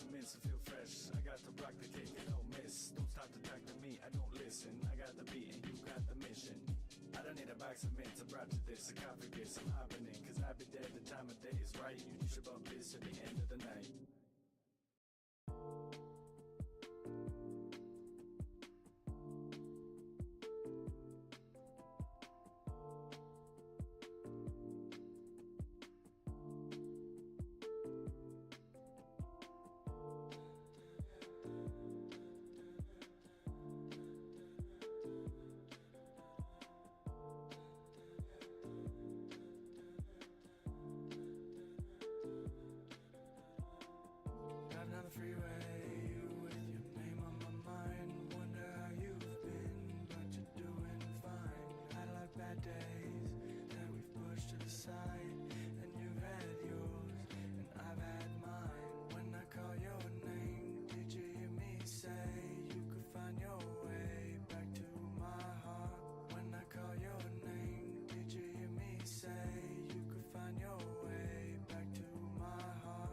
some mints and feel fresh. I got to rock the cake and don't miss. Don't stop to talk to me, I don't listen. I got the beat and you got the mission. I don't need a box of mints, I brought to this. I can't forget some happening, cause I'll be there, the time of day is right. You should bump this at the end of the night. Freeway with your name on my mind. Wonder how you've been, but you're doing fine. I like bad days that we've pushed to the side, and you've had yours and I've had mine. When I call your name, did you hear me say you could find your way back to my heart? When I call your name, did you hear me say you could find your way back to my heart?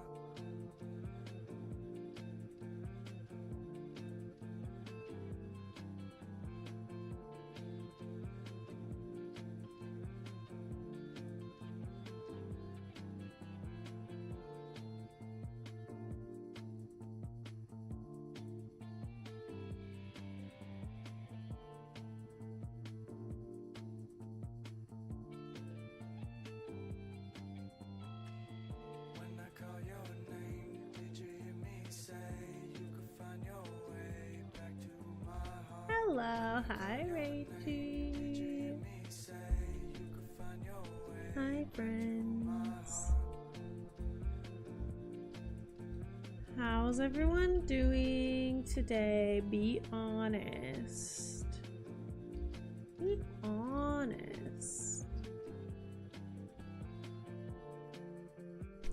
Hello, hi Rachie. Hi friends. How's everyone doing today? Be honest. Be honest.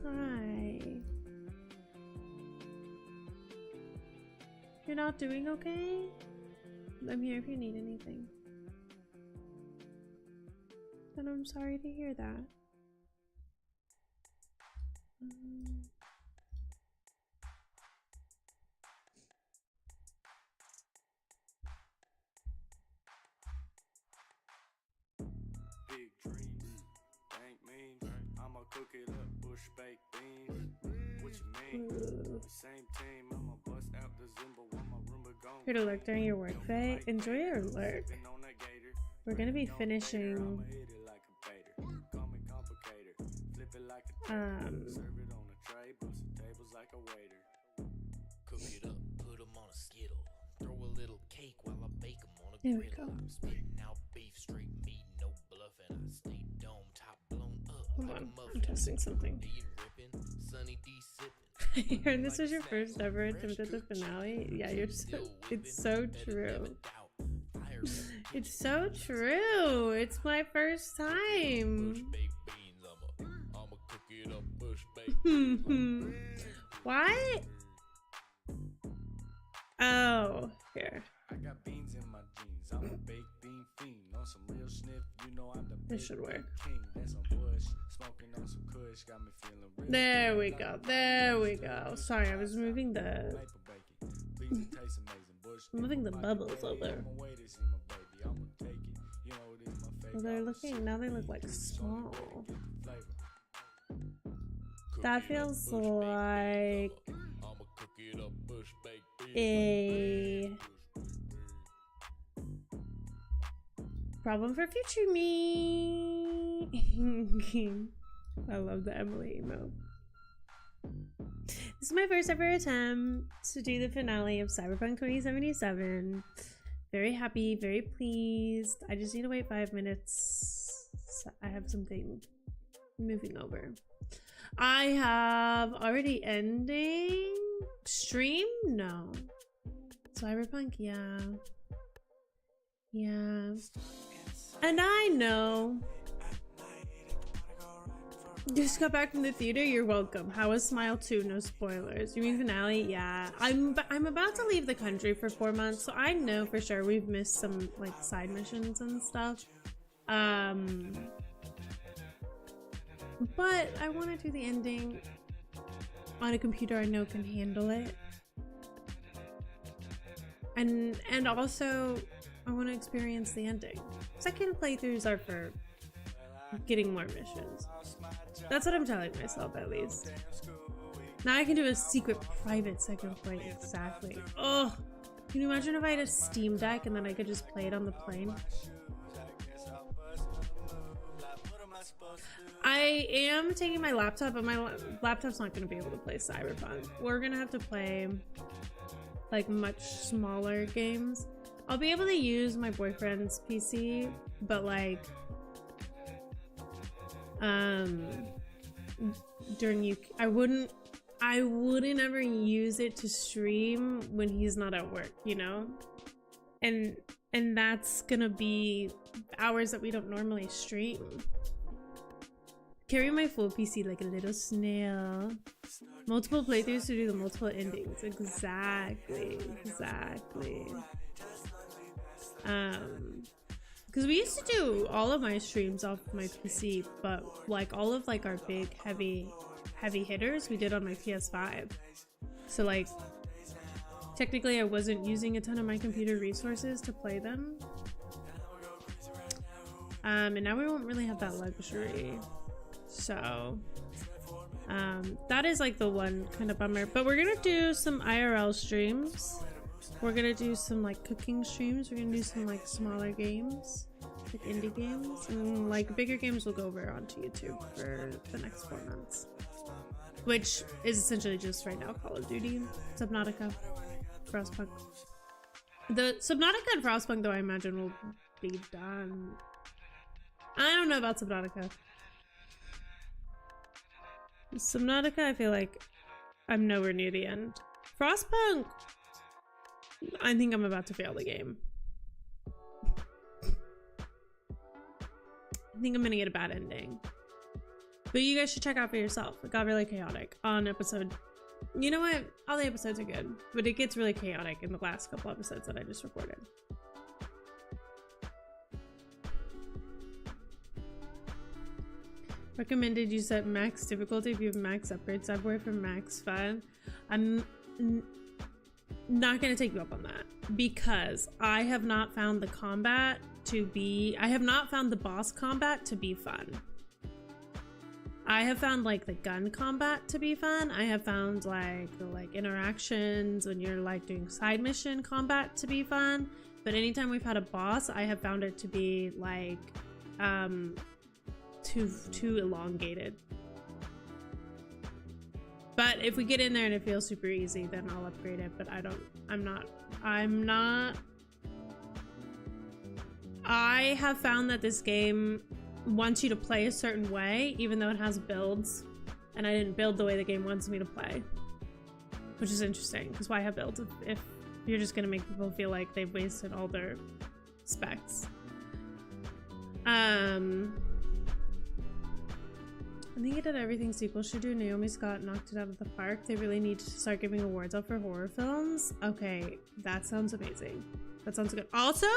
Hi. You're not doing okay? I'm here if you need anything. And I'm sorry to hear that. Big dreams, ain't mean. I'ma cook it up, bush baked beans. What you mean? Same team, I'ma bust out the Zimba while my Roomba gone. Here to lurk during your workday. Enjoy your lurk. We're gonna be finishing Cook it up, put them on a skittle. Throw a little cake while I bake them on a there we griddle. go. Spitting out beef, straight meat, no bluffing. I stay dome, top blown up. Hold like on, a muffin. I'm testing something. D ripping, Sunny D sipping. You heard this was your first ever attempt at the finale? Yeah, you're so, it's so true. It's so true. It's my first time. I'ma cook it up, bush bake. What? Oh, here. I got beans in my jeans. I'm a baked bean fiend. On some real sniff, you know I'm the This should work. king. That's some bush. Smoking on some kush. Got me feeling real. There we go. There we go. Sorry, I was moving the moving the bubbles over. Well, they're looking now. They look like small. That feels like a problem for future me. I love the Emily emo. This is my first ever attempt to do the finale of Cyberpunk 2077. Very happy, very pleased. I just need to wait 5 minutes. So I have something moving over. I have already ending stream? No. Cyberpunk, yeah. Yeah. And I know. Just got back from the theater. You're welcome. How was Smile 2? No spoilers. You mean finale? Yeah. I'm about to leave the country for 4 months, so I know for sure we've missed some like side missions and stuff. But I want to do the ending on a computer I know can handle it. And also, I want to experience the ending. Second playthroughs are for getting more missions. That's what I'm telling myself, at least. Now I can do a secret private second play. Exactly. Oh, can you imagine if I had a Steam Deck and then I could just play it on the plane? I am taking my laptop, but my laptop's not going to be able to play Cyberpunk. We're going to have to play like much smaller games. I'll be able to use my boyfriend's PC, but like during I wouldn't ever use it to stream when he's not at work, you know? And that's gonna be hours that we don't normally stream. Carry my full PC like a little snail. Multiple playthroughs to do the multiple endings. Exactly. Because we used to do all of my streams off my PC, but like all of like our big heavy hitters we did on my PS5. So like technically I wasn't using a ton of my computer resources to play them. And now we won't really have that luxury. So that is like the one kind of bummer, but we're gonna do some IRL streams. We're gonna do some like cooking streams. We're gonna do some like smaller games, like indie games, and like bigger games will go over onto YouTube for the next 4 months, which is essentially just right now Call of Duty, Subnautica, Frostpunk. The Subnautica and Frostpunk though I imagine will be done. I don't know about Subnautica. Subnautica, I feel like I'm nowhere near the end. Frostpunk, I think I'm about to fail the game. I think I'm gonna get a bad ending. But you guys should check out for yourself. It got really chaotic on episode... You know what? All the episodes are good, but it gets really chaotic in the last couple episodes that I just recorded. Recommended you set max difficulty if you have max upgrade subway for max fun. I'm not gonna take you up on that because I have not found the combat to be... I have not found the boss combat to be fun. I have found like the gun combat to be fun. I have found like the interactions when you're like doing side mission combat to be fun. But anytime we've had a boss, I have found it to be like too elongated. But if we get in there and it feels super easy, then I'll upgrade it. But I have found that this game wants you to play a certain way, even though it has builds, and I didn't build the way the game wants me to play, which is interesting, because why have builds if you're just gonna make people feel like they've wasted all their specs? I think it did everything sequels should do. Naomi Scott knocked it out of the park. They really need to start giving awards out for horror films. Okay, that sounds amazing. That sounds good. Also,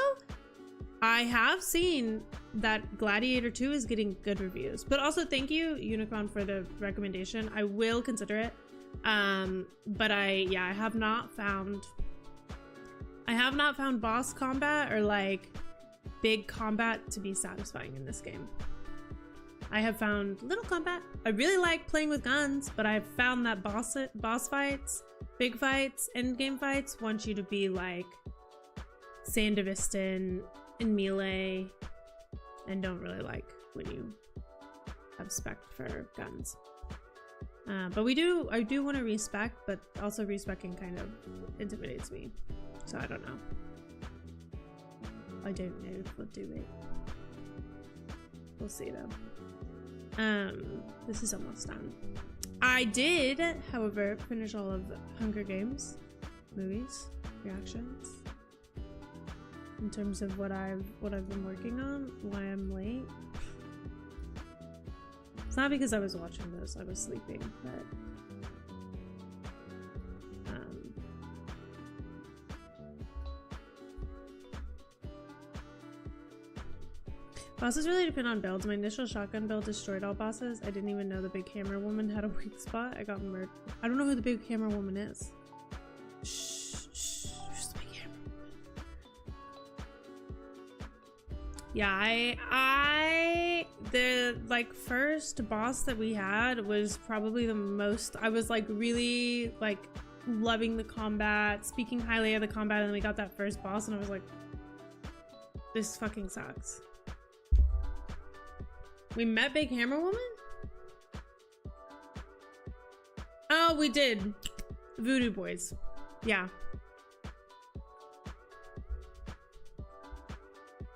I have seen that Gladiator 2 is getting good reviews. But also, thank you, Unicron, for the recommendation. I will consider it. But I have not found boss combat or like big combat to be satisfying in this game. I have found little combat. I really like playing with guns, but I've found that boss fights, big fights, end game fights want you to be like Sandevistan and melee, and don't really like when you have spec for guns. But I do want to respec, but also respecing kind of intimidates me. So I don't know. I don't know if we'll do it. We'll see though. This is almost done. I did, however, finish all of the Hunger Games movies, reactions. In terms of what I've been working on, why I'm late. It's not because I was watching those, I was sleeping, but Bosses really depend on builds. My initial shotgun build destroyed all bosses. I didn't even know the big hammer woman had a weak spot. I got murdered. I don't know who the big hammer woman is. Shh, shh, who's the big hammer woman? Yeah, the like first boss that we had was probably the most, I was like really like loving the combat, speaking highly of the combat, and then we got that first boss and I was like, this fucking sucks. We met Big Hammer Woman? Oh, we did. Voodoo Boys. Yeah.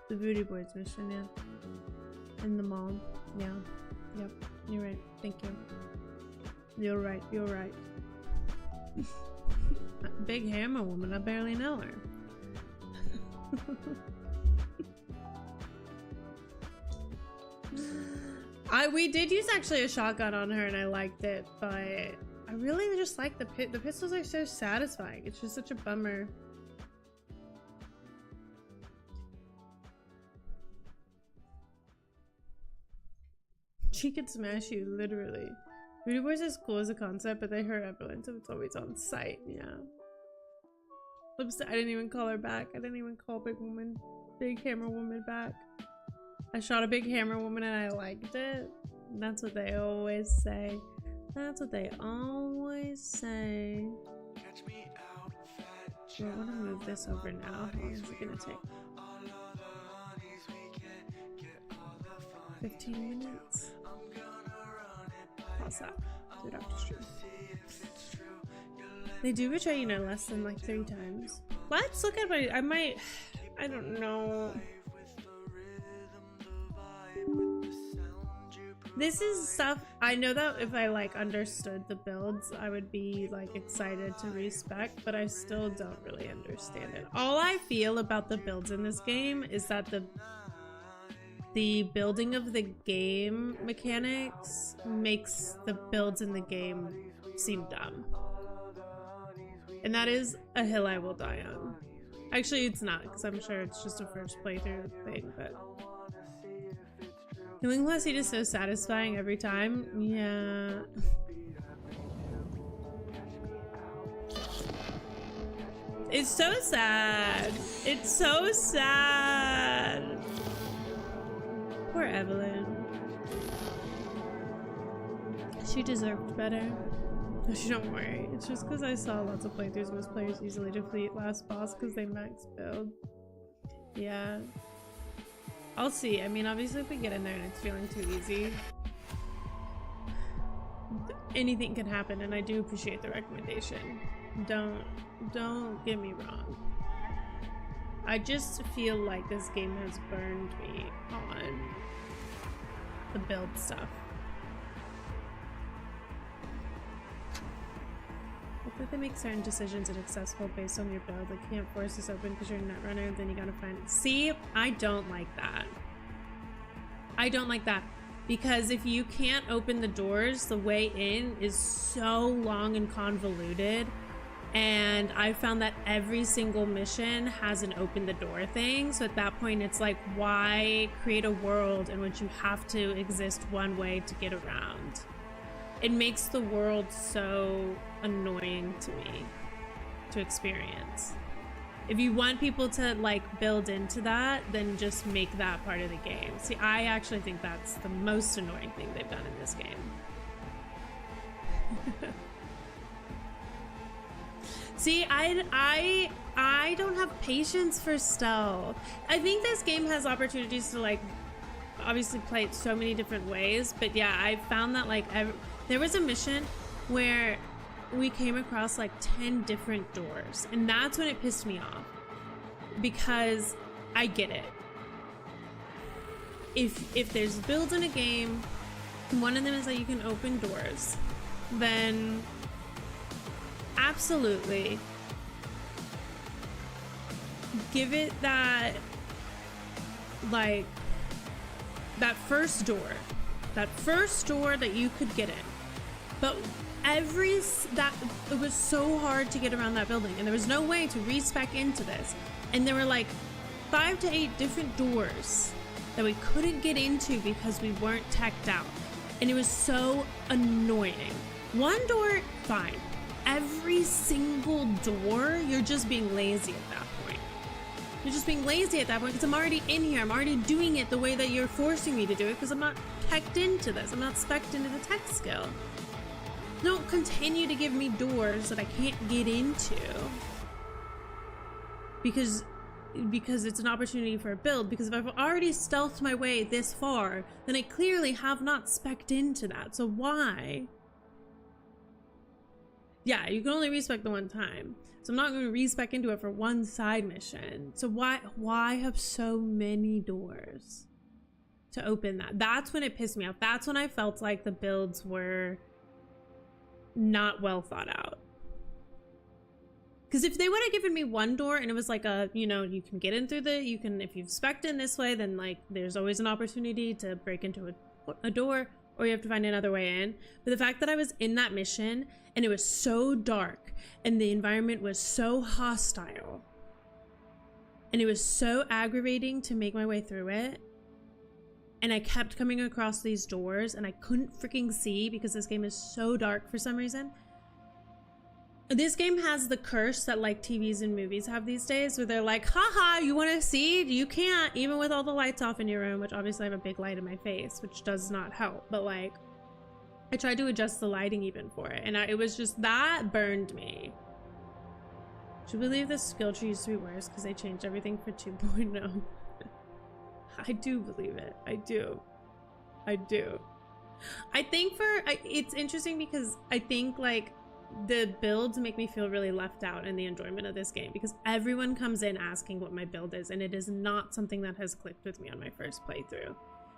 The Voodoo Boys mission, yeah. In the mall. Yeah. Yep. You're right. Thank you. You're right. You're right. Big Hammer Woman. I barely know her. We did use actually a shotgun on her and I liked it, but I really just like the pistols are so satisfying. It's just such a bummer. She could smash you, literally. Voodoo Boys is cool as a concept, but they hurt everyone, so it's always on site, yeah. Oops, I didn't even call her back. I didn't even call Big Hammer Woman back. I shot a Big Hammer Woman and I liked it. That's what they always say. That's what they always say. So I want to move this over now. How long is it gonna take? 15 minutes. Pause that. Do it after stream. They do betray you no less than like 3 times. Let's look at my. I don't know. This is stuff I know that if I like understood the builds I would be like excited to respec, but I still don't really understand it. All I feel about the builds in this game is that the building of the game mechanics makes the builds in the game seem dumb. And that is a hill I will die on. Actually, it's not, because I'm sure it's just a first playthrough thing, but Killing plus heat is so satisfying every time. Yeah. It's so sad. It's so sad. Poor Evelyn. She deserved better. Don't worry. It's just because I saw lots of playthroughs. Most players easily defeat last boss because they max build. Yeah. I'll see. I mean, obviously if we get in there and it's feeling too easy, anything can happen, and I do appreciate the recommendation. Don't get me wrong. I just feel like this game has burned me on the build stuff. Hopefully they make certain decisions inaccessible based on your build. Like, can't force this open because you're a netrunner, then you gotta find it. See, I don't like that. I don't like that. Because if you can't open the doors, the way in is so long and convoluted. And I found that every single mission has an open the door thing. So at that point, it's like, why create a world in which you have to exist one way to get around? It makes the world so annoying to me to experience. If you want people to like build into that, then just make that part of the game. See, I actually think that's the most annoying thing they've done in this game. See, I don't have patience for stealth. I think this game has opportunities to like obviously play it so many different ways, but yeah, I found that like there was a mission where we came across like 10 different doors, and that's when it pissed me off, because I get it. If there's builds in a game, one of them is that you can open doors, then absolutely give it that, like, that first door that you could get in. But it was so hard to get around that building, and there was no way to respec into this, and there were like 5 to 8 different doors that we couldn't get into because we weren't teched out. And it was so annoying. One door, fine. Every single door, you're just being lazy at that point. You're just being lazy at that point because I'm already in here. I'm already doing it the way that you're forcing me to do it because I'm not teched into this. I'm not spec'd into the tech skill. Don't continue to give me doors that I can't get into because it's an opportunity for a build. Because if I've already stealthed my way this far, then I clearly have not spec'd into that. So why? Yeah, you can only respec the one time. So I'm not going to respec into it for one side mission. So why have so many doors to open that? That's when it pissed me off. That's when I felt like the builds were not well thought out. Because if they would have given me one door and it was like a, you know, you can get in through the, you can, if you've spec'd in this way, then like there's always an opportunity to break into a door, or you have to find another way in. But the fact that I was in that mission and it was so dark and the environment was so hostile and it was so aggravating to make my way through it, and I kept coming across these doors and I couldn't freaking see because this game is so dark for some reason. This game has the curse that like TVs and movies have these days, where they're like, haha, you want to see? You can't, even with all the lights off in your room, which obviously I have a big light in my face, which does not help. But like, I tried to adjust the lighting even for it, and it was just, that burned me. Should we believe the skill tree used to be worse because they changed everything for 2.0? I do believe it. I do. I do. I think it's interesting because I think like the builds make me feel really left out in the enjoyment of this game, because everyone comes in asking what my build is, and it is not something that has clicked with me on my first playthrough.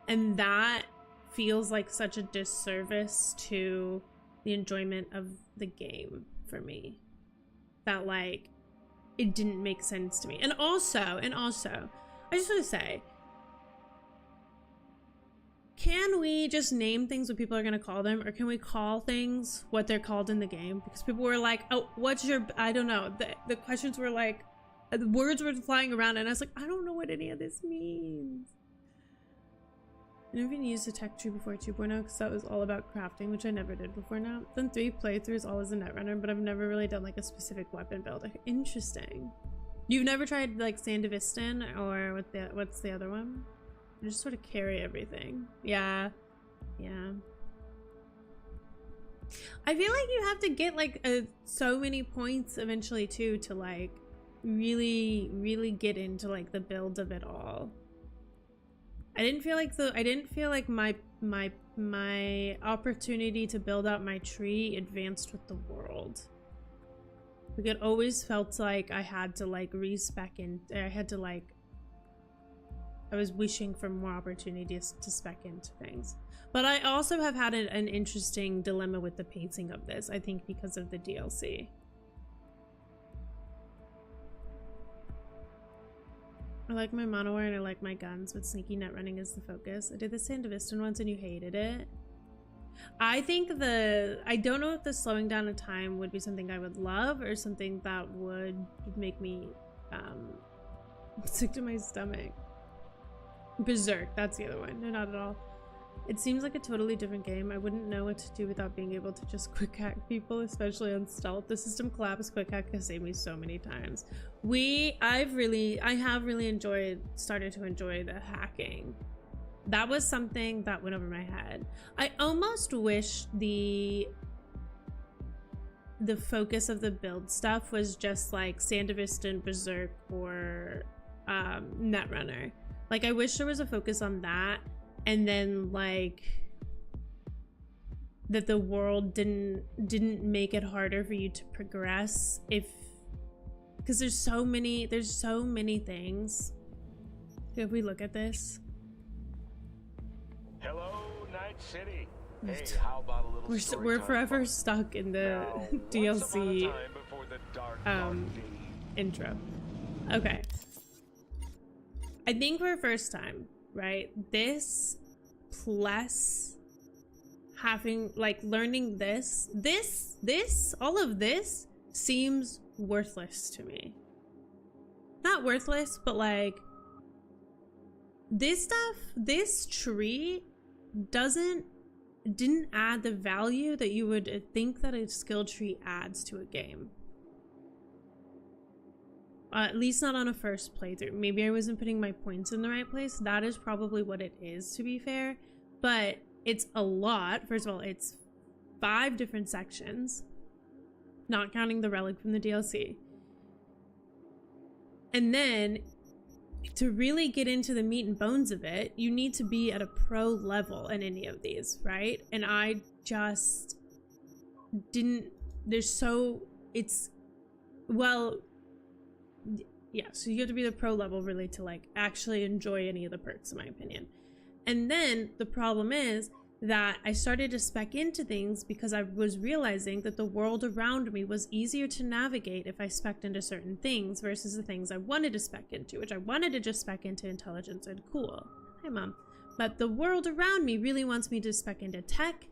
And that feels like such a disservice to the enjoyment of the game for me, that like it didn't make sense to me. And also I just want to say, can we just name things what people are going to call them, or can we call things what they're called in the game? Because people were like, oh, what's your, I don't know, the questions were like, the words were flying around, and I was like, I don't know what any of this means. I never even used a tech tree before 2.0 because that was all about crafting, which I never did before now. Then 3 playthroughs all as a netrunner, but I've never really done like a specific weapon build. Like, interesting. You've never tried like Sandevistan, or what's the other one? I just sort of carry everything. Yeah. I feel like you have to get like so many points eventually too to like really get into like the build of it all. I didn't feel like my opportunity to build out my tree advanced with the world. Like, it always felt like I had to like respec in, I was wishing for more opportunities to spec into things. But I also have had an interesting dilemma with the pacing of this, I think because of the DLC. I like my monoware and I like my guns, but sneaky net running is the focus. I did the Sandevistan once and you hated it. I think I don't know if the slowing down of time would be something I would love, or something that would make me sick to my stomach. Berserk, that's the other one. No, not at all. It seems like a totally different game. I wouldn't know what to do without being able to just quick hack people, especially on stealth. The system collapse quick hack has saved me so many times. I have really started to enjoy the hacking. That was something that went over my head. I almost wish the focus of the build stuff was just like Sandevistan, Berserk, or Netrunner. Like, I wish there was a focus on that, and then like that the world didn't make it harder for you to progress, because there's so many things. If we look at this, hello, Night City. Hey, how about a little we're forever stuck in the DLC intro. Okay. I think for first time, right? This plus having like learning this, all of this seems worthless to me. Not worthless, but like this stuff, this tree didn't add the value that you would think that a skill tree adds to a game. At least not on a first playthrough. Maybe I wasn't putting my points in the right place. That is probably what it is, to be fair. But it's a lot. First of all, it's 5 different sections, not counting the relic from the DLC. And then to really get into the meat and bones of it, you need to be at a pro level in any of these, right? And I just didn't, yeah, so you have to be the pro level really to like actually enjoy any of the perks, in my opinion. And then the problem is that I started to spec into things because I was realizing that the world around me was easier to navigate if I spec'd into certain things versus the things I wanted to spec into, which I wanted to just spec into intelligence and cool. Hi, Mom. But the world around me really wants me to spec into tech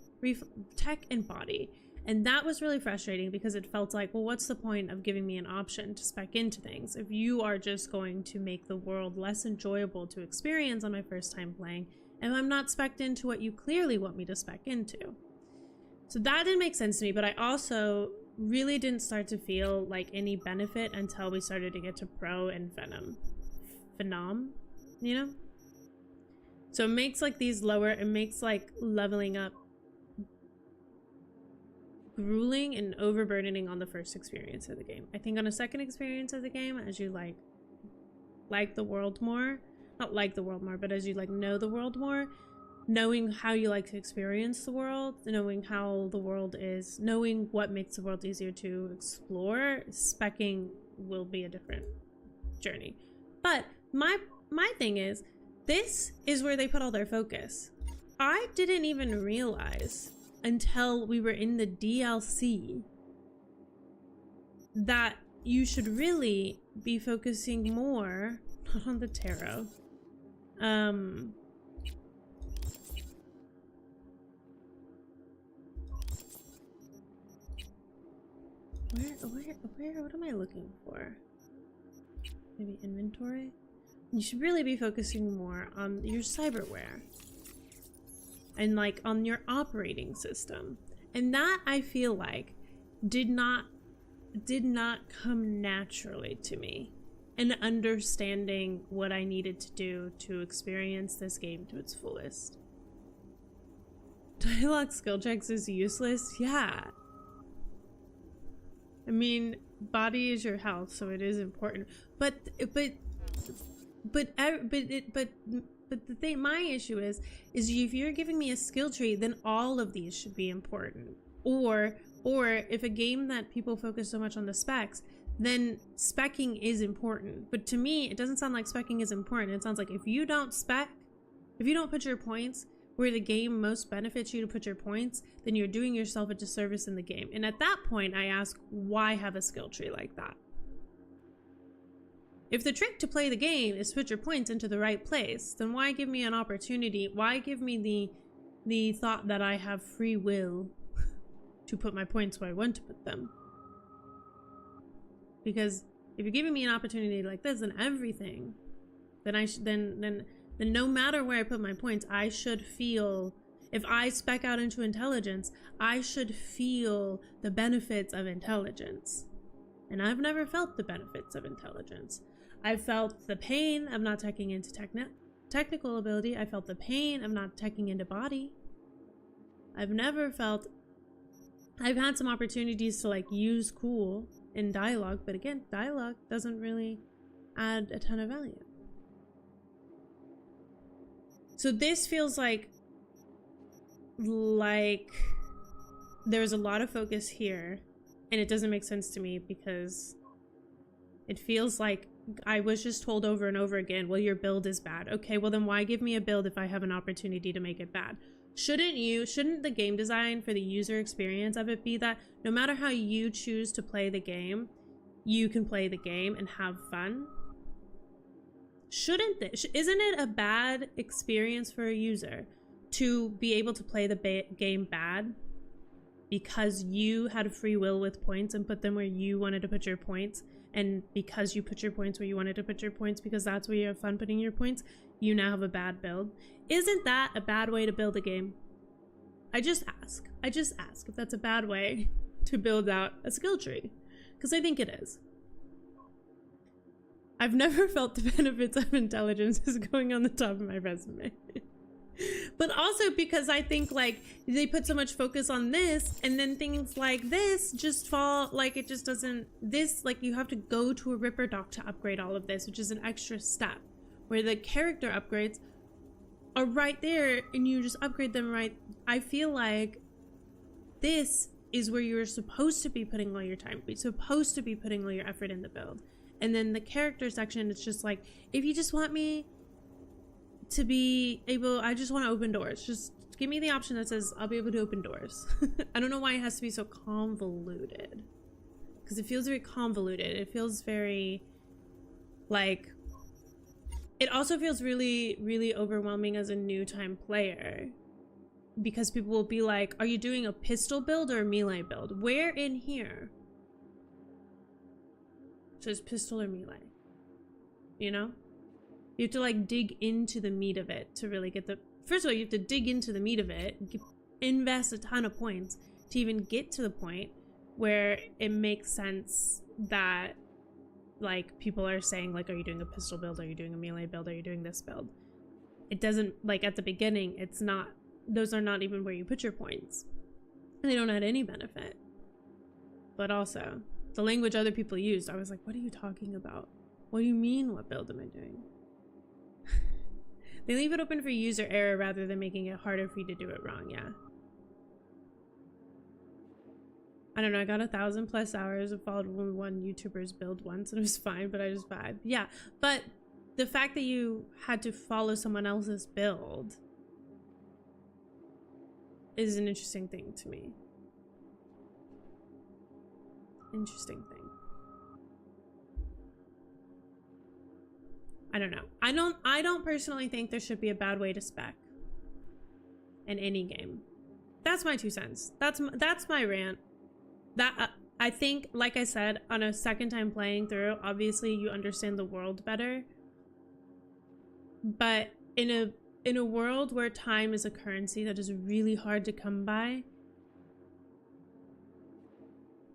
and body. And that was really frustrating because it felt like, well, what's the point of giving me an option to spec into things if you are just going to make the world less enjoyable to experience on my first time playing, and I'm not spec'd into what you clearly want me to spec into. So that didn't make sense to me, but I also really didn't start to feel like any benefit until we started to get to Pro and Phenom, you know? So it makes like these lower, it makes like leveling up grueling and overburdening on the first experience of the game. I think on a second experience of the game, as you like the world more, not like the world more, but as you like know the world more, knowing how you like to experience the world, knowing how the world is, knowing what makes the world easier to explore, speccing will be a different journey. But my thing is, this is where they put all their focus. I didn't even realize until we were in the DLC that you should really be focusing more, not on the tarot, what am I looking for? Maybe inventory? You should really be focusing more on your cyberware and like on your operating system. And that I feel like did not come naturally to me in understanding what I needed to do to experience this game to its fullest. Dialogue skill checks is useless? Yeah. I mean, body is your health, so it is important. But the thing, my issue is if you're giving me a skill tree, then all of these should be important. Or if a game that people focus so much on the specs, then speccing is important. But to me, it doesn't sound like speccing is important. It sounds like if you don't spec, if you don't put your points where the game most benefits you to put your points, then you're doing yourself a disservice in the game. And at that point, I ask, why have a skill tree like that? If the trick to play the game is to put your points into the right place, then why give me an opportunity? Why give me the thought that I have free will to put my points where I want to put them? Because if you're giving me an opportunity like this and everything, then then no matter where I put my points, I should feel, if I spec out into intelligence, I should feel the benefits of intelligence. And I've never felt the benefits of intelligence. I've felt the pain of not teching into technical ability. I felt the pain of not teching into body. I've had some opportunities to like use cool in dialogue, but again, dialogue doesn't really add a ton of value. So this feels like there's a lot of focus here, and it doesn't make sense to me because it feels like I was just told over and over again, well, your build is bad. Okay, well then why give me a build if I have an opportunity to make it bad? Shouldn't the game design for the user experience of it be that no matter how you choose to play the game, you can play the game and have fun? Isn't it a bad experience for a user to be able to play the game bad? because you had free will with points and put them where you wanted to put your points, and because you put your points where you wanted to put your points because that's where you have fun putting your points, you now have a bad build. Isn't that a bad way to build a game? I just ask if that's a bad way to build out a skill tree, because I think it is. I've never felt the benefits of intelligence as going on the top of my resume. But also because I think like they put so much focus on this, and then things like this just fall, like it just doesn't, this, like you have to go to a Ripper doc to upgrade all of this, which is an extra step, where the character upgrades are right there and you just upgrade them right. I feel like this is where you're supposed to be putting all your time, you're supposed to be putting all your effort in the build. And then the character section, it's just like, if you just want me to be able, I just want to open doors, just give me the option that says I'll be able to open doors. I don't know why it has to be so convoluted, because it feels very convoluted. It feels very like, it also feels really, really overwhelming as a new time player, because people will be like, are you doing a pistol build or a melee build? Where in here says pistol or melee? You know, you have to like dig into the meat of it to really get the, first of all, you have to dig into the meat of it, invest a ton of points to even get to the point where it makes sense that like people are saying like, are you doing a pistol build? Are you doing a melee build? Are you doing this build? It doesn't, like at the beginning, it's not, those are not even where you put your points. And they don't add any benefit. But also, the language other people used, I was like, what are you talking about? What do you mean, what build am I doing? They leave it open for user error rather than making it harder for you to do it wrong, yeah. I don't know, I got 1,000+ hours. I followed one YouTuber's build once and it was fine, but I just vibed. Yeah, but the fact that you had to follow someone else's build is an interesting thing to me. Interesting thing. I don't know. I don't personally think there should be a bad way to spec in any game. That's my 2 cents. That's my rant. That I think, like I said, on a second time playing through, obviously you understand the world better. But in a world where time is a currency that is really hard to come by,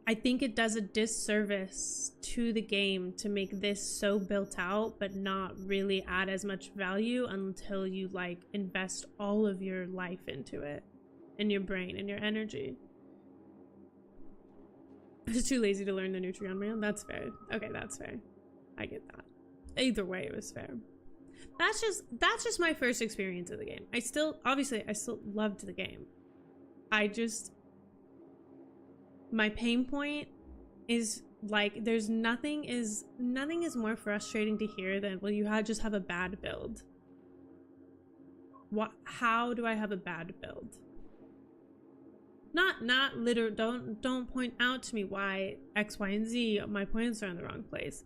I think it does a disservice to the game to make this so built out but not really add as much value until you like invest all of your life into it, and your brain and your energy. I was too lazy to learn the Nutrion Man. That's fair. Okay, that's fair. I get that. Either way, it was fair. That's just my first experience of the game. I still loved the game. My pain point is like, there's nothing is more frustrating to hear than, well, you just have a bad build. How do I have a bad build? Not literal, don't point out to me why X, Y, and Z, my points are in the wrong place.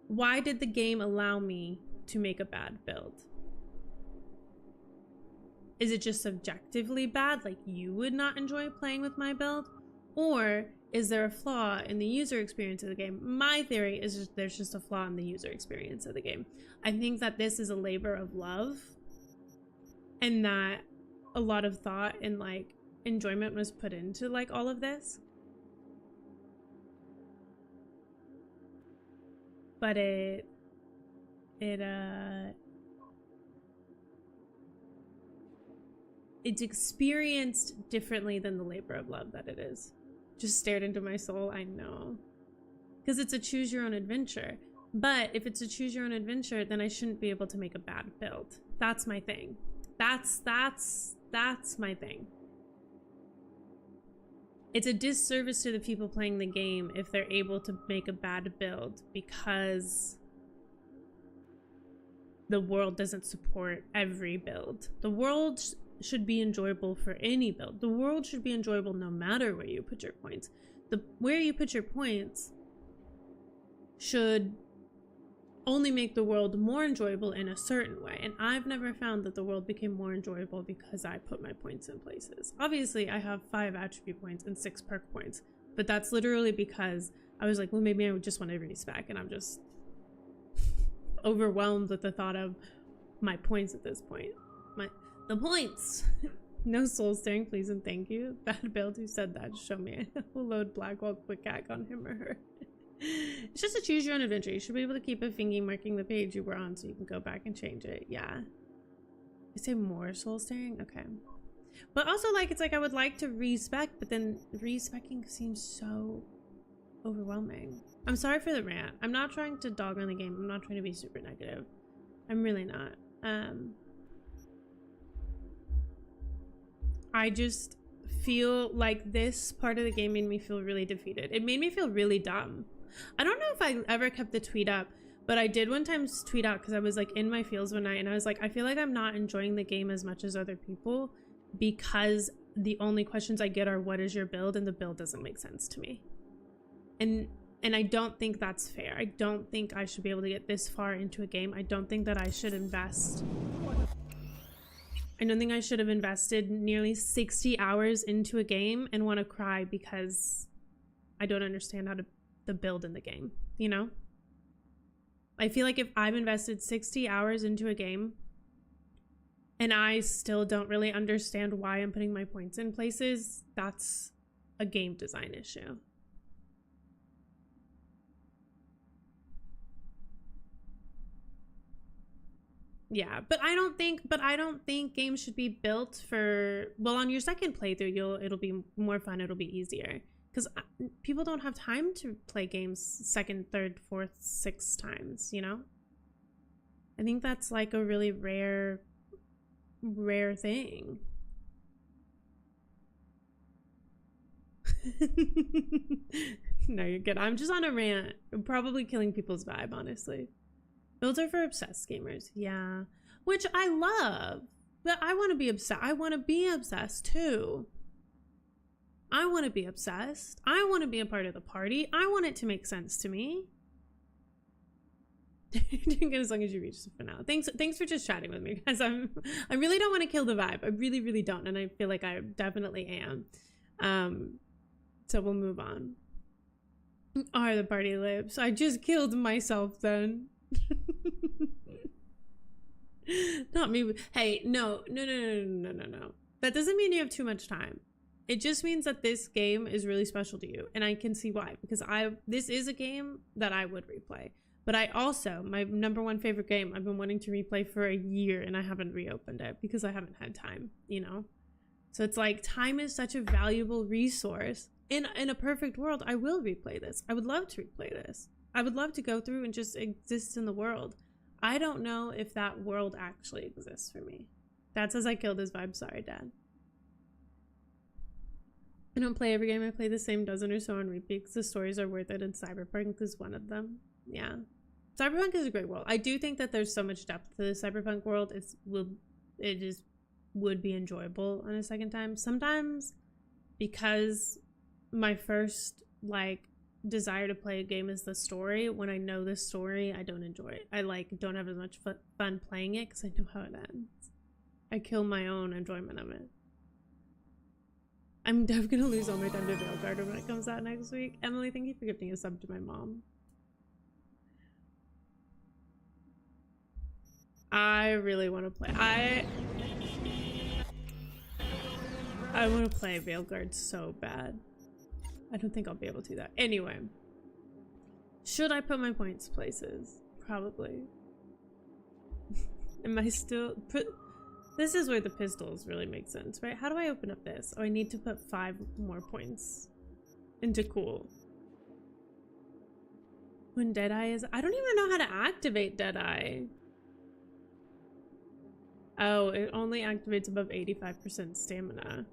Why did the game allow me to make a bad build? Is it just subjectively bad, like you would not enjoy playing with my build? Or is there a flaw in the user experience of the game? My theory is there's just a flaw in the user experience of the game. I think that this is a labor of love, and that a lot of thought and like enjoyment was put into like all of this. But it's experienced differently than the labor of love that it is. Just stared into my soul, I know. Because it's a choose your own adventure. But if it's a choose your own adventure, then I shouldn't be able to make a bad build. That's my thing. That's my thing. It's a disservice to the people playing the game if they're able to make a bad build because the world doesn't support every build. The world should be enjoyable for any build. The world should be enjoyable no matter where you put your points. Where you put your points should only make the world more enjoyable in a certain way. And I've never found that the world became more enjoyable because I put my points in places. Obviously, I have 5 attribute points and 6 perk points, but that's literally because I was like, well, maybe I would just want to respec, and I'm just overwhelmed with the thought of my points at this point. The points. No soul staring, please and thank you. Bad build who said that. Show me. We'll load Blackwall quick hack on him or her. It's just a choose your own adventure. You should be able to keep a thingy marking the page you were on so you can go back and change it. Yeah. I say more soul staring? Okay. But also, like, it's like I would like to respec, but then respecing seems so overwhelming. I'm sorry for the rant. I'm not trying to dog on the game. I'm not trying to be super negative. I'm really not. I just feel like this part of the game made me feel really defeated. It made me feel really dumb. I don't know if I ever kept the tweet up, but I did one time tweet out because I was like in my feels one night and I was like, I feel like I'm not enjoying the game as much as other people because the only questions I get are what is your build, and the build doesn't make sense to me. And I don't think that's fair. I don't think I should be able to get this far into a game. I don't think that I should invest. I don't think I should have invested nearly 60 hours into a game and want to cry because I don't understand how to the build in the game, you know? I feel like if I've invested 60 hours into a game and I still don't really understand why I'm putting my points in places, that's a game design issue. Yeah, but I don't think games should be built for, well, on your second playthrough it'll be more fun, it'll be easier. Because people don't have time to play games second, third, fourth, sixth times, you know? I think that's like a really rare thing. No, you're good. I'm just on a rant. I'm probably killing people's vibe, honestly. Builds are for obsessed gamers. Yeah. Which I love. But I want to be obsessed. I want to be obsessed too. I want to be obsessed. I want to be a part of the party. I want it to make sense to me. You're doing good as long as you reach the finale. Thanks for just chatting with me, guys. I really don't want to kill the vibe. I really, really don't, and I feel like I definitely am. So we'll move on. Are the party lips? I just killed myself then. Not me. Hey, no. That doesn't mean you have too much time. It just means that this game is really special to you, and I can see why, because this is a game that I would replay. But I also, my #1 favorite game, I've been wanting to replay for a year and I haven't reopened it because I haven't had time, you know? So it's like, time is such a valuable resource. In a perfect world, I will replay this. I would love to replay this. I would love to go through and just exist in the world. I don't know if that world actually exists for me. That says I killed his vibe. Sorry, Dad. I don't play every game. I play the same dozen or so on repeat because the stories are worth it, and Cyberpunk is one of them. Yeah. Cyberpunk is a great world. I do think that there's so much depth to the Cyberpunk world. It would be enjoyable on a second time. Sometimes, because my first desire to play a game is the story. When I know the story, I don't enjoy it. I don't have as much fun playing it because I know how it ends. I kill my own enjoyment of it. I'm definitely gonna lose all my time to Veilguard when it comes out next week. Emily, thank you for gifting a sub to my mom. I really want to play. I want to play Veilguard so bad. I don't think I'll be able to do that. Anyway, should I put my points places? Probably. Am I still this is where the pistols really make sense, right? How do I open up this? Oh, I need to put 5 more points into cool. When Deadeye is... I don't even know how to activate Deadeye. Oh, it only activates above 85% stamina.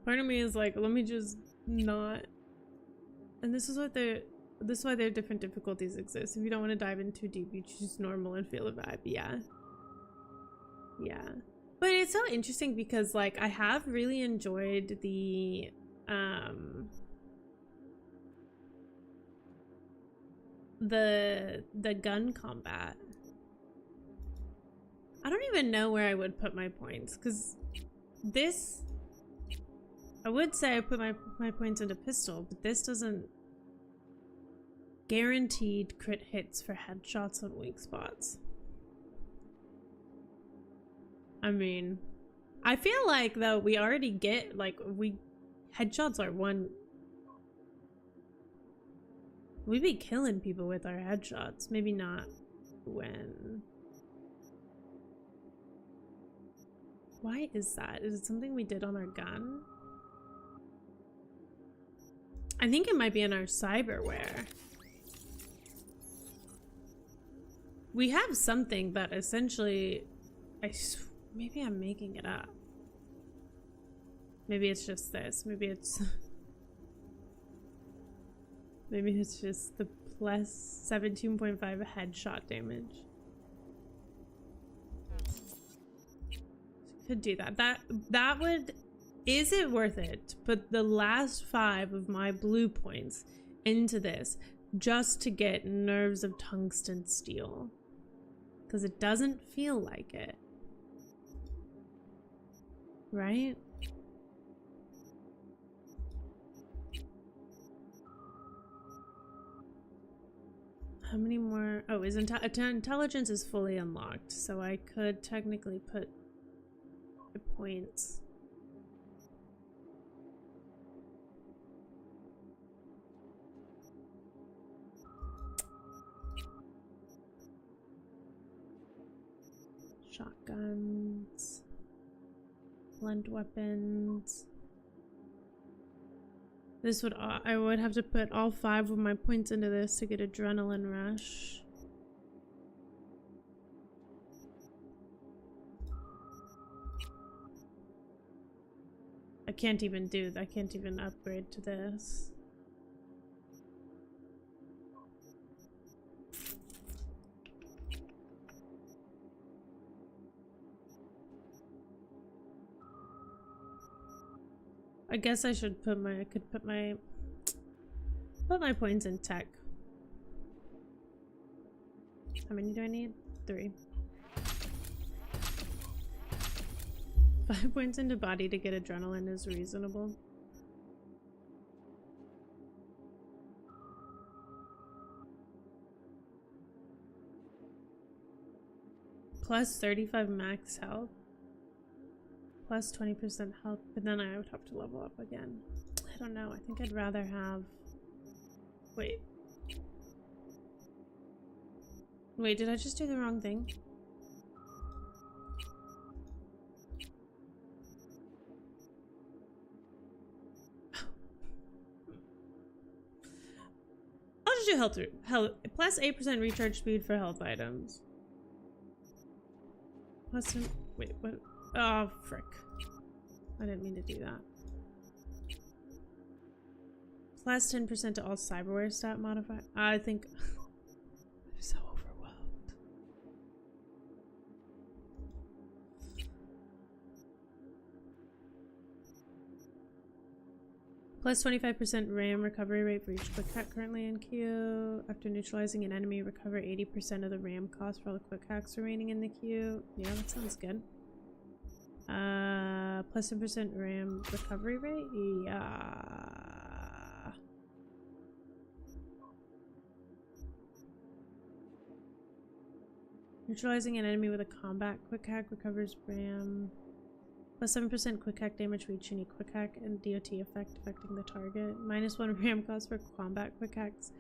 Part of me is like, let me just not. And this is why there are different difficulties exist. If you don't want to dive in too deep, you choose normal and feel a vibe. Yeah. Yeah. But it's so interesting because like I have really enjoyed the gun combat. I don't even know where I would put my points, because this, I would say I put my points into pistol, but this doesn't guaranteed crit hits for headshots on weak spots. I mean, I feel like though we already get like headshots are one. We be killing people with our headshots. Maybe not when. Why is that? Is it something we did on our gun? I think it might be in our cyberware. We have something that essentially, maybe I'm making it up. Maybe it's just this. Maybe it's just the plus 17.5 headshot damage. Could do that. That would. Is it worth it to put the last 5 of my blue points into this just to get nerves of tungsten steel? Because it doesn't feel like it. Right? How many more? Oh, intelligence is fully unlocked, so I could technically put the points. Shotguns, blunt weapons. This would, I would have to put all 5 of my points into this to get adrenaline rush. I can't even upgrade to this. I guess I should put my, put my points in tech. How many do I need? 3. 5 points into body to get adrenaline is reasonable. Plus 35 max health. Plus 20% health, but then I would have to level up again. I don't know. I think I'd rather have... Wait. Wait, did I just do the wrong thing? I'll just do health. Plus 8% recharge speed for health items. Plus... Wait, what? Oh, frick. I didn't mean to do that. Plus 10% to all cyberware stat modifier. I think... I'm so overwhelmed. Plus 25% RAM recovery rate for each quick hack currently in queue. After neutralizing an enemy, recover 80% of the RAM cost for all the quick hacks remaining in the queue. Yeah, that sounds good. Plus 10% RAM recovery rate? Yeah. Neutralizing an enemy with a combat quick hack recovers RAM. Plus 7% quick hack damage for each unique quick hack and DOT effect affecting the target. Minus 1 RAM cost for combat quick hacks.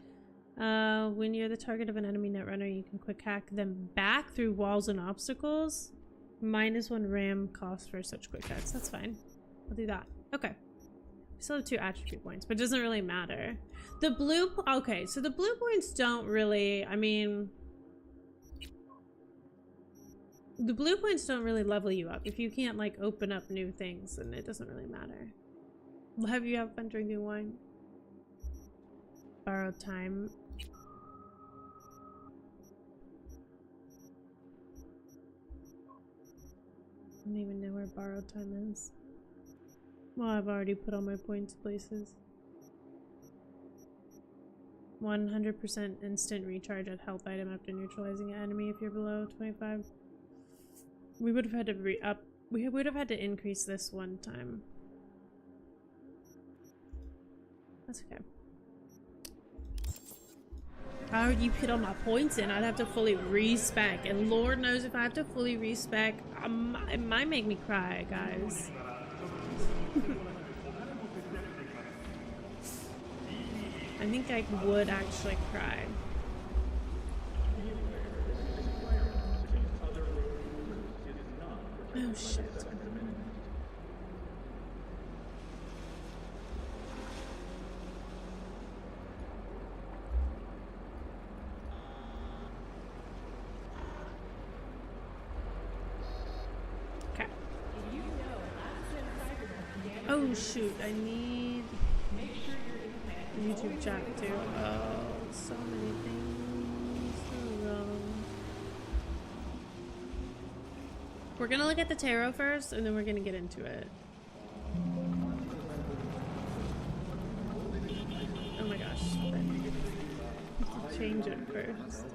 When you're the target of an enemy netrunner, you can quick hack them back through walls and obstacles. Minus 1 RAM cost for such quick hacks. That's fine. I'll do that. Okay. We still have 2 attribute points, but it doesn't really matter. The blue... Okay, so the blue points don't really... I mean... The blue points don't really level you up. If you can't, like, open up new things, then it doesn't really matter. Have you have fun drinking wine? Borrowed time. I don't even know where borrowed time is. Well, I've already put all my points places. 100% instant recharge at health item after neutralizing an enemy if you're below 25. We would have had to we would have had to increase this one time. That's okay. I already put all my points in. I'd have to fully respec, and Lord knows if I have to fully respec, it might make me cry, guys. I think I would actually cry. Oh shit. Okay. Oh shoot, I need YouTube chat too. Oh, so many things are wrong. We're gonna look at the tarot first, and then we're gonna get into it. Oh my gosh. I'll change it first.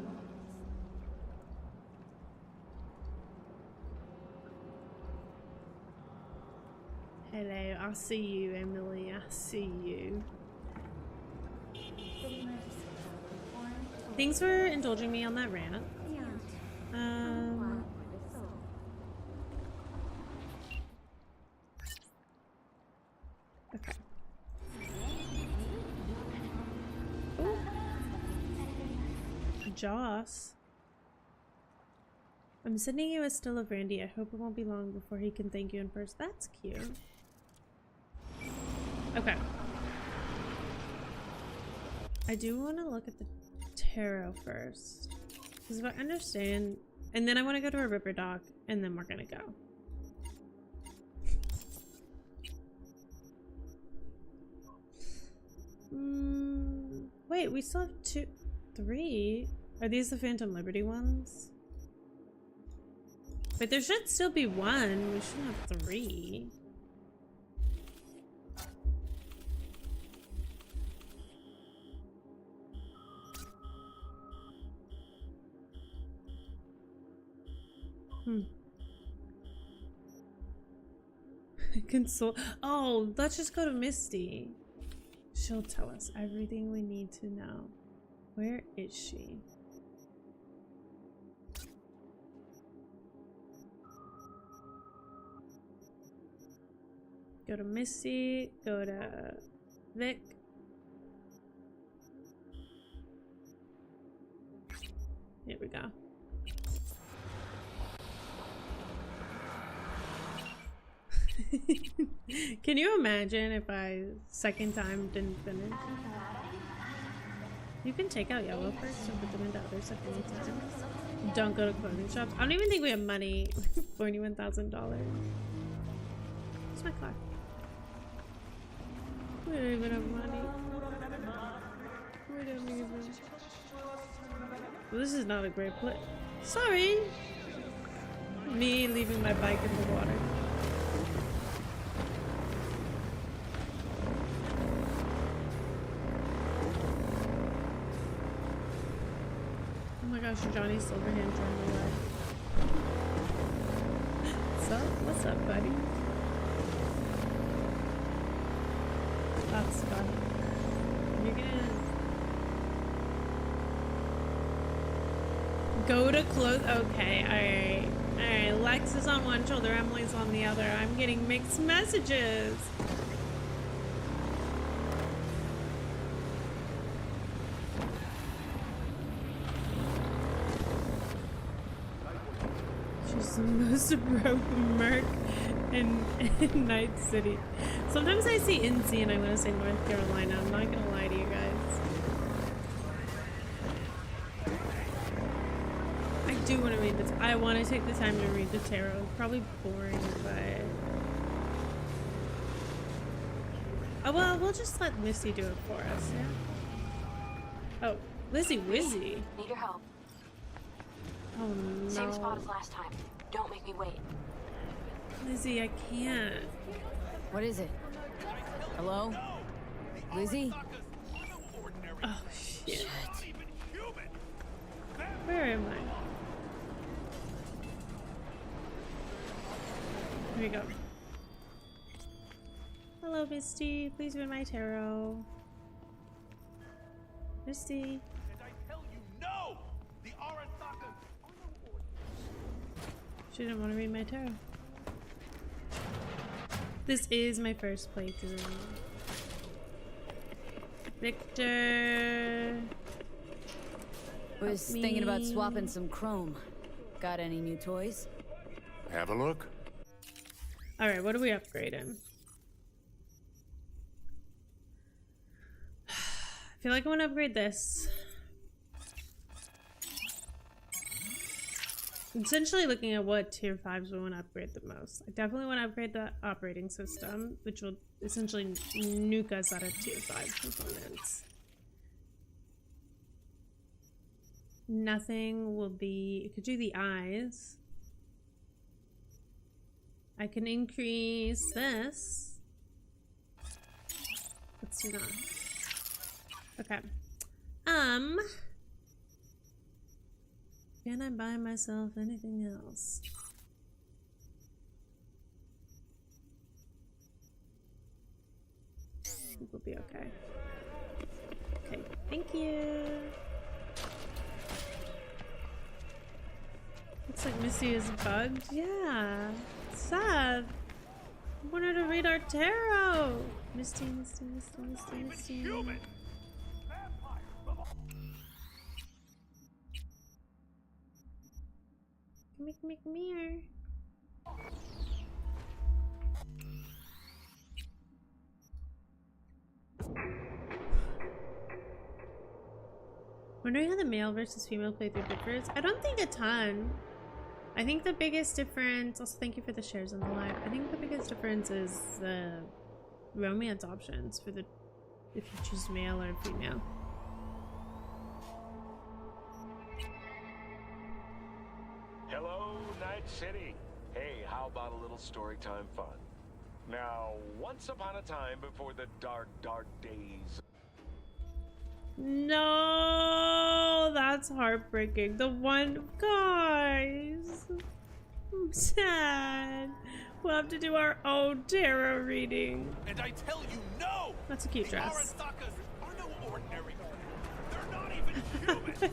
Hello, I see you, Emily. I see you. Thanks for indulging me on that rant. Okay. Ooh. Joss. I'm sending you a still of Randy. I hope it won't be long before he can thank you in person. That's cute. Okay. I do want to look at the tarot first. Because if I understand... And then I want to go to a river dock, and then we're gonna go. Wait, we still have three. Are these the Phantom Liberty ones? But there should still be one. We shouldn't have three. Console. Oh, let's just go to Misty. She'll tell us everything we need to know. Where is she? Go to Misty. Go to Vic. Here we go. Can you imagine if I second time didn't finish? You can take out yellow first and put them into other second times. Don't go to clothing shops. I don't even think we have money. $41,000. Where's my car? We don't even have money. We don't even. Well, this is not a great place. Sorry. Me leaving my bike in the water. Oh my gosh, Johnny Silverhand joined my life. So, what's up, buddy? That's fun. You're gonna go to close. Okay, alright. Lex is on one shoulder, Emily's on the other. I'm getting mixed messages. She's the most broken merc in Night City. Sometimes I see NC and I want to say North Carolina. I'm not gonna lie to you guys. I do want to read this. I want to take the time to read the tarot. It's probably boring, but... Oh, well, we'll just let Missy do it for us, yeah? Oh, Lizzie Wizzy. Need your help. Oh, no. Same spot as last time. Don't make me wait. Lizzie, I can't. What is it? Hello? Lizzie? Oh, shit. Where am I? Here we go. Hello, Misty. Please read my tarot. Misty. And I tell you, no! The Arasakas. She didn't want to read my tarot. This is my first playthrough. Victor. Was thinking about swapping some chrome. Got any new toys? Have a look. Alright, what are we upgrading? I feel like I want to upgrade this. I'm essentially looking at what tier 5s we want to upgrade the most. I definitely want to upgrade the operating system, which will essentially nuke us out of tier 5 components. Nothing will be... It could do the eyes. I can increase this. Let's do that. Okay. Can I buy myself anything else? I think we'll be okay. Okay, thank you. Looks like Missy is bugged. Yeah. Sad. I want her to read our tarot. Misty, Misty, Misty, Misty, Misty. Come here. Wondering how the male versus female playthrough differs? I don't think a ton. I think the biggest difference, also thank you for the shares on the live. I think the biggest difference is the romance options for the, if you choose male or female. Hello, Night City. Hey, how about a little story time fun? Now, once upon a time before the dark, dark days. No, that's heartbreaking. The one, guys, I'm sad. We'll have to do our own tarot reading. And I tell you, no! That's a cute dress. Arasakas are no ordinary. They're not even human.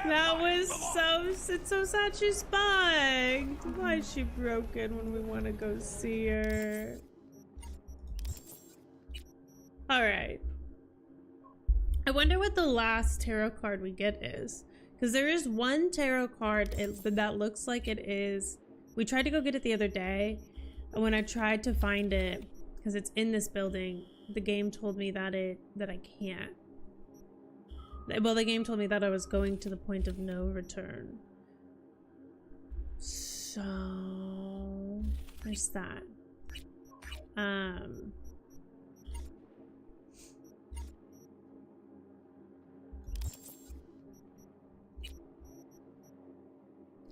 That was so, it's so sad she's bugged. Why is she broken when we want to go see her? Alright. I wonder what the last tarot card we get is. Because there is one tarot card that looks like it is... We tried to go get it the other day. And when I tried to find it, because it's in this building, the game told me that I can't. Well, the game told me that I was going to the point of no return. So... There's that.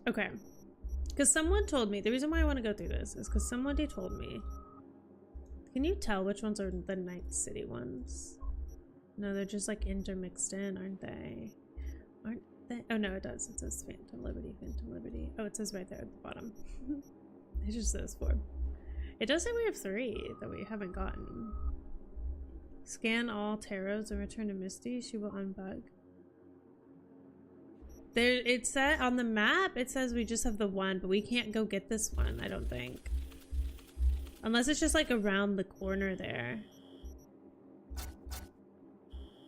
Okay, because someone told me, the reason why I want to go through this is because somebody told me, can you tell which ones are the Night City ones? No, they're just like intermixed in, aren't they? Aren't they? Oh no, it does. It says Phantom Liberty, Phantom Liberty. Oh, it says right there at the bottom. It just says 4. It does say we have 3 that we haven't gotten. Scan all tarots and return to Misty. She will unbug. There, it said on the map, it says we just have the one, but we can't go get this one, I don't think. Unless it's just like around the corner there.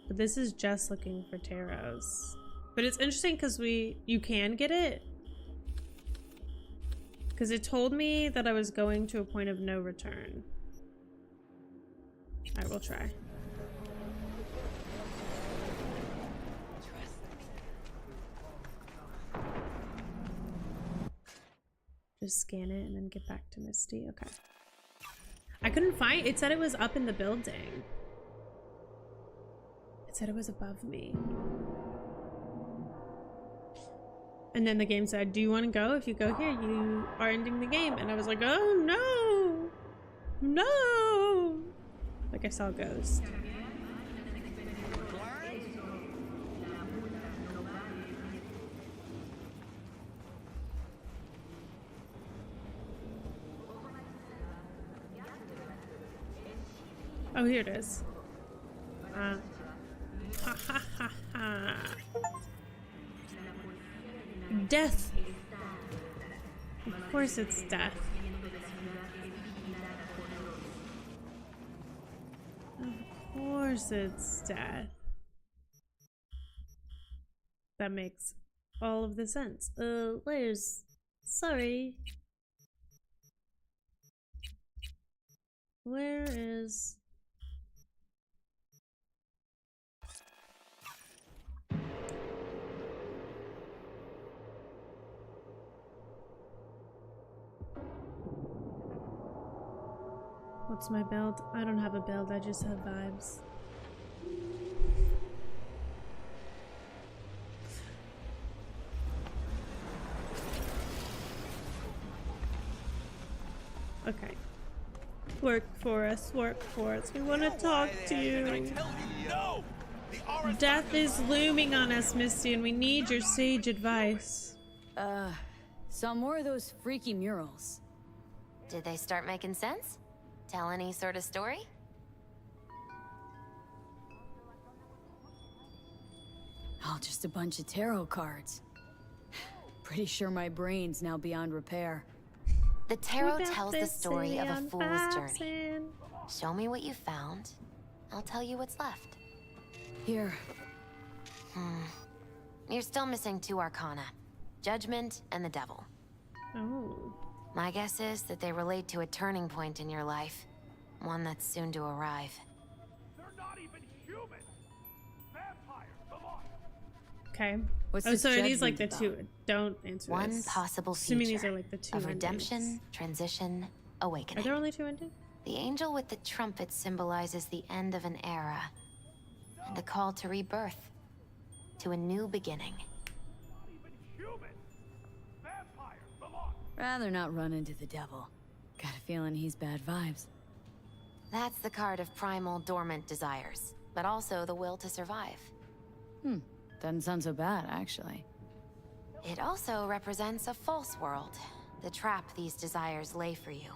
But this is just looking for tarots. But it's interesting because you can get it. Because it told me that I was going to a point of no return. I will try. Just scan it and then get back to Misty. Okay. I couldn't find it. Said it was up in the building. It said it was above me. And then the game said, do you want to go? If you go here, you are ending the game. And I was like, oh no! No! Like I saw a ghost. Oh, here it is. Ha ha ha ha. Death. Of course it's death. Of course it's death. That makes all of the sense. Where's... Sorry. Where is... What's my build? I don't have a build, I just have vibes. Okay. Work for us, work for us. We want to talk to you. Death is looming on us, Misty, and we need your sage advice. Saw more of those freaky murals. Did they start making sense? Tell any sort of story? Oh, just a bunch of tarot cards. Pretty sure my brain's now beyond repair. The tarot tells the story of a fool's journey. Show me what you found. I'll tell you what's left. Here. You're still missing 2 arcana. Judgment and the devil. Oh. My guess is that they relate to a turning point in your life. One that's soon to arrive. They're not even human. Vampires, come on. Okay. What's Oh, this so are these like judgment the about? two? Don't answer One this. possible Assuming future these are like the two of redemption, endings. transition, Are awakening. there only 2 endings? The angel with the trumpet symbolizes the end of an era and a call to rebirth, to a new beginning. Not even human. Vampires, come on. Rather not run into the devil. Got a feeling he's bad vibes. That's the card of primal dormant desires, but also the will to survive. Doesn't sound so bad, actually. It also represents a false world, the trap these desires lay for you.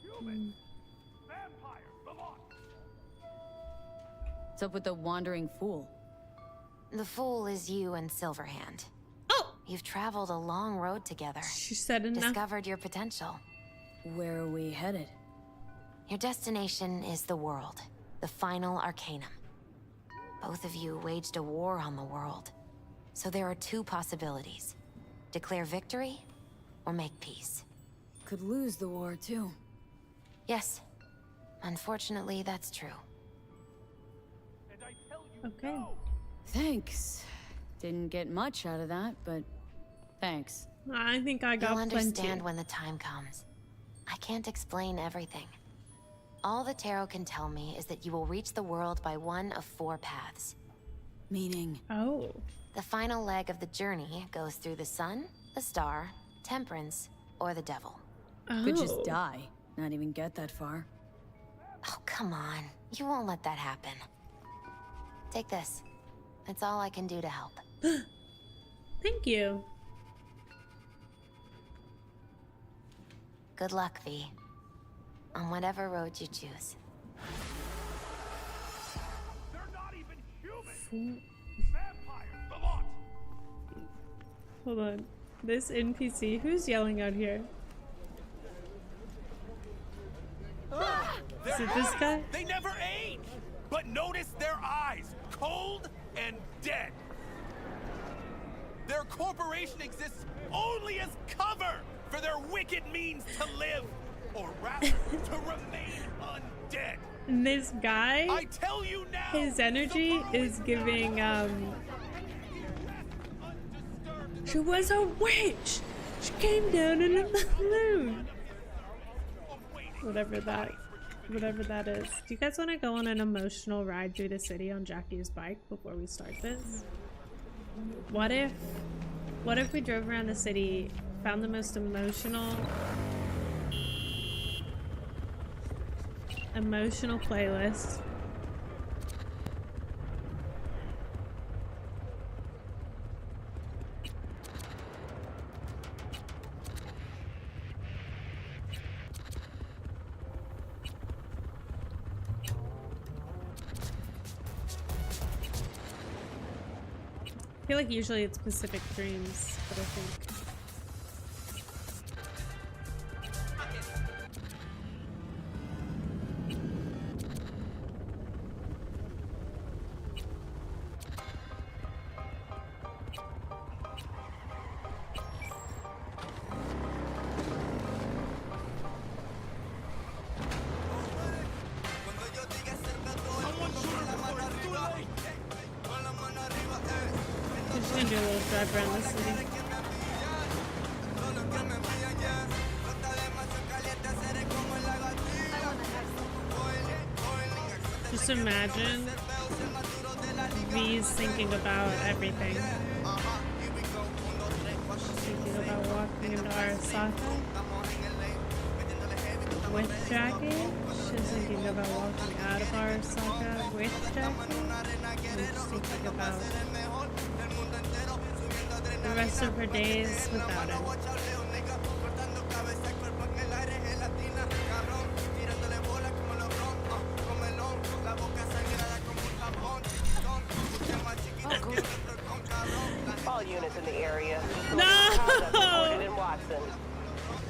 Human. Vampires, come on. What's up with the wandering fool? The fool is you and Silverhand. Oh! You've traveled a long road together, She said enough. discovered your potential. Where are we headed? Your destination is the world, the final arcanum. Both of you waged a war on the world, so there are 2 possibilities. Declare victory, or make peace. Could lose the war, too. Yes, unfortunately, that's true. And I tell you Okay. no. Thanks. Didn't get much out of that, but thanks. I think I got You'll understand plenty. when the time comes. I can't explain everything. All the tarot can tell me is that you will reach the world by one of 4 paths. Meaning, Oh. The final leg of the journey goes through the sun, the star, temperance, or the devil. Oh. could just die. Not even get that far. Oh, come on. You won't let that happen. Take this. It's all I can do to help. Thank you. Good luck, V. On whatever road you choose. They're not even human. Vampires, come on. Hold on. This NPC, who's yelling out here? Is it this guy? They never age! But notice their eyes, cold and dead. Their corporation exists only as cover for their wicked means to live, or rather, to remain undead. And this guy, I tell you now, his energy is giving, she was a witch! She came down in a balloon! Whatever that is. Do you guys want to go on an emotional ride through the city on Jackie's bike before we start this? What if What if we drove around the city, found the most emotional playlist, I feel like usually it's Pacific Dreams, but I think we're just gonna do a little drive around the city. Just imagine V's thinking about everything. Thinking about walking into Arasaka with Jackie. She's thinking about walking out of Arasaka with Jackie. And just thinking about the rest of her days without him. All units in the area. No! Reported in Watson.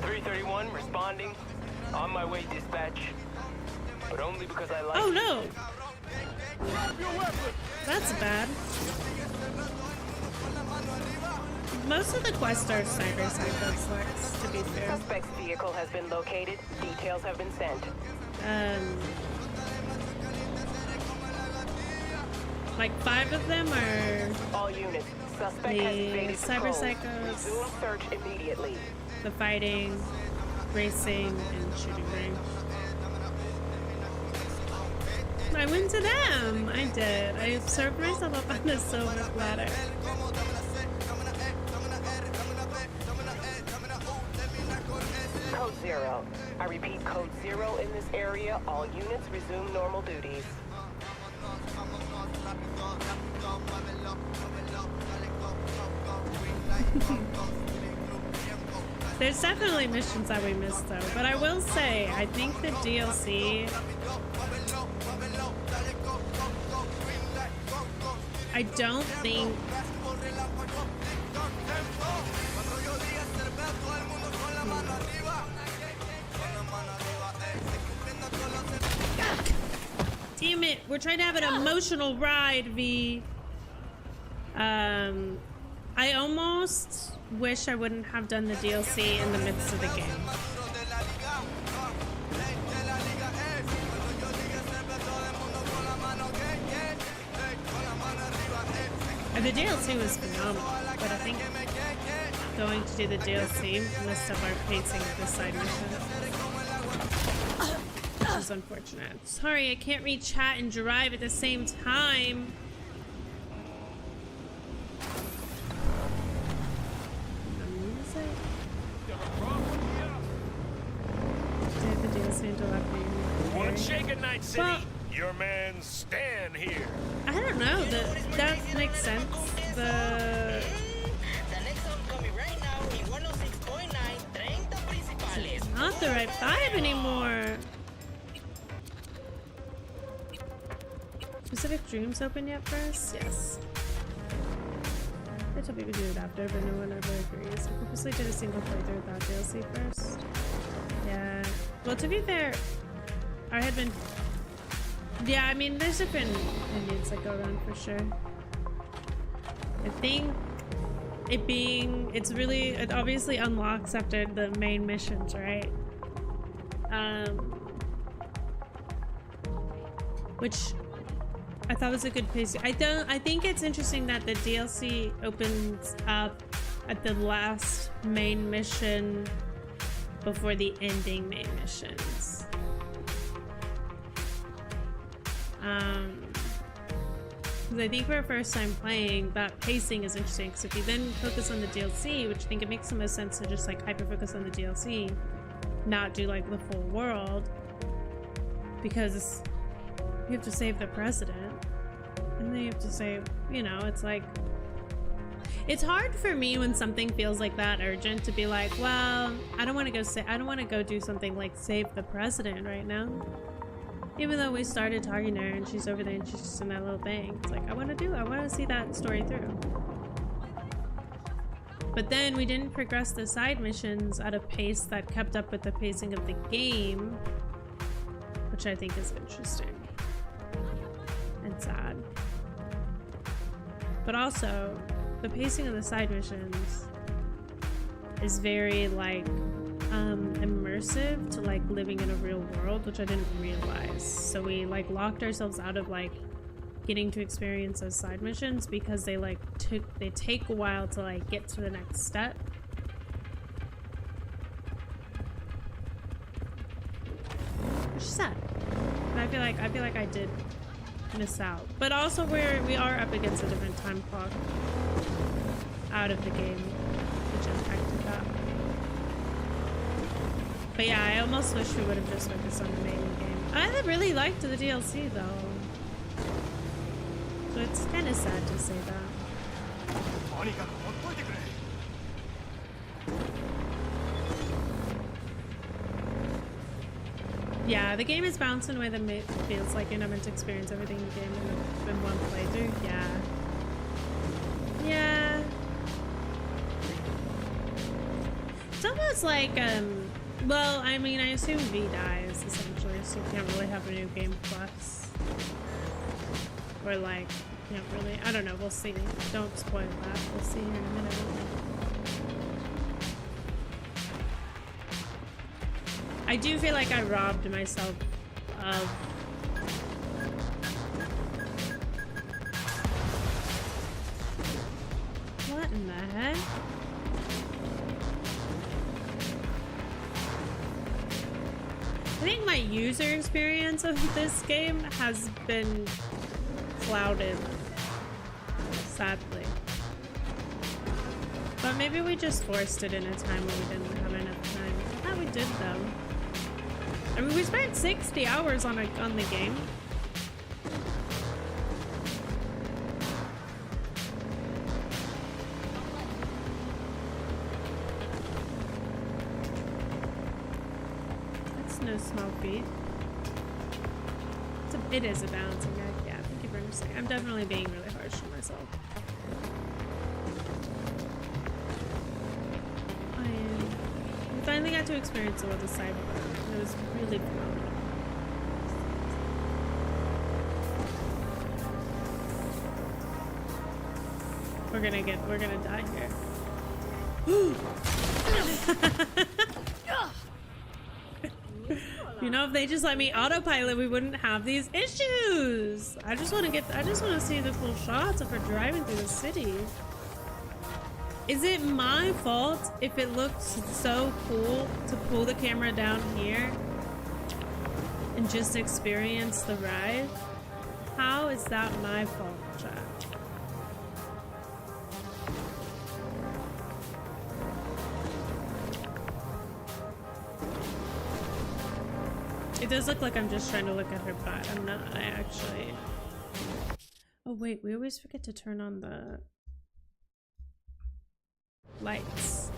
331 responding. On my way, dispatch. But only because I like. Oh no! That's bad. Most of the quests are Cyberpunk First, to be fair. Suspect's vehicle has been located. Details have been sent. Like 5 of them are All units. Suspect has the evaded Cyber patrol. Psychos, Resume search immediately. the fighting, racing, and shooting range. I went to them! I did. I served myself up on the silver platter. Code 0. I repeat, code 0 in this area. All units resume normal duties. There's definitely missions that we missed though, but I will say, I think the DLC, I don't think damn it, we're trying to have an emotional ride, V. I almost wish I wouldn't have done the DLC in the midst of the game. And the DLC was phenomenal, but I think going to do the DLC messed up our pacing of this side mission. Which is unfortunate. Sorry, I can't read chat and drive at the same time. One shaken Night City. Well, Your man Stan here. I don't know. That makes sense. The next song coming right now in 106.9, 30 principales. Not the right vibe anymore. Pacific Dreams open yet first? Yes. I told people to do it after, but no one ever agrees. I purposely did a single playthrough without DLC first. Yeah. Well, to be fair, I had been... Yeah, I mean, there's different opinions that go around for sure. I think it obviously unlocks after the main missions, right? Which I thought was a good pace. I think it's interesting that the DLC opens up at the last main mission before the ending main missions. Because I think for a first time playing, that pacing is interesting. Because if you then focus on the DLC, which I think it makes the most sense to just like hyper focus on the DLC, not do like the full world, because you have to save the president, and then you have to save, you know, it's like, it's hard for me when something feels like that urgent to be like, well, I don't want to go do something like save the president right now. Even though we started talking to her and she's over there and she's just in that little thing. It's like, I want to see that story through. But then we didn't progress the side missions at a pace that kept up with the pacing of the game, which I think is interesting and sad. But also, the pacing of the side missions is very like immersive to like living in a real world, which I didn't realize. So we like locked ourselves out of like getting to experience those side missions because they like they take a while to like get to the next step. Which is sad. And I feel like I did miss out. But also we are up against a different time clock out of the game, which impacted that. But yeah, I almost wish we would have just focused on the main game. I really liked the DLC though. So it's kind of sad to say that. Yeah, the game is balanced in a way that feels like you're not meant to experience everything in the game in one playthrough. Yeah. Yeah. It's almost like, well, I mean, I assume V dies, essentially, so you can't really have a new game plus. Or like, can't really, I don't know, we'll see. Don't spoil that, we'll see here in a minute. I do feel like I robbed myself of what in the heck? I think my user experience of this game has been clouded, sadly. But maybe we just forced it in a time when we didn't have enough time. I thought we did though. I mean, we spent 60 hours on the game. That's no small feat. It is a balancing act, yeah. Thank you for understanding. I'm definitely being really harsh on myself. We finally got to experience some of the Cyberpunk. It was really phenomenal. We're gonna die here. You know, if they just let me autopilot, we wouldn't have these issues. I just want to see the cool shots of her driving through the city. Is it my fault if it looks so cool to pull the camera down here and just experience the ride? How is that my fault, chat? It does look like I'm just trying to look at her butt. I'm not, I actually... Oh wait, we always forget to turn on the lights.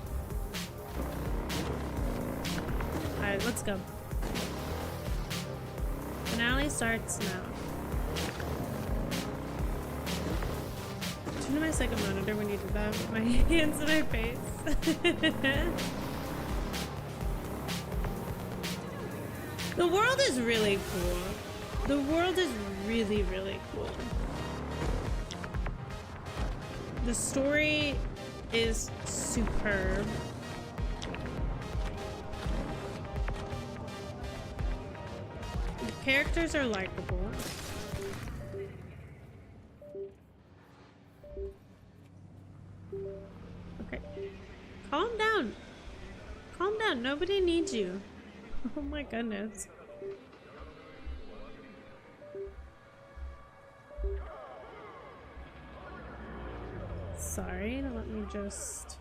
Alright, let's go. Finale starts now. Turn to my second monitor when you did that with my hands in my face. The world is really cool. The world is really, really cool. The story is superb. The characters are likable. Okay. Calm down. Calm down. Nobody needs you. Oh my goodness. Sorry, let me just...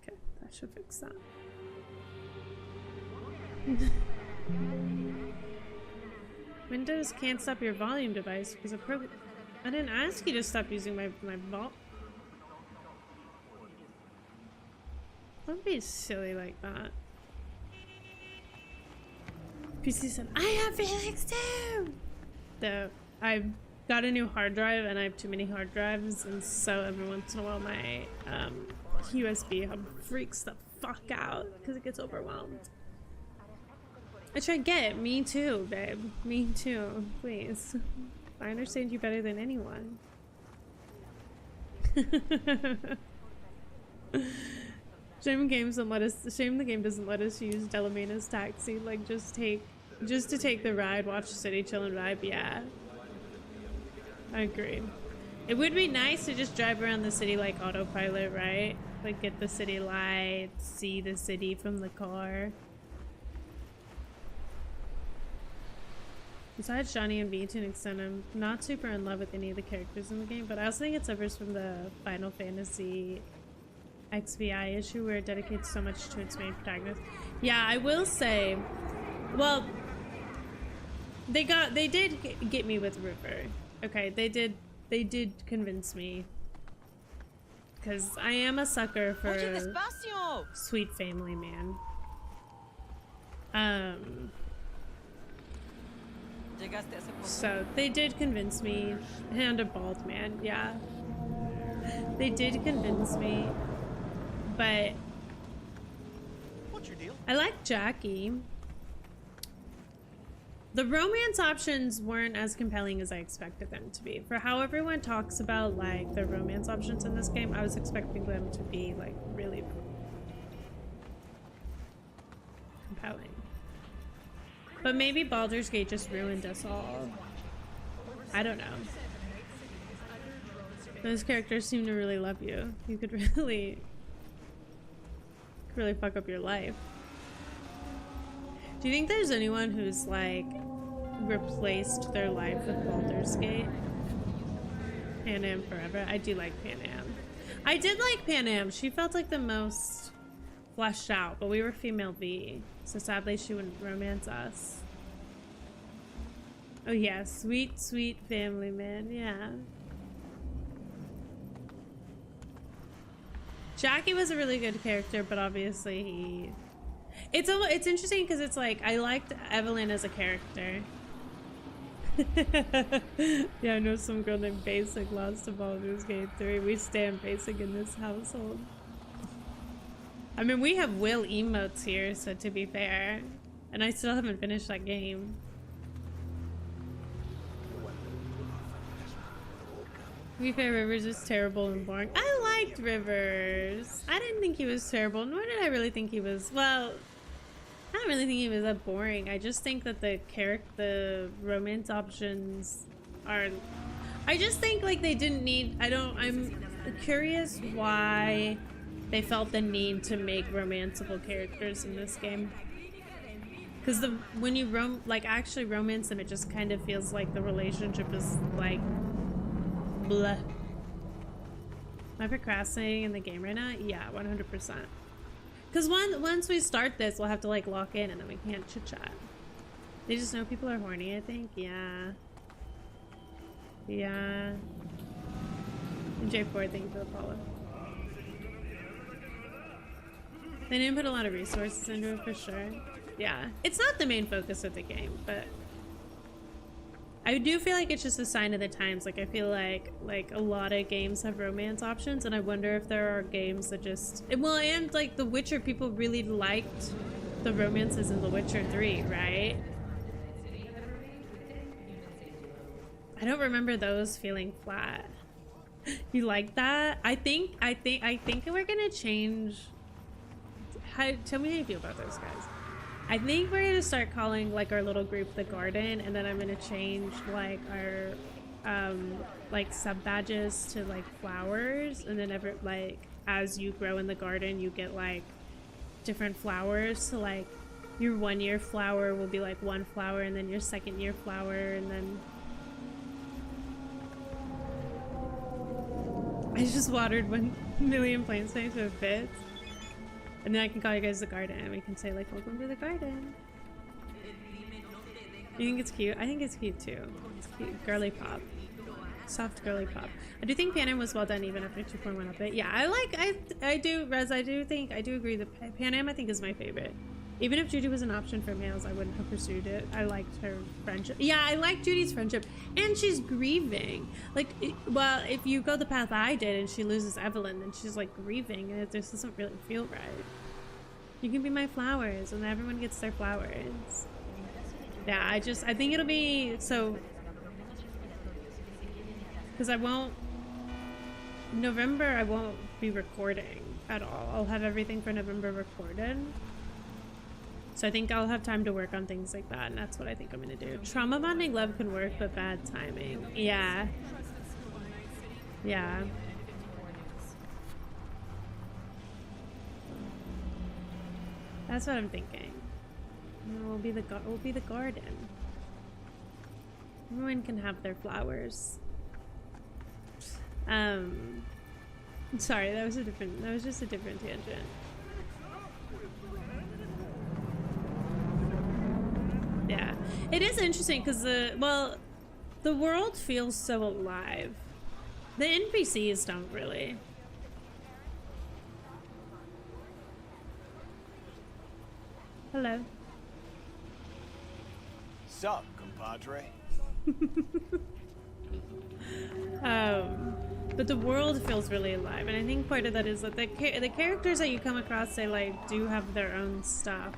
Okay, that should fix that. Windows can't stop your volume device because I didn't ask you to stop using my vault. Don't be silly like that. PC said, I have Felix too! Though I've got a new hard drive and I have too many hard drives, and so every once in a while my USB hub freaks the fuck out because it gets overwhelmed. I try to get it. Me too, babe. Me too. Please. I understand you better than anyone. Shame the game doesn't let us use Delamaina's taxi. Like just to take the ride, watch the city, chill and vibe. Yeah. I agree. It would be nice to just drive around the city like autopilot, right? Like get the city lights, see the city from the car. Besides Johnny and V to an extent, I'm not super in love with any of the characters in the game, but I also think it suffers from the Final Fantasy XVI issue where it dedicates so much to its main protagonist. Yeah, I will say, well, they did get me with River. Okay, they did convince me. Because I am a sucker for a sweet family man. So they did convince me, and a bald man, yeah. They did convince me, but What's your deal? I like Jackie. The romance options weren't as compelling as I expected them to be. For how everyone talks about like the romance options in this game, I was expecting them to be like really compelling. But maybe Baldur's Gate just ruined us all. I don't know. Those characters seem to really love you. You could really fuck up your life. Do you think there's anyone who's like replaced their life with Baldur's Gate? Pan Am forever. I do like Pan Am. I did like Pan Am. She felt like the most fleshed out, but we were female V. So sadly she wouldn't romance us. Oh yeah, sweet, sweet family man, yeah. Jackie was a really good character, but obviously he... It's interesting because it's like, I liked Evelyn as a character. Yeah, I know some girl named Basic lost to Baldur's Gate 3. We stand Basic in this household. I mean, we have Will emotes here, so to be fair. And I still haven't finished that game. To be fair, Rivers is terrible and boring. I liked Rivers. I didn't think he was terrible, nor did I really think he was, well, I don't really think he was that boring. I just think that the romance options are, I just think like they didn't need, I'm curious why they felt the need to make romanceable characters in this game. Because when you actually romance them, it just kind of feels like the relationship is like bleh. Am I procrastinating in the game right now? Yeah, 100%. Because once we start this, we'll have to like lock in and then we can't chit chat. They just know people are horny, I think. Yeah. Yeah. And J4, thank you for the follow. They didn't put a lot of resources into it for sure. Yeah. It's not the main focus of the game, but I do feel like it's just a sign of the times. Like I feel like a lot of games have romance options, and I wonder if there are games that just, well, and like The Witcher, people really liked the romances in The Witcher 3, right? I don't remember those feeling flat. You like that? I think we're gonna change. Tell me how you feel about those guys. I think we're gonna start calling like our little group the Garden, and then I'm gonna change like like sub badges to like flowers, and then as you grow in the garden you get like different flowers. So like your 1 year flower will be like 1 flower, and then your 2nd year flower, and then I just watered 1 million plants today to a bit. And then I can call you guys the garden, and we can say like, welcome to the garden. You think it's cute? I think it's cute too. It's cute. Girly pop. Soft girly pop. I do think Pan Am was well done even after 2.1 update. Yeah, I do, Rez, I do agree that Pan Am I think is my favorite. Even if Judy was an option for males, I wouldn't have pursued it. I liked her friendship. Yeah, I like Judy's friendship. And she's grieving. Like, well, if you go the path I did and she loses Evelyn, then she's like grieving, and it just doesn't really feel right. You can be my flowers, and everyone gets their flowers. Yeah, I think it'll be so... Because November I won't be recording at all. I'll have everything for November recorded. So I think I'll have time to work on things like that, and that's what I think I'm gonna do. Trauma bonding love can work, but bad timing. Yeah. Yeah. That's what I'm thinking. We'll be the garden. Everyone can have their flowers. Sorry, that was just a different tangent. Yeah, it is interesting because the world feels so alive. The NPCs don't really. Hello. Sup, compadre? But the world feels really alive, and I think part of that is that the characters that you come across, they like do have their own stuff.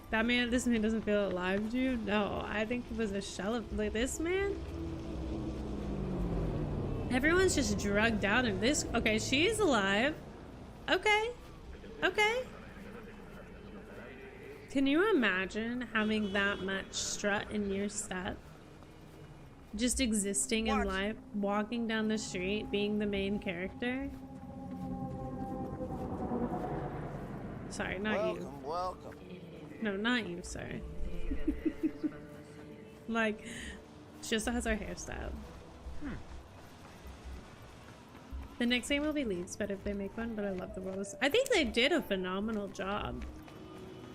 This man doesn't feel alive to you? No, I think it was a shell of like this man. Everyone's just drugged out in this. Okay, she's alive. Okay. Okay. Can you imagine having that much strut in your step? Just existing in life, walking down the street, being the main character? Sorry, not you. Welcome. No, not you, sir. Like, she just has our hairstyle. The next game will be Leeds, but if they make one, but I love the world. I think they did a phenomenal job.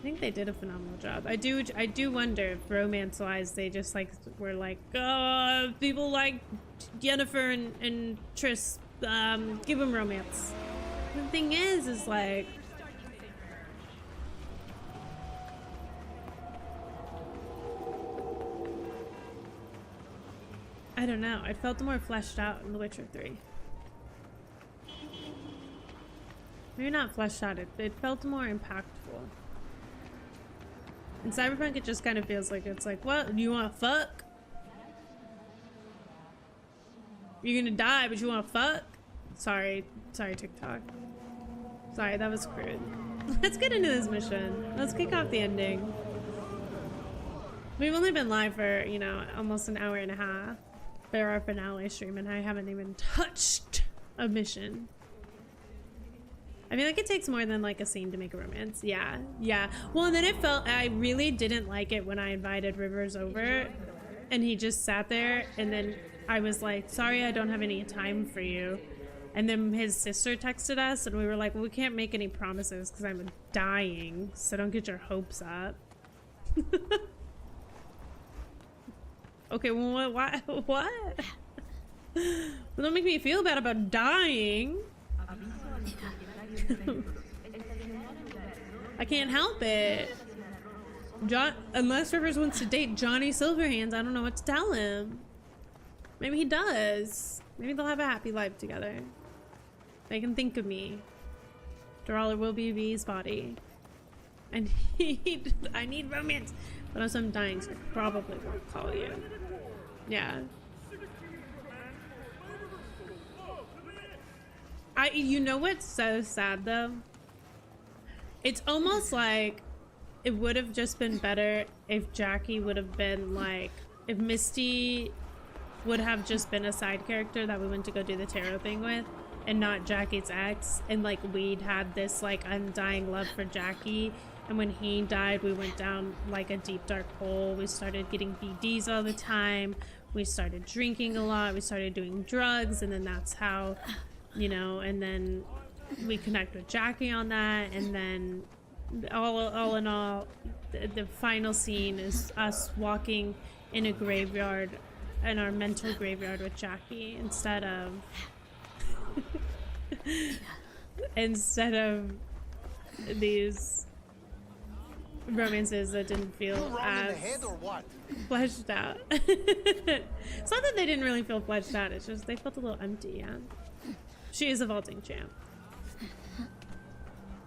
I do wonder if romance-wise they just like were like, oh, people like Jennifer and Triss, give them romance. The thing is like, I don't know. It felt more fleshed out in The Witcher 3. Maybe not fleshed out. It felt more impactful. In Cyberpunk, it just kind of feels like it's like, what? You want to fuck? You're gonna die, but you want to fuck? Sorry, TikTok. Sorry, that was crude. Let's get into this mission. Let's kick off the ending. We've only been live for, you know, almost an hour and a half for our finale stream, and I haven't even touched a mission. I feel like it takes more than like a scene to make a romance. Yeah. Well, and then it felt, I really didn't like it when I invited Rivers over and he just sat there, and then I was like, sorry, I don't have any time for you. And then his sister texted us and we were like, well, we can't make any promises because I'm dying, so don't get your hopes up. Okay, well, what? Well, don't make me feel bad about dying. I can't help it. Unless Rivers wants to date Johnny Silverhands, I don't know what to tell him. Maybe he does. Maybe they'll have a happy life together. They can think of me. After all, it will be V's body. I need romance. But also I'm dying, so I probably won't call you. Yeah. You know what's so sad though? It's almost like it would have just been better if Jackie would have been like if Misty would have just been a side character that we went to go do the tarot thing with, and not Jackie's ex, and like we'd had this like undying love for Jackie, and when he died we went down like a deep dark hole. We started getting BDs all the time, we started drinking a lot, we started doing drugs, and then that's how, you know, and then we connect with Jackie on that, and then all in all, the final scene is us walking in a graveyard, in our mental graveyard with Jackie, instead of these romances that didn't feel as fleshed out. It's not that they didn't really feel fleshed out, it's just they felt a little empty. Yeah, she is a vaulting champ.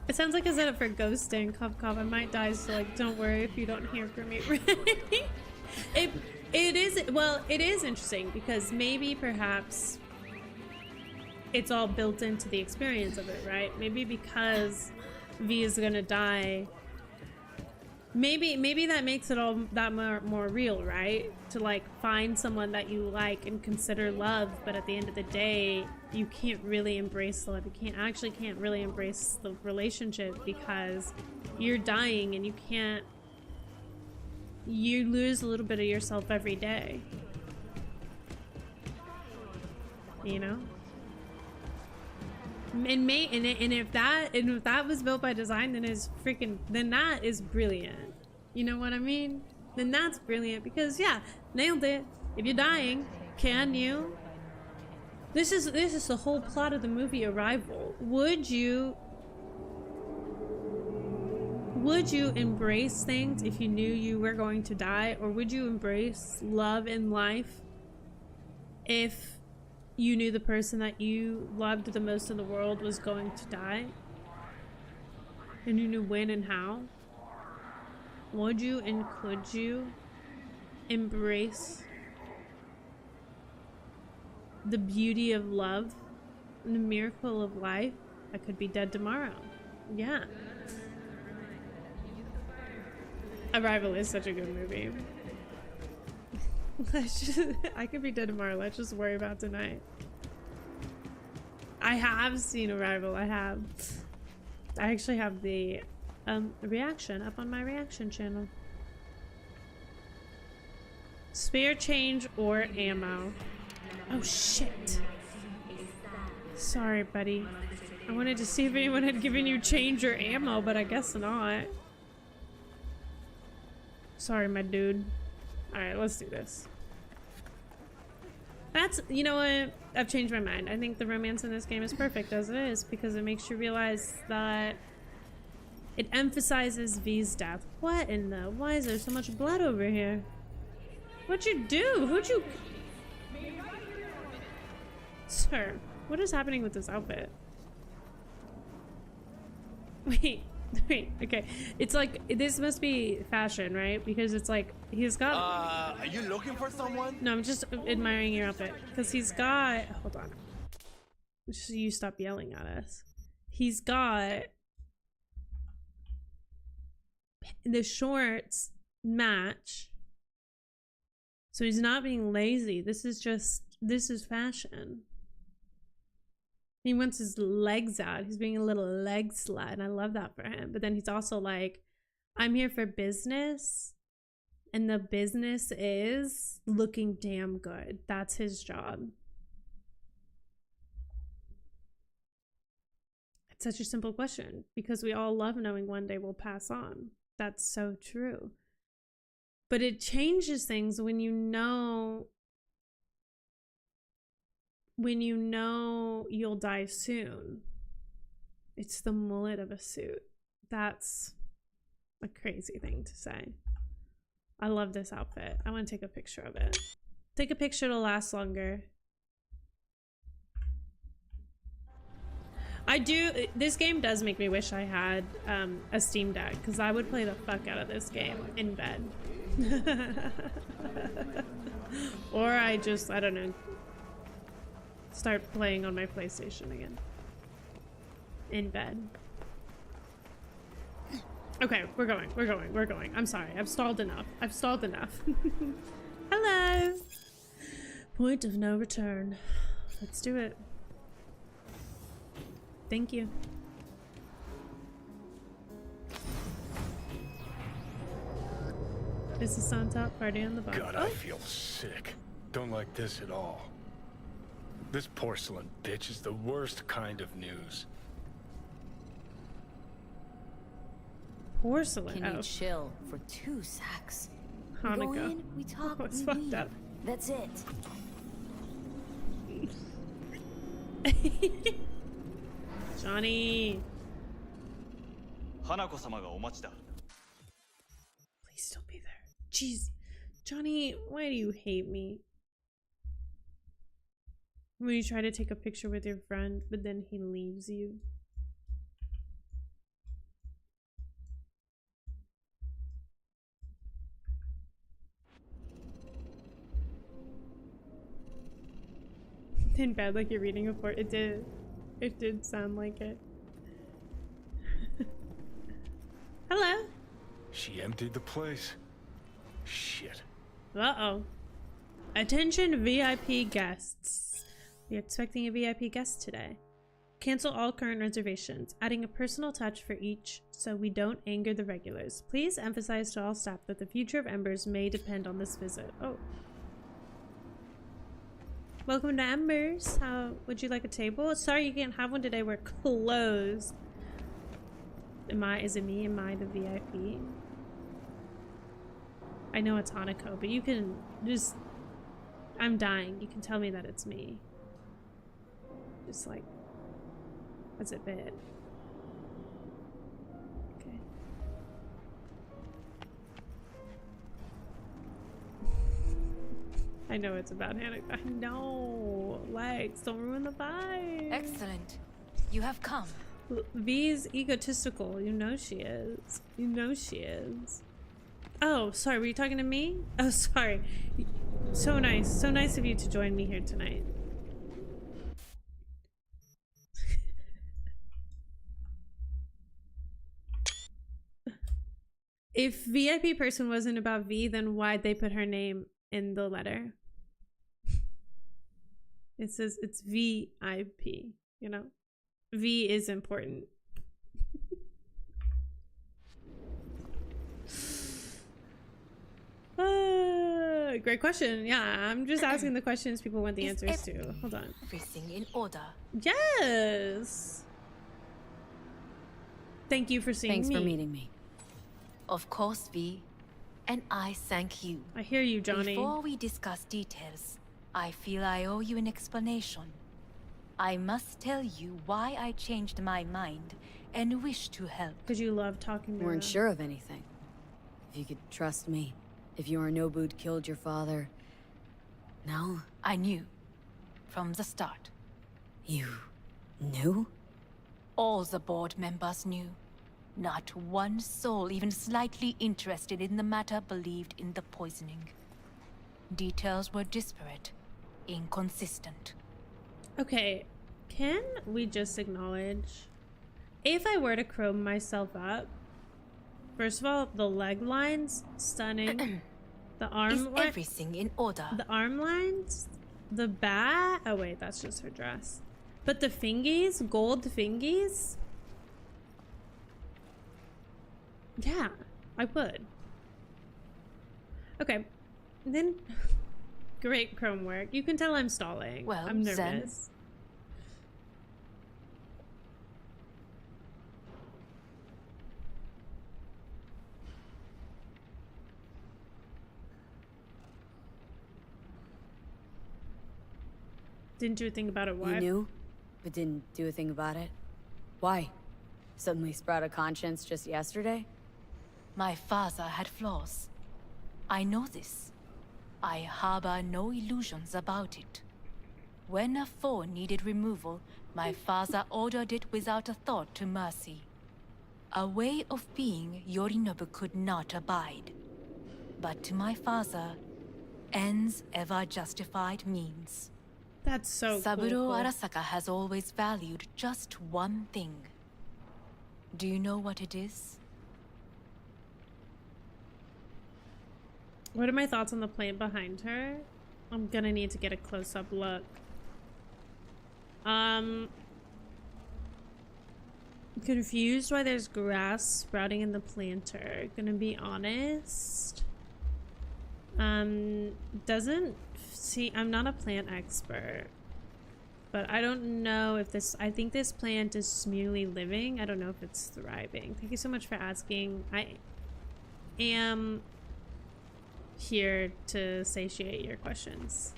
It sounds like a setup for ghosting. Cough cough, I might die, so like don't worry if you don't hear from me. It is, well, it is interesting because maybe perhaps it's all built into the experience of it, right? Maybe because V is gonna die, maybe that makes it all that more real, right? To like find someone that you like and consider love, but at the end of the day you can't really embrace love. You can't really embrace the relationship because you're dying, and you lose a little bit of yourself every day, you know? And if that was built by design, then that is brilliant. You know what I mean? Then that's brilliant, because yeah, nailed it. If you're dying, can you? This is the whole plot of the movie Arrival. Would you embrace things if you knew you were going to die, or would you embrace love in life if you knew the person that you loved the most in the world was going to die, and you knew when and how? Would you and could you embrace the beauty of love and the miracle of life that could be dead tomorrow? Yeah. Arrival is such a good movie. I could be dead tomorrow. Let's just worry about tonight. I have seen Arrival. I actually have the reaction up on my reaction channel. Spare change or ammo. Oh shit. Sorry, buddy. I wanted to see if anyone had given you change or ammo, but I guess not. Sorry, my dude. Alright, let's do this. That's, you know what? I've changed my mind. I think the romance in this game is perfect as it is, because it makes you realize that it emphasizes V's death. What in the? Why is there so much blood over here? What'd you do? Who'd you... Sir, what is happening with this outfit? Wait, okay. It's like, this must be fashion, right? Because it's like, he's got... are you looking for someone? No, I'm just admiring your outfit. Because he's got... Hold on. Just so you stop yelling at us. He's got... The shorts match. So he's not being lazy. This is fashion. He wants his legs out. He's being a little leg slut, and I love that for him. But then he's also like, I'm here for business, and the business is looking damn good. That's his job. It's such a simple question, because we all love knowing one day we'll pass on. That's so true. But it changes things when you know you'll die soon. It's the mullet of a suit. That's a crazy thing to say. I love this outfit. I want to take a picture of it. Take a picture to last longer. I do. This game does make me wish I had a Steam Deck, because I would play the fuck out of this game in bed. Or I don't know, start playing on my PlayStation again in bed. Okay, we're going. I'm sorry, I've stalled enough. Hello. 5. Point of no return. Let's do it. Thank you. Is this on top? Party on the bottom. God, I feel sick. Don't like this at all. This porcelain bitch is the worst kind of news. Porcelain. Can you Oh. chill for 2 sacks? We Hanukkah. go in, we talk, Oh, it's we fucked leave. up. That's it. Johnny. 花子様がお待ちだ。 Please don't be there. Jeez. Johnny, why do you hate me? When you try to take a picture with your friend, but then he leaves you. In bed, like you're reading a port. It did sound like it. Hello. She emptied the place. Shit. Uh-oh. Attention VIP guests. We're expecting a VIP guest today. Cancel all current reservations, adding a personal touch for each so we don't anger the regulars. Please emphasize to all staff that the future of Embers may depend on this visit. Oh. Welcome to Embers. How would you like a table? Sorry you can't have one today. We're closed. Is it me? Am I the VIP? I know it's Hanako, but you can just... I'm dying. You can tell me that it's me. Just like... That's a bit. Okay. I know it's about Hanako. I know. Legs, don't ruin the vibe. Excellent. You have come. V's egotistical. You know she is. You know she is. Oh, sorry. Were you talking to me? Oh, sorry. So nice. So nice of you to join me here tonight. If VIP person wasn't about V, then why'd they put her name in the letter? It says it's VIP, you know? V is important. Great question. Yeah, I'm just asking the questions people want the answers to. Hold on. Everything in order. Yes. Thank you for seeing me. Thanks for meeting me. Of course, V. And I thank you. I hear you, Johnny. Before we discuss details, I feel I owe you an explanation. I must tell you why I changed my mind and wish to help. Because you love talking to Weren't sure of anything. If you could trust me. If Yorinobu'd killed your father. No? I knew. From the start. You knew? All the board members knew. Not one soul even slightly interested in the matter believed in the poisoning. Details were disparate, inconsistent. Okay, can we just acknowledge, if I were to chrome myself up, first of all, the leg lines, stunning. The arm Is everything in order? The arm lines, the bat. Oh wait, that's just her dress. But the fingies, gold fingies. Yeah, I would. Okay, then. Great chrome work. You can tell I'm stalling. Well, I'm then. nervous. Didn't do a thing about it. Why? You knew, but didn't do a thing about it? Why? Suddenly sprout a conscience just yesterday? My father had flaws. I know this. I harbor no illusions about it. When a foe needed removal, my father ordered it without a thought to mercy. A way of being Yorinobu could not abide. But to my father, ends ever justified means. That's so Saburo cool. Arasaka has always valued just one thing. Do you know what it is? What are my thoughts on the plant behind her? I'm gonna need to get a close-up look. Confused why there's grass sprouting in the planter. Gonna be honest. Doesn't see, I'm not a plant expert, but I don't know if this, I think this plant is merely living. I don't know if it's thriving. Thank you so much for asking. I am here to satiate your questions.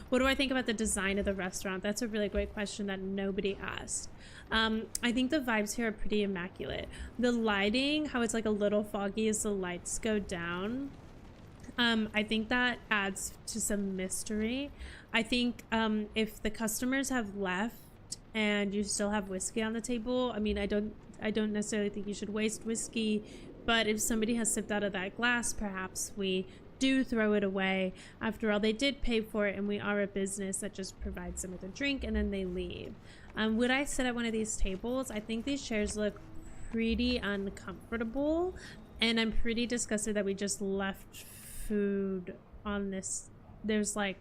What do I think about the design of the restaurant? That's a really great question that nobody asked. I think the vibes here are pretty immaculate. The lighting, how it's like a little foggy as the lights go down. I think that adds to some mystery. I think if the customers have left and you still have whiskey on the table, I mean, I don't necessarily think you should waste whiskey, but if somebody has sipped out of that glass, perhaps we do throw it away. After all, they did pay for it, and we are a business that just provides them with a drink and then they leave. Would I sit at one of these tables? I think these chairs look pretty uncomfortable, and I'm pretty disgusted that we just left food on this. There's like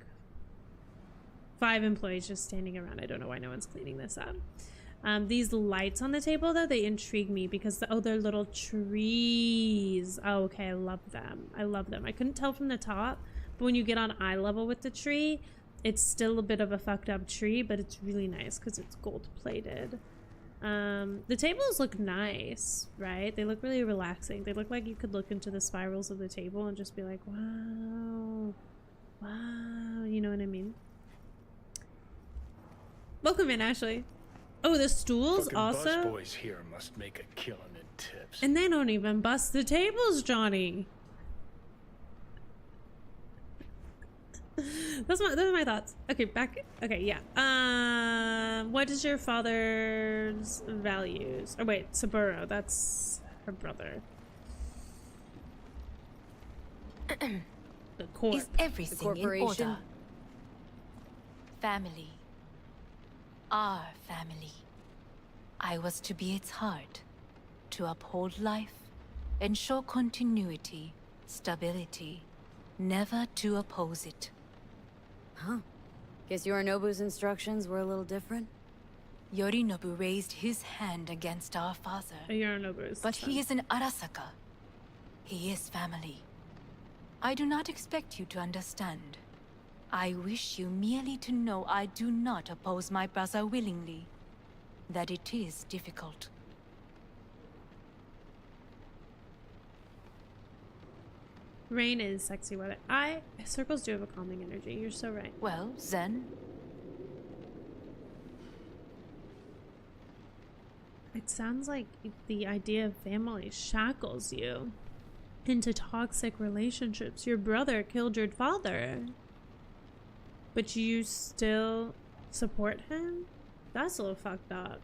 5 employees just standing around. I don't know why no one's cleaning this up. These lights on the table, though, they intrigue me because they're little trees. Oh, okay, I love them. I love them. I couldn't tell from the top, but when you get on eye level with the tree, it's still a bit of a fucked up tree, but it's really nice because it's gold plated. The tables look nice, right? They look really relaxing. They look like you could look into the spirals of the table and just be like, wow, wow, you know what I mean? Welcome in, Ashley. Oh, the stools Fucking also? busboys here must make a killing in tips. And they don't even bust the tables, Johnny. Those are my thoughts. Okay, back. Okay, yeah. What is your father's values? Oh wait, Saburo. That's her brother. The corp. Is everything in order? Family. Our family. I was to be its heart, to uphold life, ensure continuity, stability, never to oppose it. Huh. Guess Yorinobu's instructions were a little different? Yorinobu raised his hand against our father. Yorinobu is but he is an Arasaka. He is family. I do not expect you to understand. I wish you merely to know I do not oppose my brother willingly. That it is difficult. Rain is sexy weather. Circles do have a calming energy. You're so right. Well, then. It sounds like the idea of family shackles you into toxic relationships. Your brother killed your father, but you still support him? That's a little fucked up.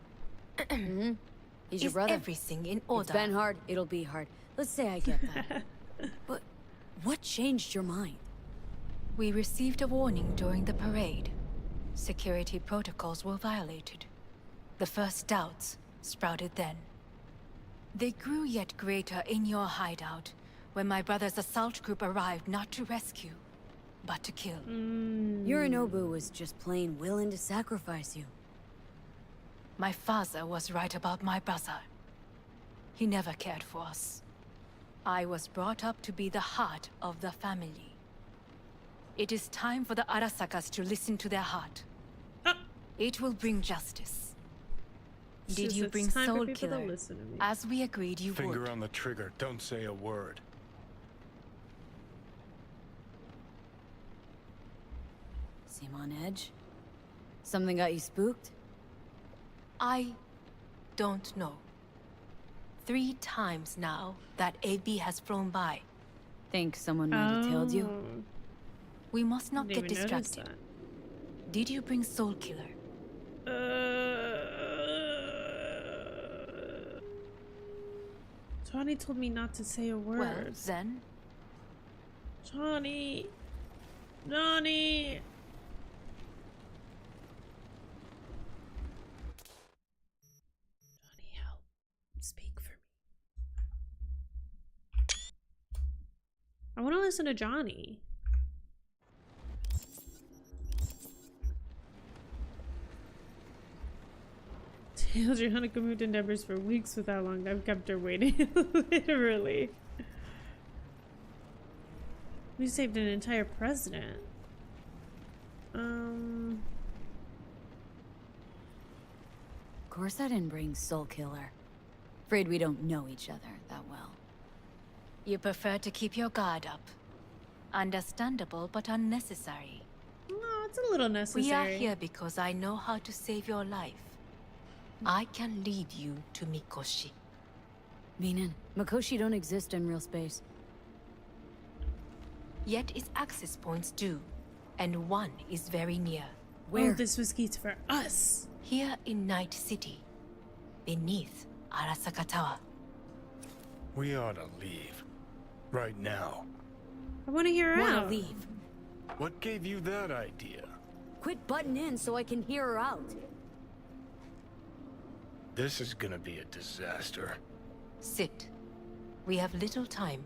He's your brother. Everything in order? It's been hard. It'll be hard. Let's say I get that. But what changed your mind? We received a warning during the parade. Security protocols were violated. The first doubts sprouted then. They grew yet greater in your hideout when my brother's assault group arrived not to rescue, but to kill. Yorinobu was just plain willing to sacrifice you. My father was right about my brother. He never cared for us. I was brought up to be the heart of the family. It is time for the Arasakas to listen to their heart. It will bring justice. Did you bring Soul Killer? As we agreed you would. Finger on the trigger. Don't say a word. Seem on edge? Something got you spooked? I don't know. 3 times now that AB has flown by. Think someone might have tailed you? We must not get distracted. Did you bring Soul Killer? Johnny told me not to say a word. Well, then. Johnny. Johnny. Johnny, help. Speak for me. I want to listen to Johnny. Tails, Hanukkah moved endeavors for weeks with how long I've kept her waiting. Literally. We saved an entire president. Of course I didn't bring Soul Killer. Afraid we don't know each other that well. You prefer to keep your guard up. Understandable, but unnecessary. No, it's a little necessary. We are here because I know how to save your life. I can lead you to Mikoshi. Meaning, Mikoshi don't exist in real space. Yet its access points do, and one is very near. Where? Oh, this whiskey's for us. Here in Night City, beneath Arasaka Tower. We ought to leave. Right now. I want to hear her out. Leave. What gave you that idea? Quit butting in so I can hear her out. This is gonna be a disaster. Sit. We have little time.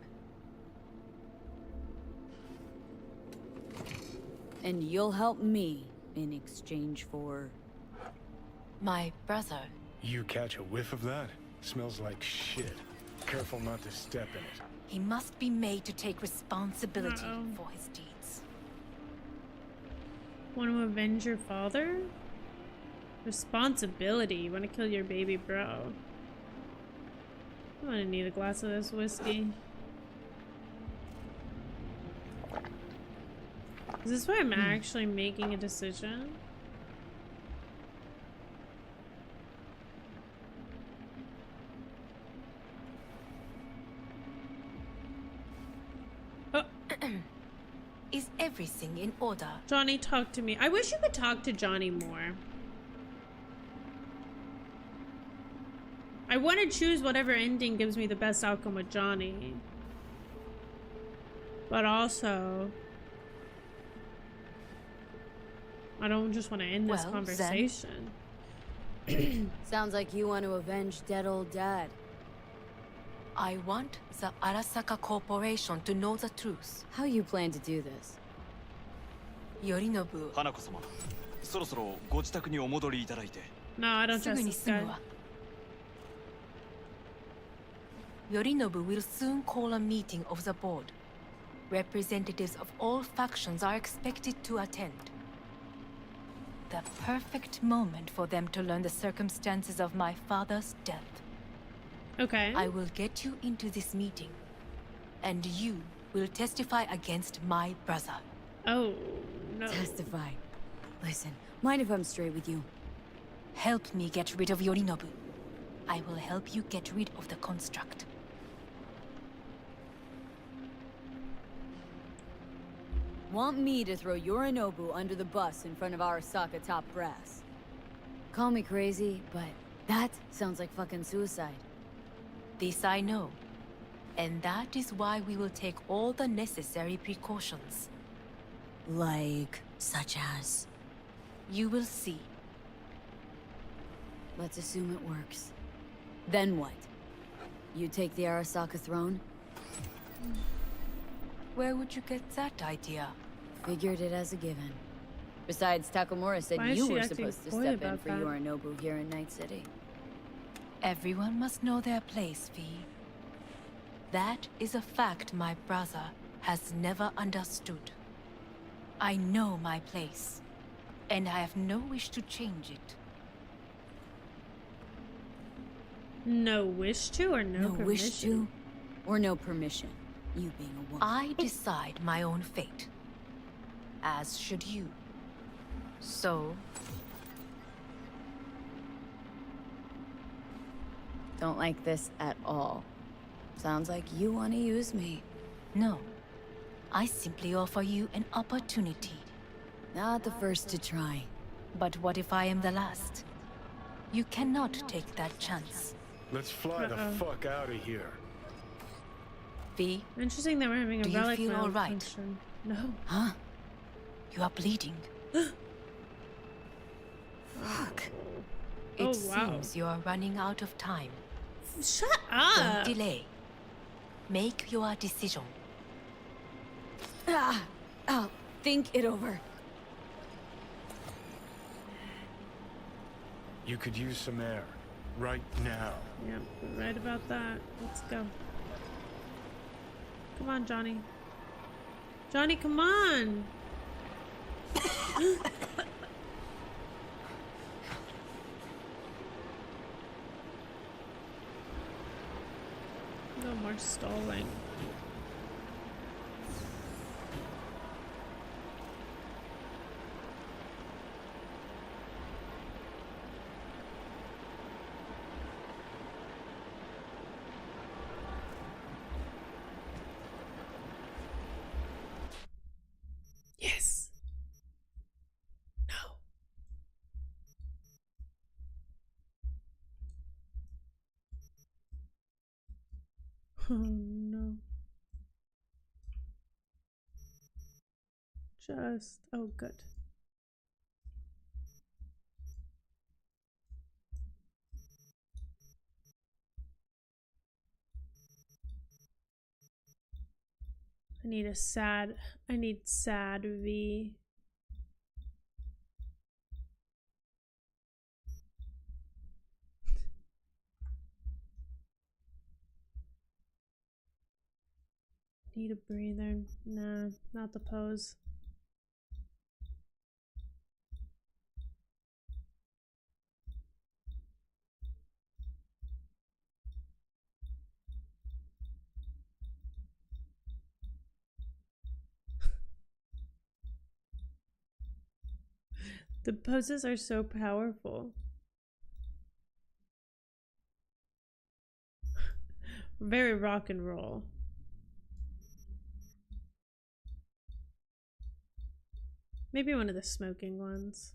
And you'll help me in exchange for... My brother. You catch a whiff of that? Smells like shit. Careful not to step in it. He must be made to take responsibility for his deeds. Want to avenge your father? Responsibility. You want to kill your baby bro. I'm gonna need a glass of this whiskey. Is this where I'm actually making a decision? Oh. Is everything in order? Johnny, talk to me. I wish you could talk to Johnny more. I want to choose whatever ending gives me the best outcome with Johnny. But also, I don't just want to end this conversation. Sounds like you want to avenge dead old dad. I want the Arasaka Corporation to know the truth. How you plan to do this? Yorinobu. Hanako-sama, そろそろご自宅にお戻りいただいて。 No, I don't trust this guy. Yorinobu will soon call a meeting of the board. Representatives of all factions are expected to attend. The perfect moment for them to learn the circumstances of my father's death. Okay. I will get you into this meeting, and you will testify against my brother. Oh, no. Testify. Listen, mind if I'm straight with you? Help me get rid of Yorinobu. I will help you get rid of the construct. Want me to throw Yorinobu under the bus in front of Arasaka top brass? Call me crazy, but that sounds like fucking suicide. This I know. And that is why we will take all the necessary precautions. Like, such as? You will see. Let's assume it works. Then what? You take the Arasaka throne? Where would you get that idea? Figured it as a given. Besides, Takamura said you were supposed to step in for Yorinobu here in Night City. Everyone must know their place, V. That is a fact my brother has never understood. I know my place, and I have no wish to change it. No wish to or no permission? Wish to or no permission, you being a woman. I decide my own fate, as should you. So... Don't like this at all. Sounds like you want to use me. No. I simply offer you an opportunity. Not the first to try. But what if I am the last? You cannot take that chance. Let's fly the fuck out of here. V. Interesting that we're having a relic. Do you feel all right? Function. No. Huh? You are bleeding. Fuck. It seems you are running out of time. Shut up! Don't delay. Make your decision. I'll think it over. You could use some air. Right now. Yep, we're right about that. Let's go. Come on, Johnny. Johnny, come on! No more stalling. Yes. No. Oh no. Just, oh good. I need sad V. Need a breather. Nah, not the pose. The poses are so powerful. Very rock and roll. Maybe one of the smoking ones.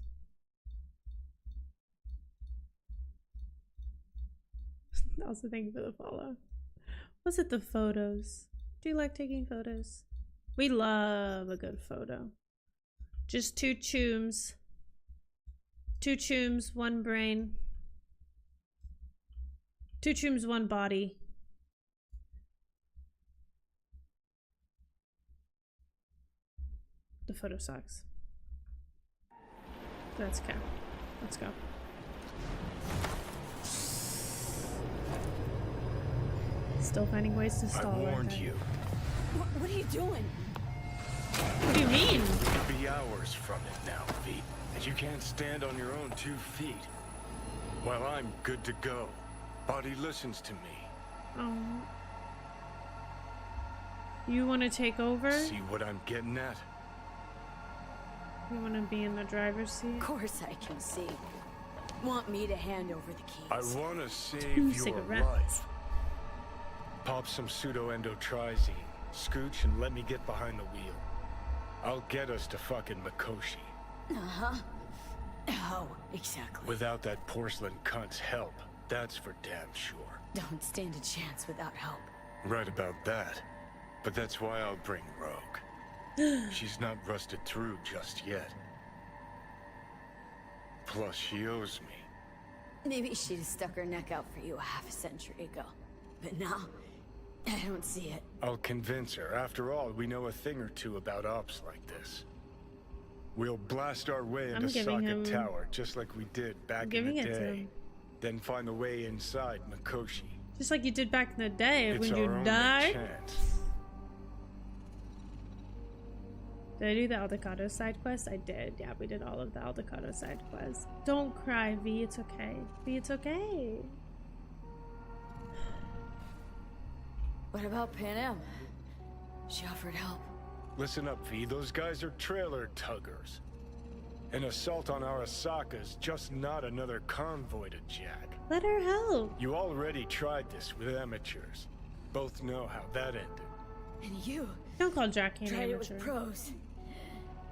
Also, thank you for the follow. Was it the photos? Do you like taking photos? We love a good photo. Just two chooms. Two chooms, one brain. Two chooms, one body. The photo sucks. That's okay. Let's go. Still finding ways to stall. I warned you. What are you doing? What do you mean? You'll be hours from it now, V. And you can't stand on your own 2 feet. Well, I'm good to go. Body listens to me. Oh. You want to take over? See what I'm getting at? You want to be in the driver's seat? Of course I can see. Want me to hand over the keys? I want to save your life. Pop some pseudo-endotrizine, scooch, and let me get behind the wheel. I'll get us to fucking Mikoshi. Uh-huh. How exactly? Without that porcelain cunt's help, that's for damn sure. Don't stand a chance without help. Right about that. But that's why I'll bring Rogue. She's not rusted through just yet. Plus, she owes me. Maybe she'd have stuck her neck out for you a half a century ago. But now, I don't see it. I'll convince her. After all, we know a thing or two about ops like this. We'll blast our way into Socket Tower, just like we did back in the day. Then find the way inside Mikoshi. Just like you did back in the day It's when you our only died. chance. Did I do the Aldecado side quest? I did. Yeah, we did all of the Aldecado side quests. Don't cry, V. It's okay. V, it's okay. What about Pan Am? She offered help. Listen up, V. Those guys are trailer tuggers. An assault on Arasaka's just not another convoy to jack. Let her help. You already tried this with amateurs. Both know how that ended. And you don't call Jack an tried amateur. It with pros.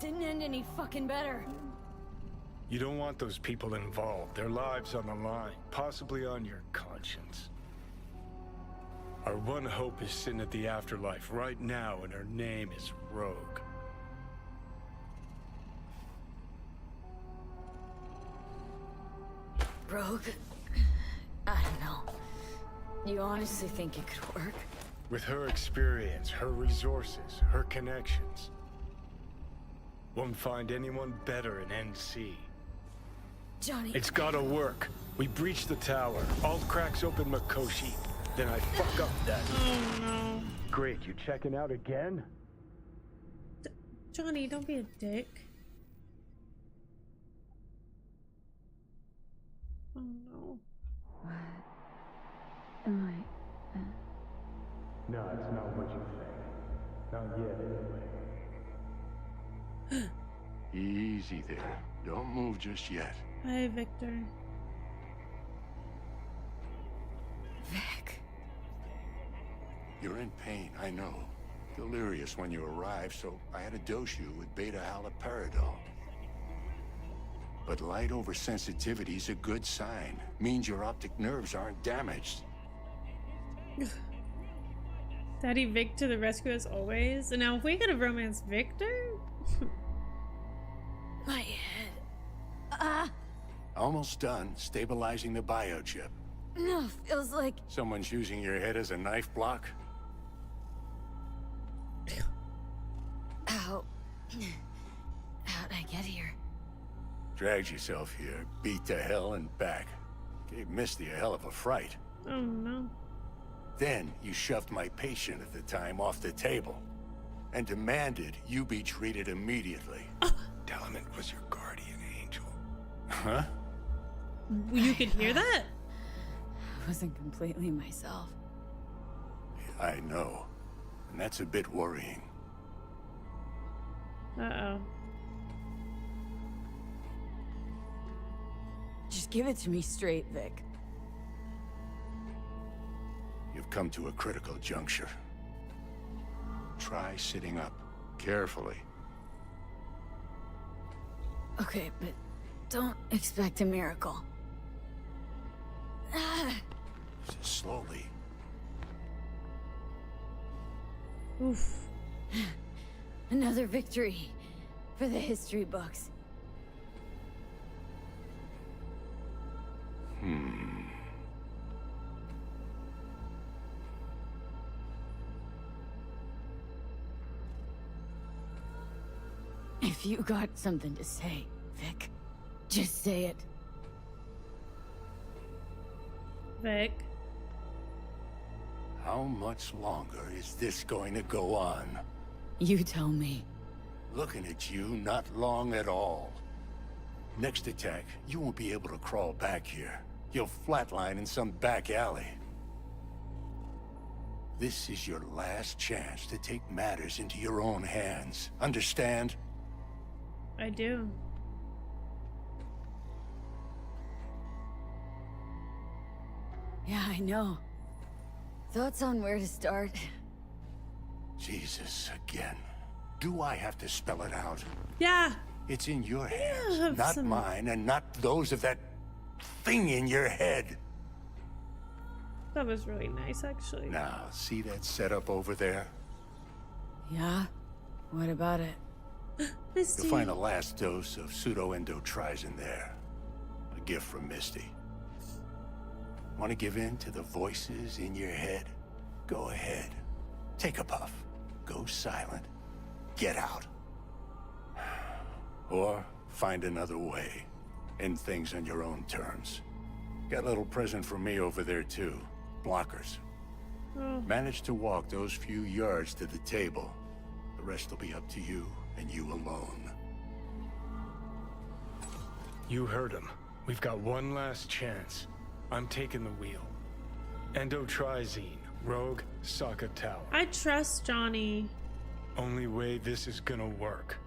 Didn't end any fucking better. You don't want those people involved. Their lives on the line, possibly on your conscience. Our one hope is sitting at the afterlife right now, and her name is Rogue. Rogue? I don't know. You honestly think it could work? With her experience, her resources, her connections. Won't find anyone better in NC. Johnny. It's gotta work. We breach the tower. Alt cracks open Makoshi. Then I fuck up that. Oh no. Great, you checking out again? Johnny, don't be a dick. Oh no. What am I? No, it's not what you think. Not yet, anyway. Easy there. Don't move just yet. Hi, Victor. Vic. You're in pain, I know. Delirious when you arrived, so I had to dose you with beta-haloperidol. But light oversensitivity is a good sign. Means your optic nerves aren't damaged. Daddy Vic to the rescue as always. And now if we could have romanced Victor? My head. Ah! Almost done stabilizing the biochip. No, feels like... Someone's using your head as a knife block? How... How'd I get here? Dragged yourself here, beat to hell and back. Gave Misty a hell of a fright. Oh no. Then you shoved my patient at the time off the table and demanded you be treated immediately. Delament was your guardian angel. Huh? You could hear that? I wasn't completely myself. I know. And that's a bit worrying. Uh-oh. Just give it to me straight, Vic. You've come to a critical juncture. Try sitting up, carefully. Okay, but don't expect a miracle. Slowly. Oof. Another victory for the history books. If you got something to say, Vic, just say it. Vic. How much longer is this going to go on? You tell me. Looking at you, not long at all. Next attack, you won't be able to crawl back here. You'll flatline in some back alley. This is your last chance to take matters into your own hands. Understand? I do. Yeah, I know. Thoughts on where to start? Jesus, again. Do I have to spell it out? Yeah. It's in your Yeah, hands, not mine, and not those of that thing in your head. That was really nice, actually. Now, see that setup over there? Yeah? What about it? Misty. You'll find a last dose of pseudo-endotrizin there. A gift from Misty. Want to give in to the voices in your head? Go ahead. Take a puff. Go silent. Get out. Or find another way. End things on your own terms. Got a little present for me over there, too. Blockers. Oh. Manage to walk those few yards to the table. The rest will be up to you, and you alone. You heard him. We've got one last chance. I'm taking the wheel. Endotrizine, Rogue, Sokka Tower. I trust Johnny. Only way this is gonna work.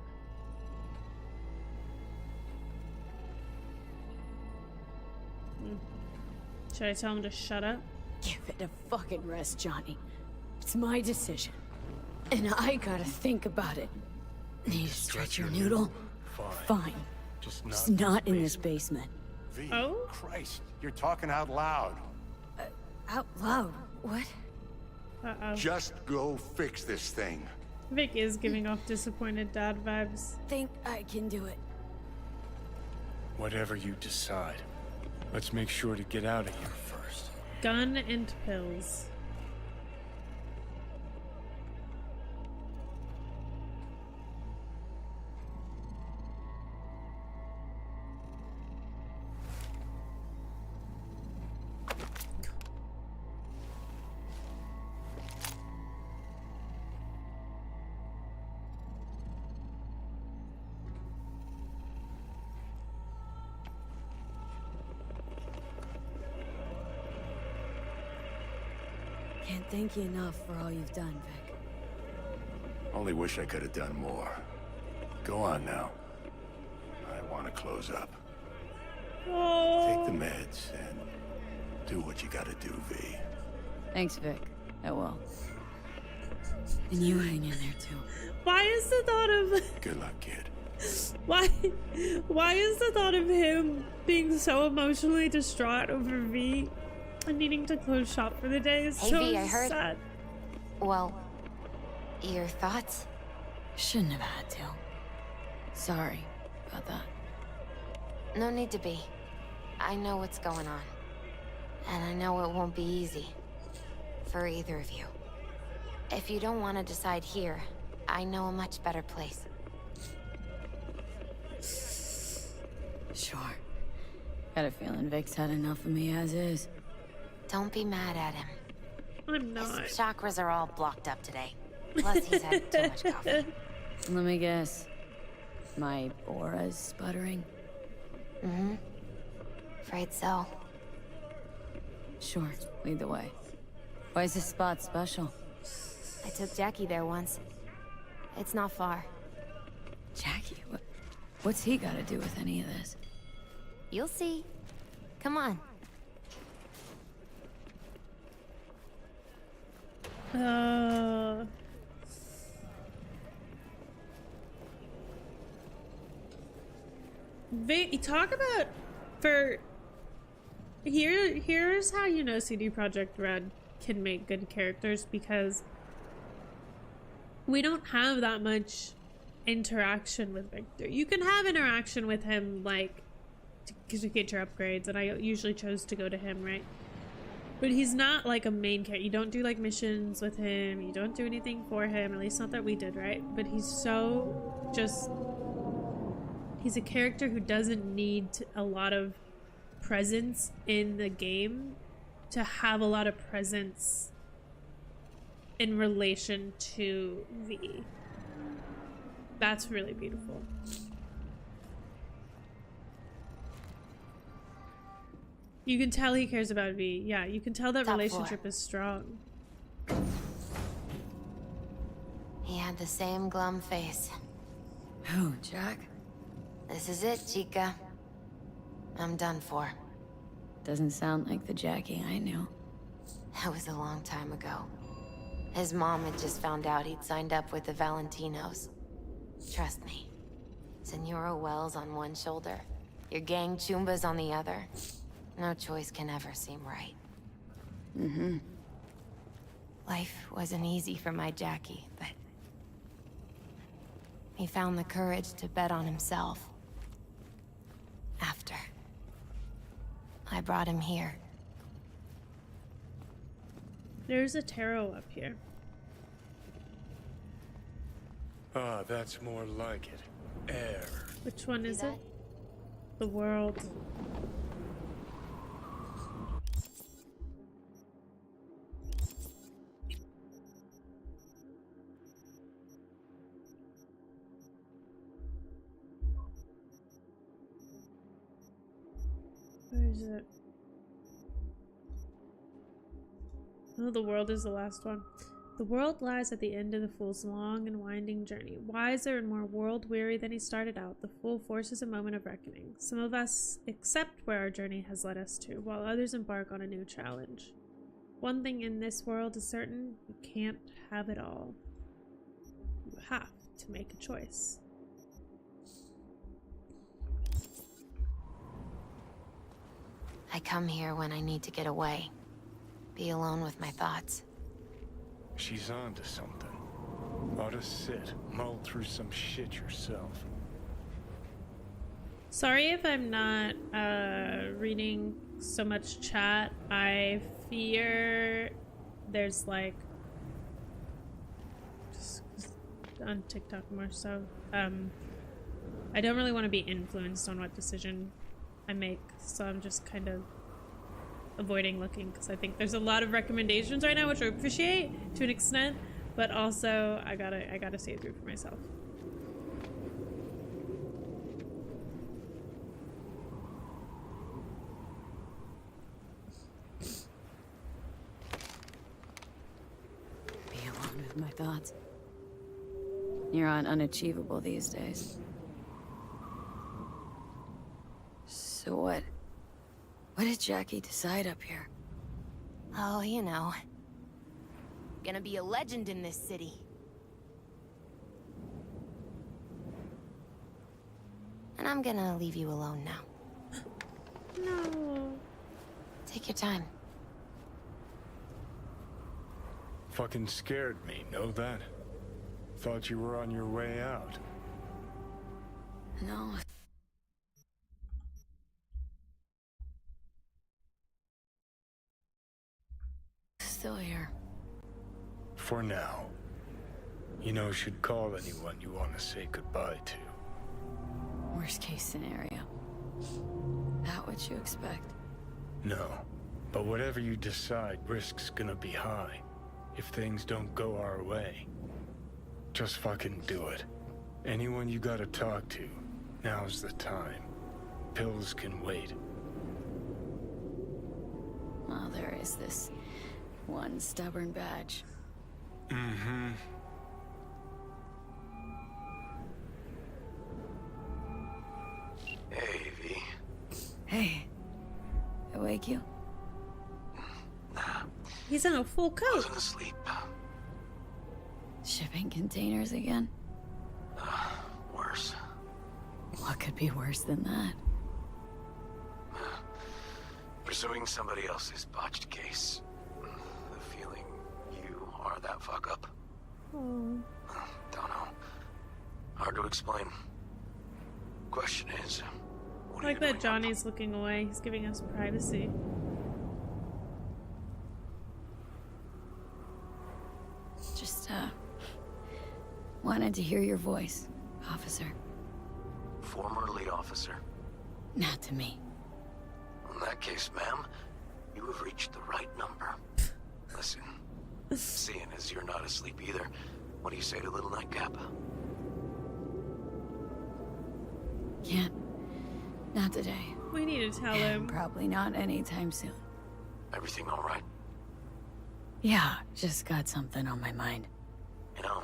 Should I tell him to shut up? Give it a fucking rest, Johnny. It's my decision. And I gotta think about it. Need to stretch your noodle? Fine. Just not in this basement. V, Oh? Christ, you're talking out loud. Out loud? What? Uh-oh. Just go fix this thing. Vic is giving off disappointed dad vibes. Think I can do it. Whatever you decide. Let's make sure to get out of here first. Gun and pills. Can't thank you enough for all you've done, Vic. Only wish I could have done more. Go on now. I want to close up. Take the meds and do what you gotta do, V. Thanks, Vic. I will. And you hang in there, too. Why is the thought of... Good luck, kid. Why is the thought of him being so emotionally distraught over V and needing to close shop for the day is Hey, so V, I heard... sad. Well, your thoughts? Shouldn't have had to. Sorry about that. No need to be. I know what's going on. And I know it won't be easy. For either of you. If you don't want to decide here, I know a much better place. Sure. Got a feeling Vic's had enough of me as is. Don't be mad at him. I'm not. His chakras are all blocked up today. Plus, he's had too much coffee. Let me guess. My aura's sputtering? Mm-hmm. Afraid so. Sure, lead the way. Why is this spot special? I took Jackie there once. It's not far. Jackie? What's he got to do with any of this? You'll see. Come on. Talk about here's how you know CD Projekt Red can make good characters, because we don't have that much interaction with Victor. You can have interaction with him, like, to get your upgrades, and I usually chose to go to him, right? But he's not like a main character. You don't do like missions with him, you don't do anything for him, at least not that we did, right? But he's so just... he's a character who doesn't need a lot of presence in the game to have a lot of presence in relation to V. That's really beautiful. You can tell he cares about V. Yeah, you can tell that relationship is strong. He had the same glum face. Who, Jack? This is it, Chica. I'm done for. Doesn't sound like the Jackie I knew. That was a long time ago. His mom had just found out he'd signed up with the Valentinos. Trust me. Senora Wells on one shoulder, your gang Chumbas on the other. No choice can ever seem right. Mm-hmm. Life wasn't easy for my Jackie, but... he found the courage to bet on himself. After. I brought him here. There's a tarot up here. Ah, that's more like it. Air. Which one is it? The world. Where is it? Oh, the world is the last one. The world lies at the end of the fool's long and winding journey. Wiser and more world-weary than he started out, the fool forces a moment of reckoning. Some of us accept where our journey has led us to, while others embark on a new challenge. One thing in this world is certain: you can't have it all. You have to make a choice. I come here when I need to get away. Be alone with my thoughts. She's on to something. Ought to sit, mull through some shit yourself. Sorry if I'm not reading so much chat. I fear there's like just on TikTok more so. I don't really want to be influenced on what decision I make, so I'm just kind of avoiding looking, because I think there's a lot of recommendations right now, which I appreciate to an extent, but also I gotta see it through for myself. thoughts. You're on unachievable these days. So what did Jackie decide up here? Oh, you know. Gonna be a legend in this city. And I'm gonna leave you alone now. No. Take your time. Fucking scared me, know that? Thought you were on your way out. No. Still here. For now. You know, should call anyone you want to say goodbye to. Worst case scenario. Not what you expect. No. But whatever you decide, risk's gonna be high. If things don't go our way. Just fucking do it. Anyone you gotta talk to, now's the time. Pills can wait. Well, there is this one stubborn badge. Mm-hmm. Hey, V. Hey. I wake you? Nah. He's in a full I coat. wasn't asleep. Shipping containers again? Worse. What could be worse than that? Pursuing somebody else's botched case. The feeling you are that fuck up. Oh. Don't know. Hard to explain. Question is, what I like that Johnny's looking away. He's giving us privacy. Just, wanted to hear your voice, officer. Former lead officer. Not to me. In that case, ma'am, you have reached the right number. Listen, seeing as you're not asleep either, what do you say to little nightcap? Can't. Not today. We need to tell him. Probably not anytime soon. Everything all right? Yeah, just got something on my mind. You know,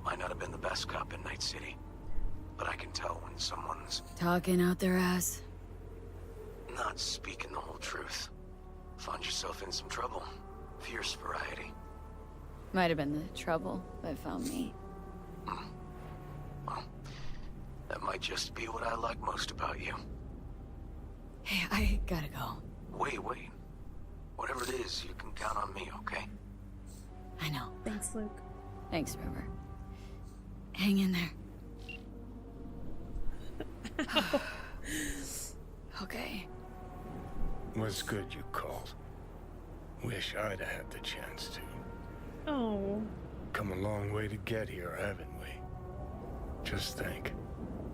might not have been the best cop in Night City, but I can tell when someone's Talking out their ass? not speaking the whole truth. Find yourself in some trouble. Fierce variety. Might have been the trouble that found me. Well, that might just be what I like most about you. Hey, I gotta go. Wait. Whatever it is, you can count on me, okay? I know. Thanks, Luke. Thanks, River. Hang in there. Okay. Was good you called. Wish I'd had the chance to. Oh. Come a long way to get here, haven't we? Just think.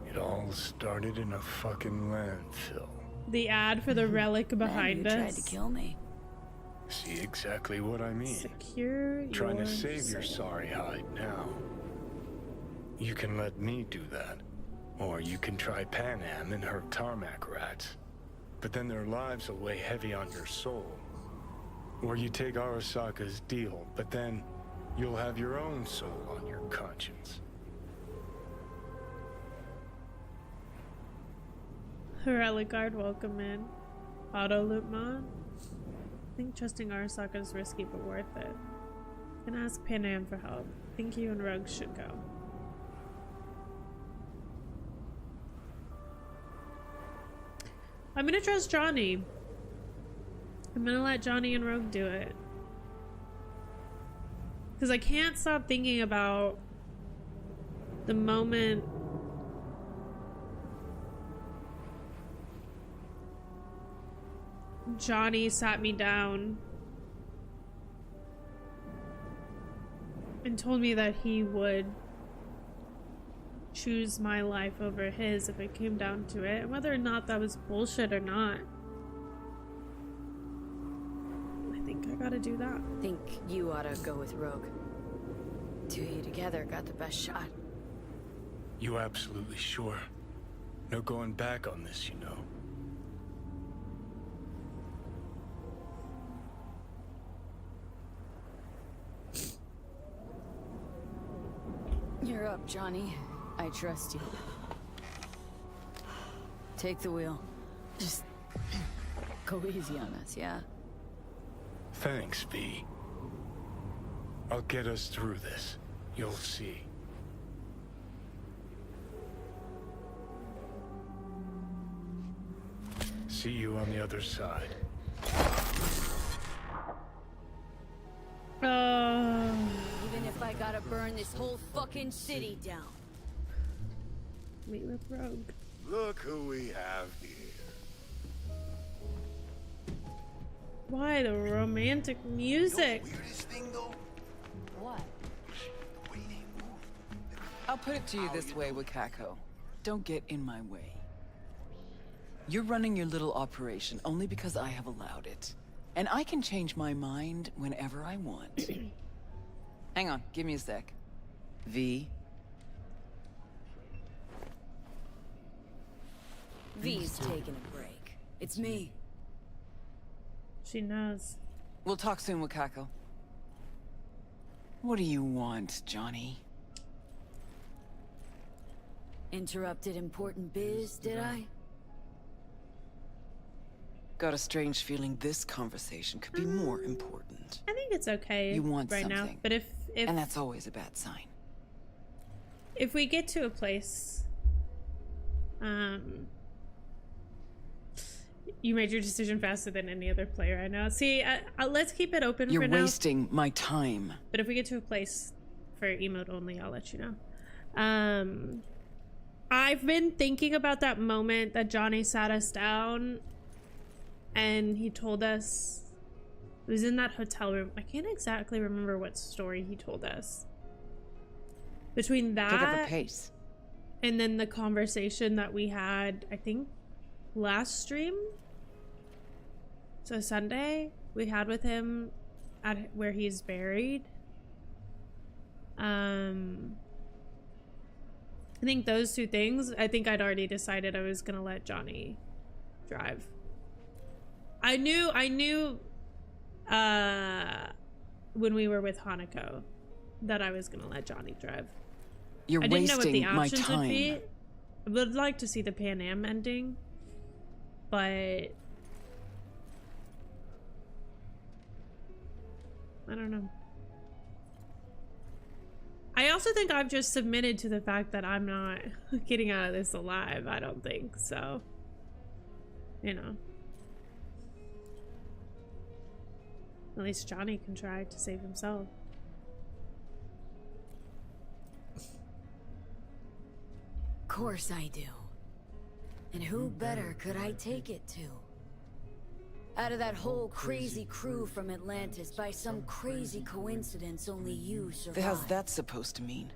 It all started in a fucking landfill. The ad for the relic behind us. Tried to kill me. See exactly what I mean. Secure your Trying to save your soul. sorry hide now. You can let me do that. Or you can try Pan Am and her tarmac rats. But then their lives will weigh heavy on your soul. Or you take Arasaka's deal, but then you'll have your own soul on your conscience. Relic guard, welcome in. Auto loop mod. I think trusting Arasaka is risky but worth it. Can ask Pan Am for help. Think you and Rogue should go. I'm gonna trust Johnny. I'm gonna let Johnny and Rogue do it. Because I can't stop thinking about the moment Johnny sat me down and told me that he would choose my life over his if it came down to it, and whether or not that was bullshit or not. I think I gotta do that. Think you ought to go with Rogue. Two of you together got the best shot. You absolutely sure? No going back on this, you know. You're up, Johnny. I trust you. Take the wheel. Just go easy on us, yeah? Thanks, V. I'll get us through this. You'll see. See you on the other side. Even if I gotta burn this whole fucking city down. Meet with Rogue. Look who we have here. Why the romantic music? What? I'll put it to you this way, Wakako. Don't get in my way. You're running your little operation only because I have allowed it. And I can change my mind whenever I want. Hang on, give me a sec. V. V's taking a break. It's me. She knows. We'll talk soon, Wakako. What do you want, Johnny? Interrupted important biz, did I? Got a strange feeling this conversation could be more important. I think it's okay You want right something. now. But if And that's always a bad sign. if we get to a place, you made your decision faster than any other player I know. See, let's keep it open You're for now. wasting my time. But if we get to a place for emote only, I'll let you know. I've been thinking about that moment that Johnny sat us down and he told us, it was in that hotel room. I can't exactly remember what story he told us. Between Pick up the that pace. and then the conversation that we had, I think last stream, so Sunday, we had with him at where he's buried. I think those two things, I think I'd already decided I was gonna let Johnny drive. I knew when we were with Hanako that I was gonna let Johnny drive. You're I didn't know what the wasting my options would be. time. I would like to see the Pan Am ending, but I don't know. I also think I've just submitted to the fact that I'm not getting out of this alive. I don't think so. You know. At least Johnny can try to save himself. Course I do. And who better could I take it to? Out of that whole crazy crew from Atlantis, by some crazy coincidence, only you survived. How's that supposed to mean?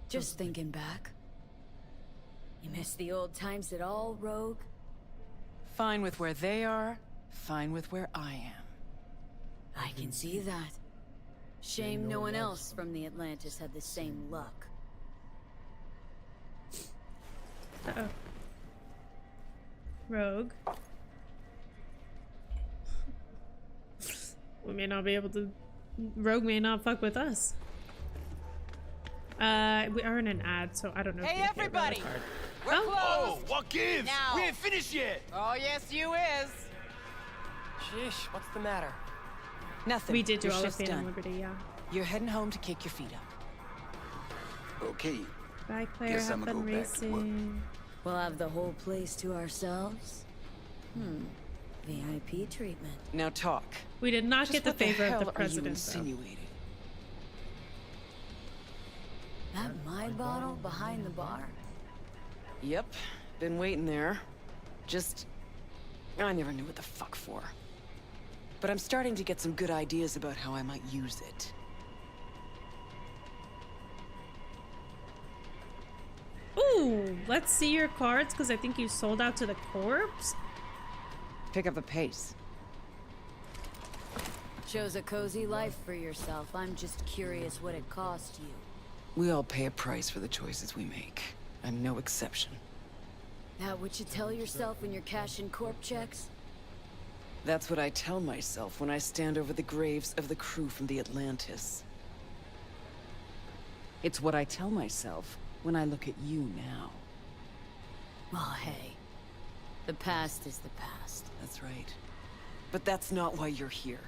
Just thinking back. You miss the old times at all, Rogue? Fine with where they are, fine with where I am. I can see that. Shame no one else from the Atlantis had the same luck. Uh-oh. Rogue. We may not be able to... Rogue may not fuck with us. We are in an ad, so I don't know if Hey, you hear about everybody! the card. We're Oh. closed! Oh, what gives? Now. We ain't finished yet! Oh, yes, you is! Sheesh, what's the matter? Nothing. We did do Your all of shift's Fate and done. Liberty, yeah. You're heading home to kick your feet up. Okay. Bye, Claire. Guess Have I'ma fun go back to work. racing. We'll have the whole place to ourselves? VIP treatment. Now talk. We did not Just get the what favor hell of the are president, you though. insinuating? That my bottle behind the bar? Yep. Been waiting there. Just... I never knew what the fuck for. But I'm starting to get some good ideas about how I might use it. Ooh, let's see your cards, because I think you sold out to the corpse. Pick up the pace. Chose a cozy life for yourself. I'm just curious what it cost you. We all pay a price for the choices we make. I'm no exception. That what you tell yourself when you're cashing corp checks? That's what I tell myself when I stand over the graves of the crew from the Atlantis. It's what I tell myself when I look at you now. Oh, hey. The past is the past. That's right. But that's not why you're here.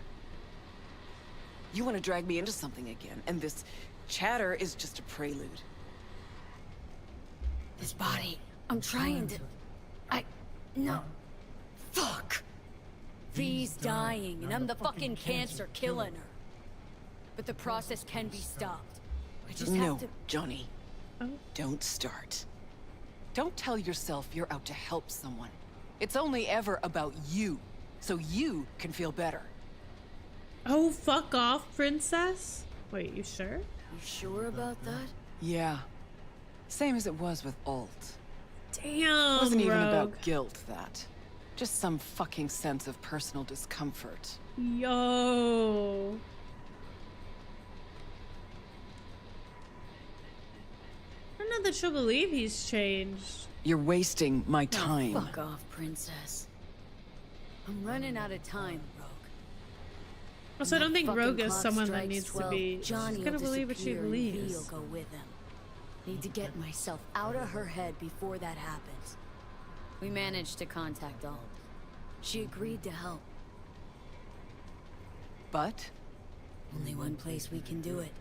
You want to drag me into something again, and this chatter is just a prelude. This body, I'm trying to... No. Fuck! V's dying, and I'm the fucking cancer killing her. But the process can be stopped. I just have to... No, Johnny. Don't start. Don't tell yourself you're out to help someone. It's only ever about you, so you can feel better. Oh, fuck off, princess. Wait, you sure? You sure about that? Yeah. Same as it was with Alt. Damn, It wasn't even Rogue. about guilt, that. Just some fucking sense of personal discomfort. Yo. I don't know that she'll believe he's changed. You're wasting my time. Oh, fuck off, princess. I'm running out of time, Rogue. Also, I don't think Fucking Rogue is clock someone that strikes needs 12. to be. Johnny She's gonna will believe what she disappear and V believes. will go with him. Need to get myself out of her head before that happens. We managed to contact Alt. She agreed to help. But? Only one place we can do it.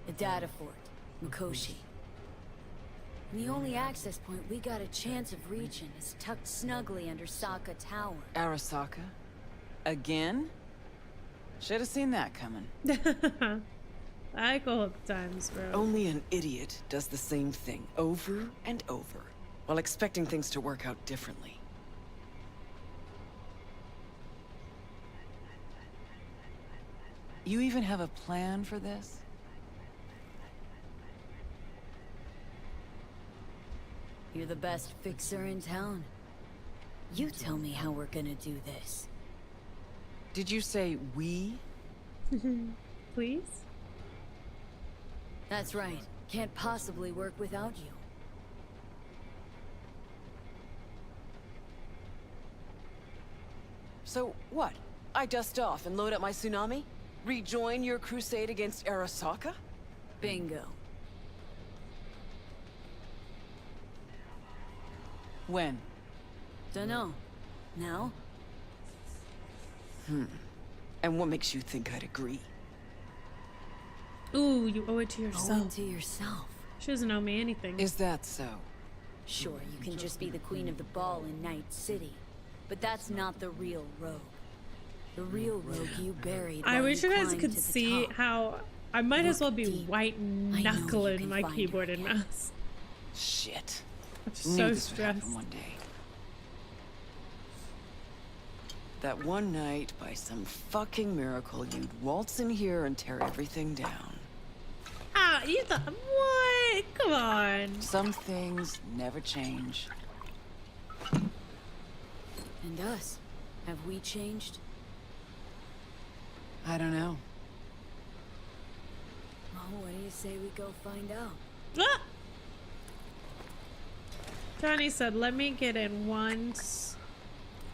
The data fort, Mikoshi. And the only access point we got a chance of reaching is tucked snugly under Sokka Tower. Arasaka? Again? Should have seen that coming. I go up times, bro. Only an idiot does the same thing over and over, while expecting things to work out differently. You even have a plan for this? You're the best fixer in town. You tell me how we're gonna do this. Did you say we? Please? That's right. Can't possibly work without you. So what? I dust off and load up my tsunami? Rejoin your crusade against Arasaka? Bingo. When? Dunno. Now? And what makes you think I'd agree? Ooh, you owe it to Owe yourself. it to yourself. She doesn't owe me anything. Is that so? Sure, you can just be the queen of the ball in Night City. But that's not the real Rogue. The real Rogue you buried. I while wish you guys climbed could to the see top. how I might as well be Deep. white know you knuckling can my find her keyboard and again. mouse. Shit. I'm just Knew so this would happen stressed. one day. That one night, by some fucking miracle, you'd waltz in here and tear everything down. Ah, you thought what? Come on. Some things never change. And us? Have we changed? I don't know. Well, what do you say we go find out? Ah! Johnny said, "Let me get in once."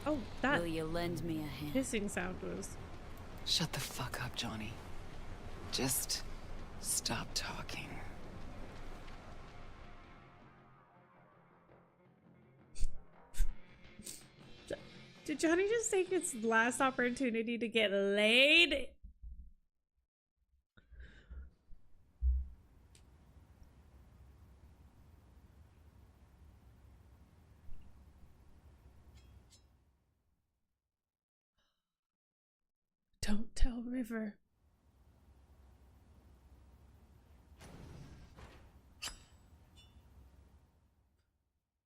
Oh, that Will you lend me a hand? hissing sound was. Shut the fuck up, Johnny. Just stop talking. Did Johnny just take his last opportunity to get laid? Don't tell River.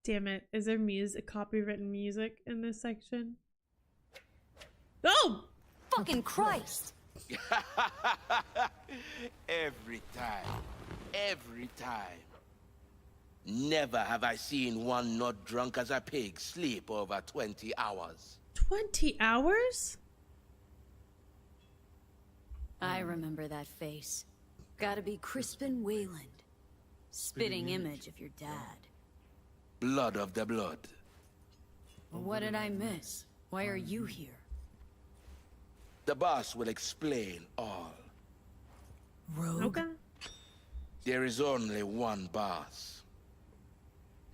Damn it. Is there music, copywritten music in this section? Oh! Fucking Christ! Every time. Every time. Never have I seen one not drunk as a pig sleep over 20 hours. 20 hours? I remember that face. Gotta be Crispin Wayland. Spitting image of your dad. Blood of the blood. Well, what did I miss? Why are you here? The boss will explain all. Rogue? Okay. There is only one boss.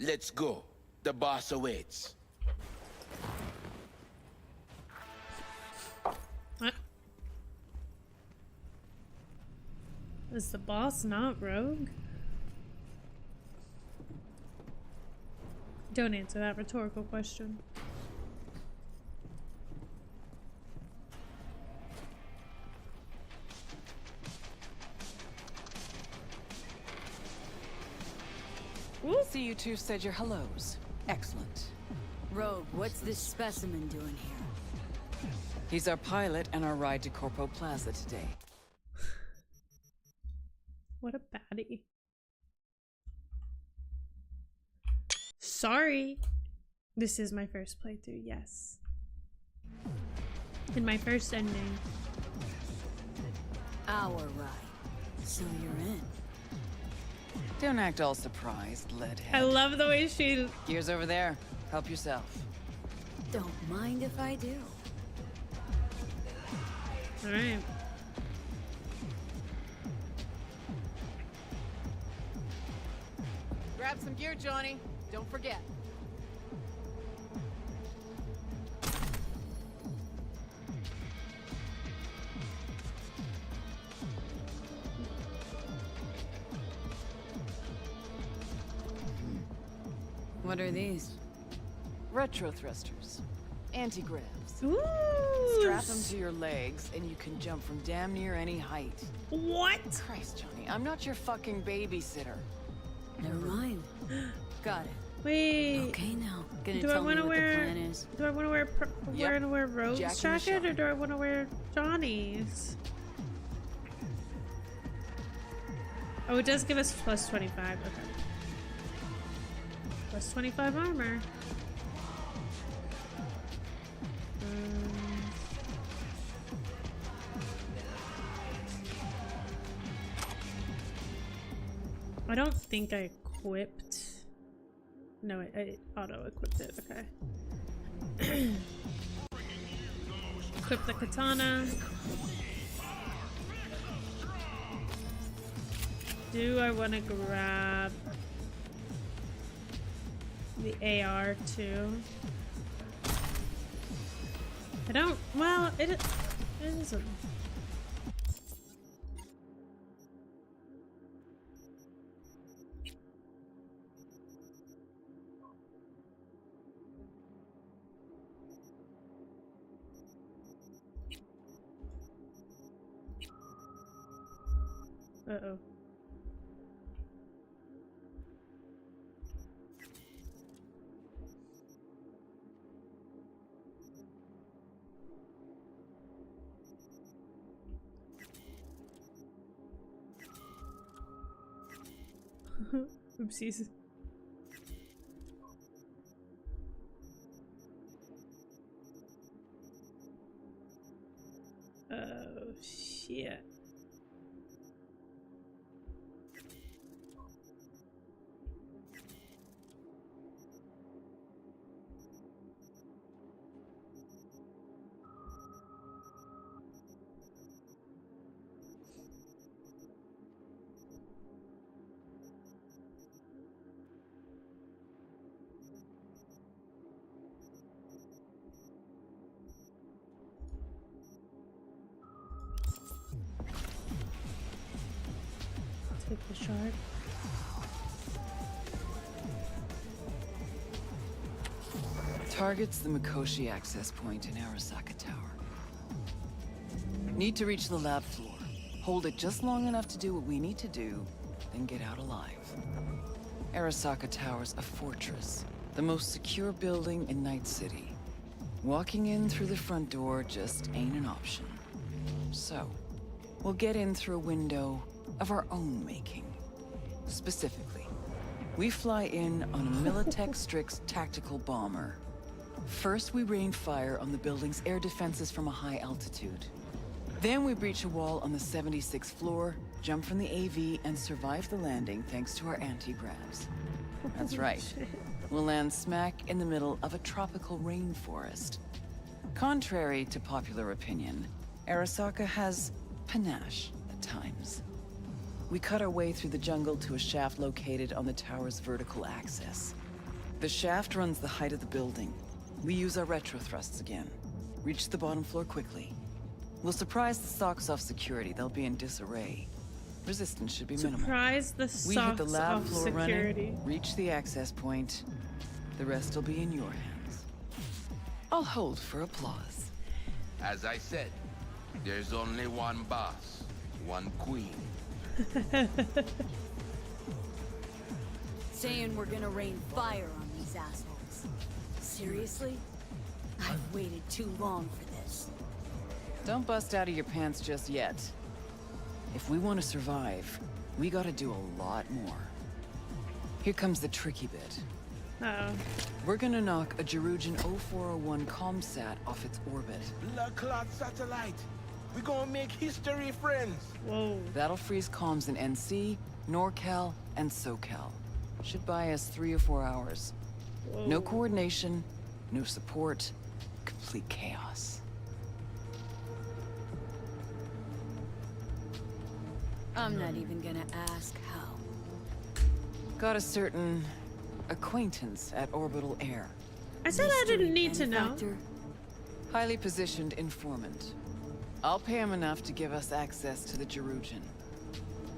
Let's go. The boss awaits. What? Is the boss not Rogue? Don't answer that rhetorical question. See, you two said your hellos. Excellent. Rogue, what's this specimen doing here? He's our pilot and our ride to Corpo Plaza today. What a baddie. Sorry. This is my first playthrough, yes. And my first ending. Our ride. So you're in. Don't act all surprised, leadhead. I love the way she... Gears over there. Help yourself. Don't mind if I do. Alright. Grab some gear, Johnny. Don't forget. What are these? Retro thrusters. Anti-gravs. Ooh! Strap them to your legs and you can jump from damn near any height. What? Christ, Johnny, I'm not your fucking babysitter. Never mind. Got it. Wait. Okay, now. Gonna Do I tell me want to what the wear? plan is? Do I want to wear? Wear Rogue's Jack in the jacket, or shop. do I want to wear Johnny's? Oh, it does give us plus 25. Okay. Plus 25 armor. I don't think I equipped. No, I auto-equipped it. Okay. Equip the katana. Do I want to grab the AR too? I don't. Well, it isn't. Uh-oh. Oopsies. Oh, shit. Take the shard. Target's the Mikoshi access point in Arasaka Tower. Need to reach the lab floor. Hold it just long enough to do what we need to do, then get out alive. Arasaka Tower's a fortress, the most secure building in Night City. Walking in through the front door just ain't an option. So, we'll get in through a window of our own making. Specifically, we fly in on a Militech Strix tactical bomber. First, we rain fire on the building's air defenses from a high altitude. Then we breach a wall on the 76th floor, jump from the AV, and survive the landing thanks to our anti-gravs. That's right. We'll land smack in the middle of a tropical rainforest. Contrary to popular opinion, Arasaka has panache at times. we cut our way through the jungle to a shaft located on the tower's vertical axis. The shaft runs the height of the building. We use our retro thrusts again. Reach the bottom floor quickly. We'll surprise the socks off security. They'll be in disarray. Resistance should be minimal. Surprise the We hit the socks lab off floor security. running, reach the access point. The rest will be in your hands. I'll hold for applause. As I said, there's only one boss, one queen. Saying we're gonna rain fire on these assholes. Seriously? I've waited too long for this. Don't bust out of your pants just yet. If we want to survive, we gotta do a lot more. Here comes the tricky bit. Uh-oh. We're gonna knock a Jerugian 0401 comsat off its orbit. Blood clot satellite. We gonna make history, friends. Whoa. That'll freeze comms in NC, NorCal, and SoCal. Should buy us 3 or 4 hours. Whoa. No coordination, no support, complete chaos. I'm not even gonna ask how. Got a certain acquaintance at Orbital Air. I said I didn't need to know. Highly positioned informant. I'll pay him enough to give us access to the Jerugian.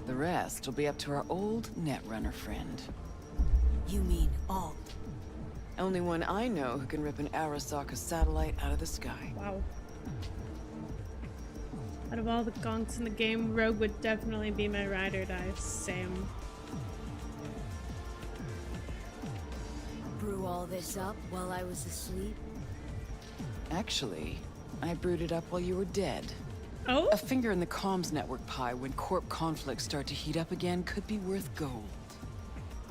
The rest will be up to our old Netrunner friend. You mean Alt? Only one I know who can rip an Arasaka satellite out of the sky. Wow. Out of all the gonks in the game, Rogue would definitely be my ride or die. Same. Brew all this up while I was asleep? Actually, I brewed it up while you were dead. Oh? A finger in the comms network pie when corp conflicts start to heat up again could be worth gold.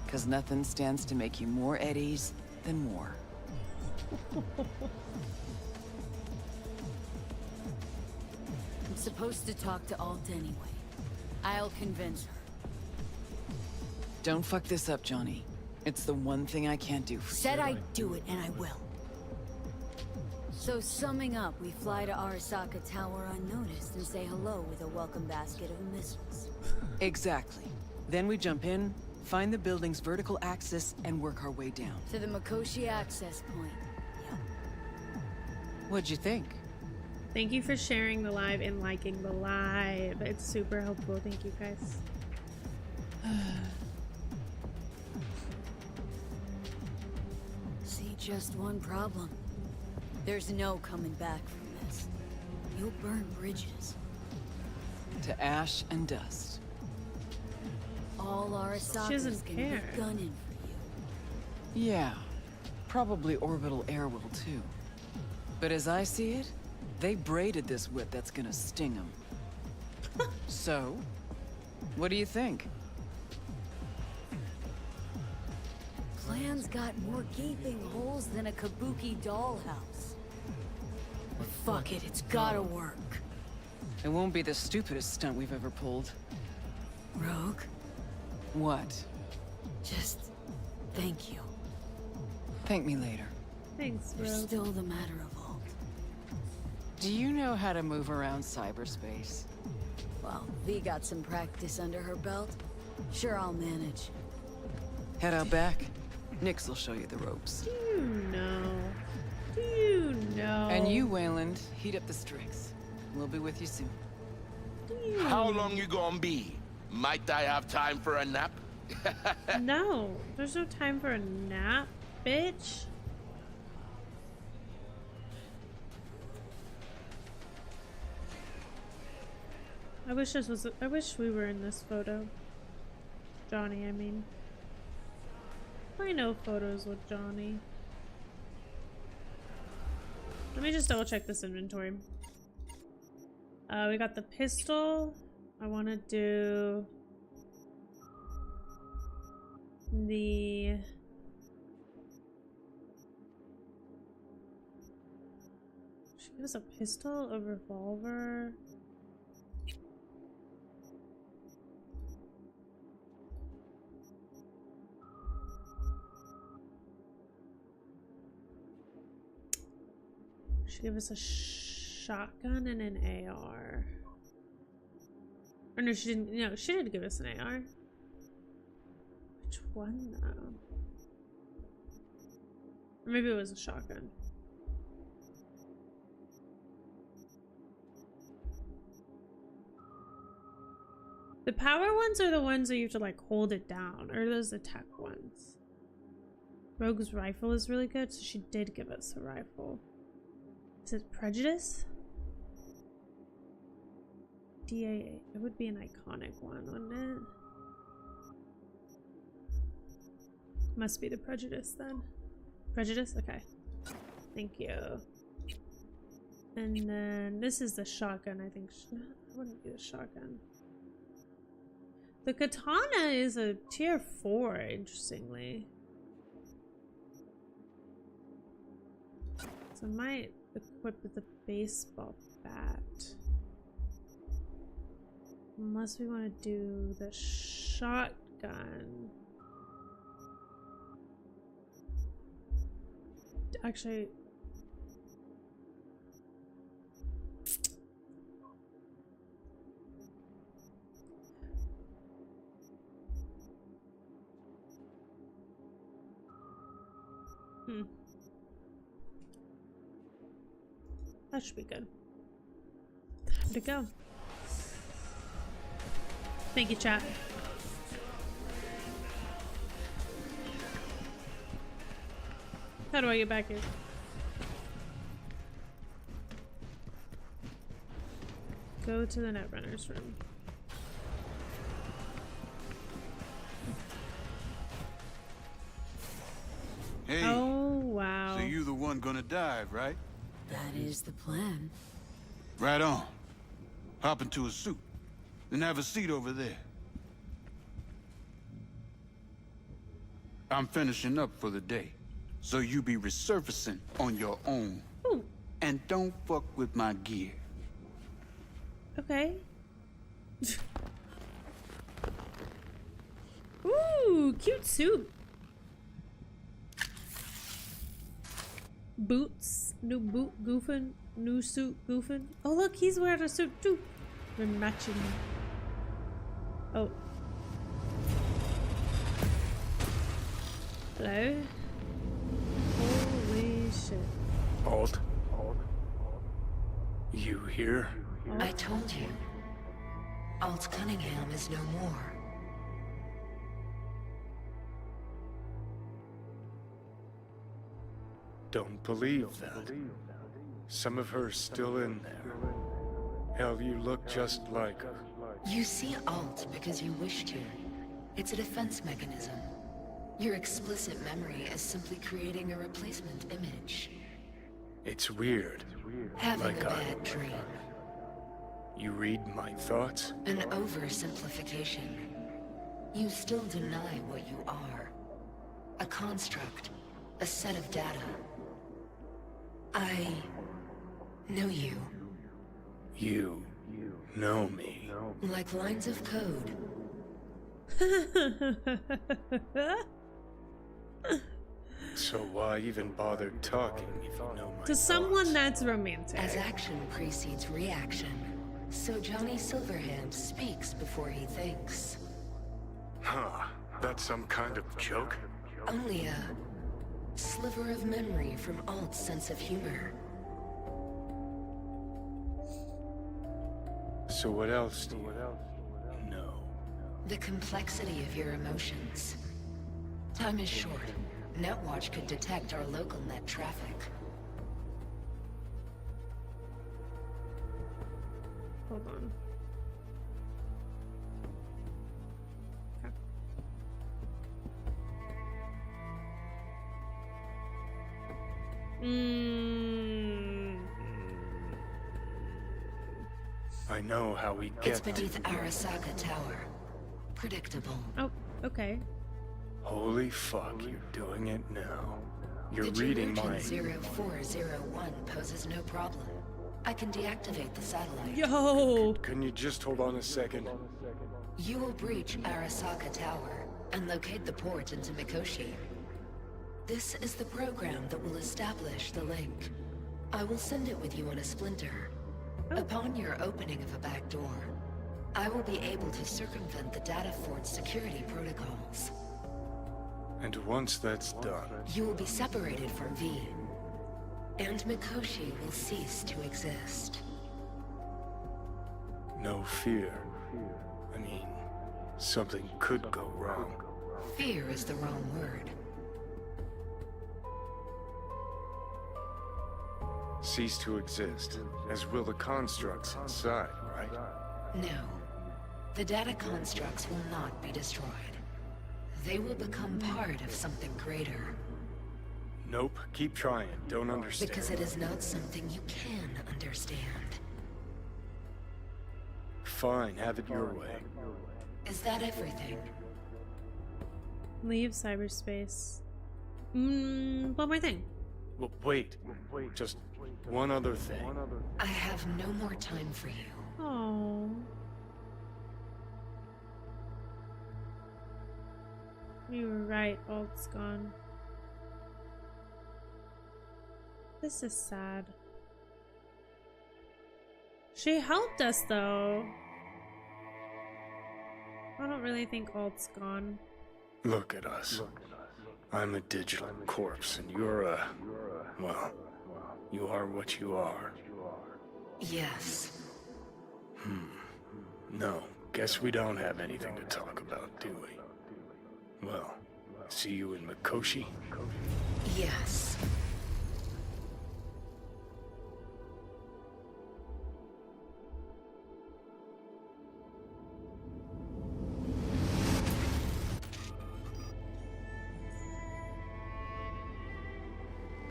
'Cause nothing stands to make you more at ease than war. I'm supposed to talk to Alt anyway. I'll convince her. Don't fuck this up, Johnny. It's the one thing I can't do for you. Said I'd do it, and I will. So summing up, we fly to Arasaka Tower unnoticed and say hello with a welcome basket of missiles. Exactly. Then we jump in, find the building's vertical axis, and work our way down. To the Mikoshi access point. Yep. What'd you think? Thank you for sharing the live and liking the live. It's super helpful. Thank you, guys. See, just one problem. There's no coming back from this. You'll burn bridges. To ash and dust. All Arasaka's gonna be gunning for you. Yeah. Probably Orbital Air will too. But as I see it, they braided this whip that's gonna sting them. So, what do you think? Plan's got more gaping holes than a kabuki dollhouse. But fuck it, it's gotta work. It won't be the stupidest stunt we've ever pulled. Rogue? What? Just thank you. Thank me later. Thanks, You're Rogue. still the matter of Alt. Do you know how to move around cyberspace? Well, V got some practice under her belt. Sure, I'll manage. Head out back. Nix will show you the ropes. Do you know? Do you know? And you, Wayland, heat up the strings. We'll be with you soon. How long you gonna be? Might I have time for a nap? No, there's no time for a nap, bitch. I wish we were in this photo. Johnny, I mean. I know photos with Johnny. Let me just double check this inventory. We got the pistol. I want to do the should give us a pistol, a revolver. Should give us a shotgun and an AR. Or no, she didn't. No, she did give us an AR. Which one though? Or maybe it was a shotgun. The power ones are the ones that you have to like hold it down, or those attack ones. Rogue's rifle is really good, so she did give us a rifle. Is it Prejudice? DA, it would be an iconic one, wouldn't it? Must be the Prejudice then. Prejudice? Okay. Thank you. And then this is the shotgun, I think. It wouldn't be the shotgun. The katana is a tier 4, interestingly. So I might equip with the baseball bat. Unless we want to do the shotgun. Actually, that should be good. Time to go. Thank you, chat. How do I get back here? Go to the Netrunner's room. Hey. Oh, wow. So you the one gonna dive, right? That is the plan. Right on. Hop into a suit. Then have a seat over there. I'm finishing up for the day. So you be resurfacing on your own. Ooh. And don't fuck with my gear. Okay. Ooh, cute suit. Boots. New boot goofing. New suit goofing. Oh look, he's wearing a suit too. We're matching. Oh. Hello? Holy shit. Alt? You here? I told you. Alt Cunningham is no more. Don't believe that. Some of her's still in there. Hell, you look just like her. You see Alt because you wish to. It's a defense mechanism. Your explicit memory is simply creating a replacement image. It's weird. Having Like a bad dream. You read my thoughts? An oversimplification. You still deny what you are. A construct. A set of data. I know you. You know me. Like lines of code. So why even bother talking if you know my To someone that's romantic. As action precedes reaction, so Johnny Silverhand speaks before he thinks. Huh. That's some kind of joke? Only a sliver of memory from Alt's sense of humor. So what else do you know? The complexity of your emotions. Time is short. Netwatch could detect our local net traffic. Hold on. I know how we It's get beneath Arasaka Tower. Predictable. Oh, okay. Holy fuck, you're doing it now. You're The reading Jamaican my... 0401 poses no problem. I can deactivate the satellite. Yo! Can you just hold on a second? You will breach Arasaka Tower and locate the port into Mikoshi. This is the program that will establish the link. I will send it with you on a splinter. Upon your opening of a back door, I will be able to circumvent the data fort's security protocols. And once that's done... You will be separated from V. And Mikoshi will cease to exist. No fear. I mean, something could go wrong. Fear is the wrong word. Cease to exist, as will the constructs inside, right? No. The data constructs will not be destroyed. They will become part of something greater. Nope, keep trying. Don't understand. Because it is not something you can understand. Fine, have it your way. Is that everything? Leave cyberspace. One more thing. Well, wait. Just one other thing. I have no more time for you. Oh. You were right, Alt's gone. This is sad. She helped us though. I don't really think Alt's gone. Look at us. I'm a digital corpse, and you're a... well, you are what you are. Yes. No, guess we don't have anything to talk about, do we? Well, see you in Mikoshi? Yes.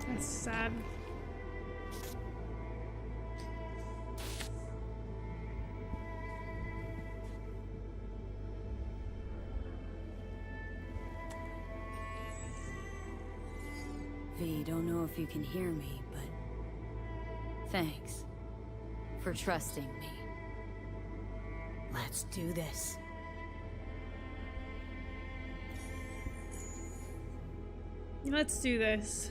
That's sad. V, don't know if you can hear me, but thanks for trusting me. Let's do this. Let's do this.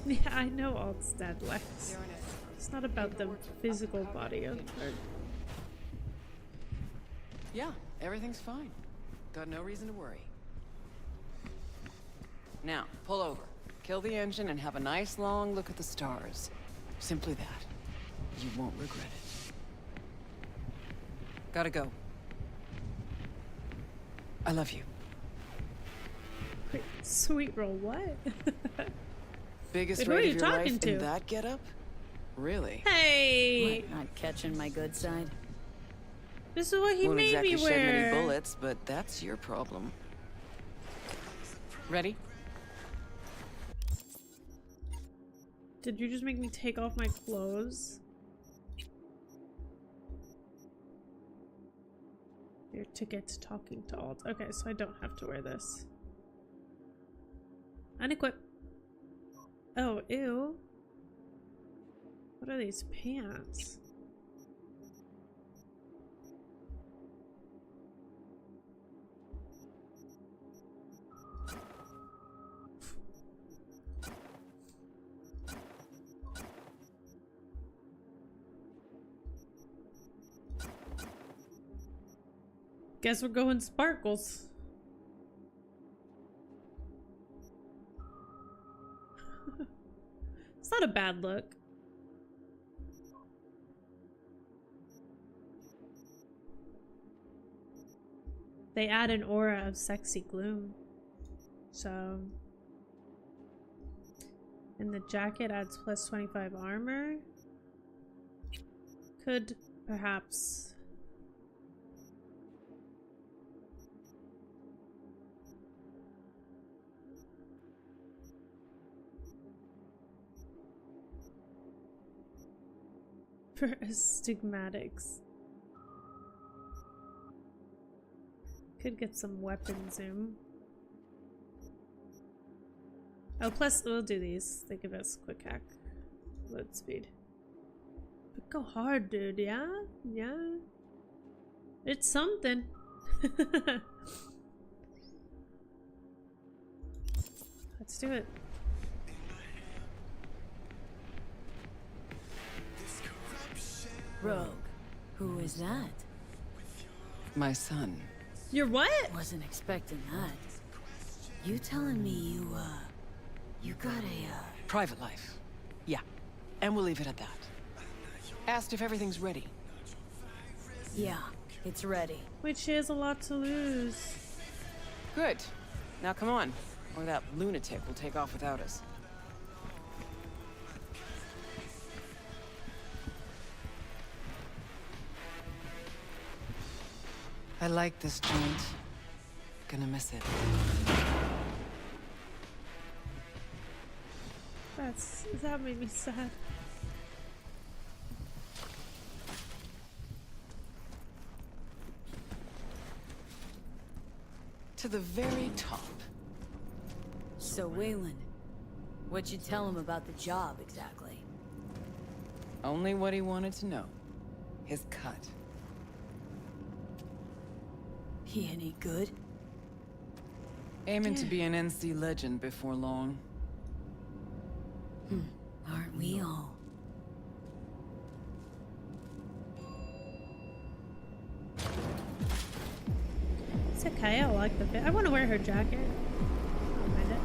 Yeah, I know Alt's dead, Lex. It's not about the physical body of her. Yeah, everything's fine. Got no reason to worry. Now, pull over. Kill the engine and have a nice long look at the stars. Simply that. You won't regret it. Gotta go. I love you. Wait, sweet roll, what? Biggest Wait, who are rate you of your talking life to? in that getup? Really? Hey! What, not catching my good side? This is what he Won't made exactly me shed many wear. bullets, but that's your problem. Ready? Did you just make me take off my clothes? Your ticket talking to Alt. Okay, so I don't have to wear this. Unequip. Oh, ew. What are these pants? Guess we're going sparkles. It's not a bad look. They add an aura of sexy gloom. So... and the jacket adds plus 25 armor. Could perhaps... for stigmatics. Could get some weapon zoom. Oh, plus we'll do these. They give us quick hack. Load speed. But go hard, dude, yeah? Yeah. It's something. Let's do it. Rogue, Who is that? My son. You're what? Wasn't expecting that. You telling me you got a, Private life. Yeah. And we'll leave it at that. Asked if everything's ready. Yeah, it's ready. Wait, she has a lot to lose. Good. Now come on, or that lunatic will take off without us. I like this joint. Gonna miss it. That made me sad. To the very top. So Waylon, what'd you tell him about the job exactly? Only what he wanted to know. His cut. He any good? Aiming to be an NC legend before long. Aren't we all? It's okay, I like the fit. I want to wear her jacket. I don't mind it.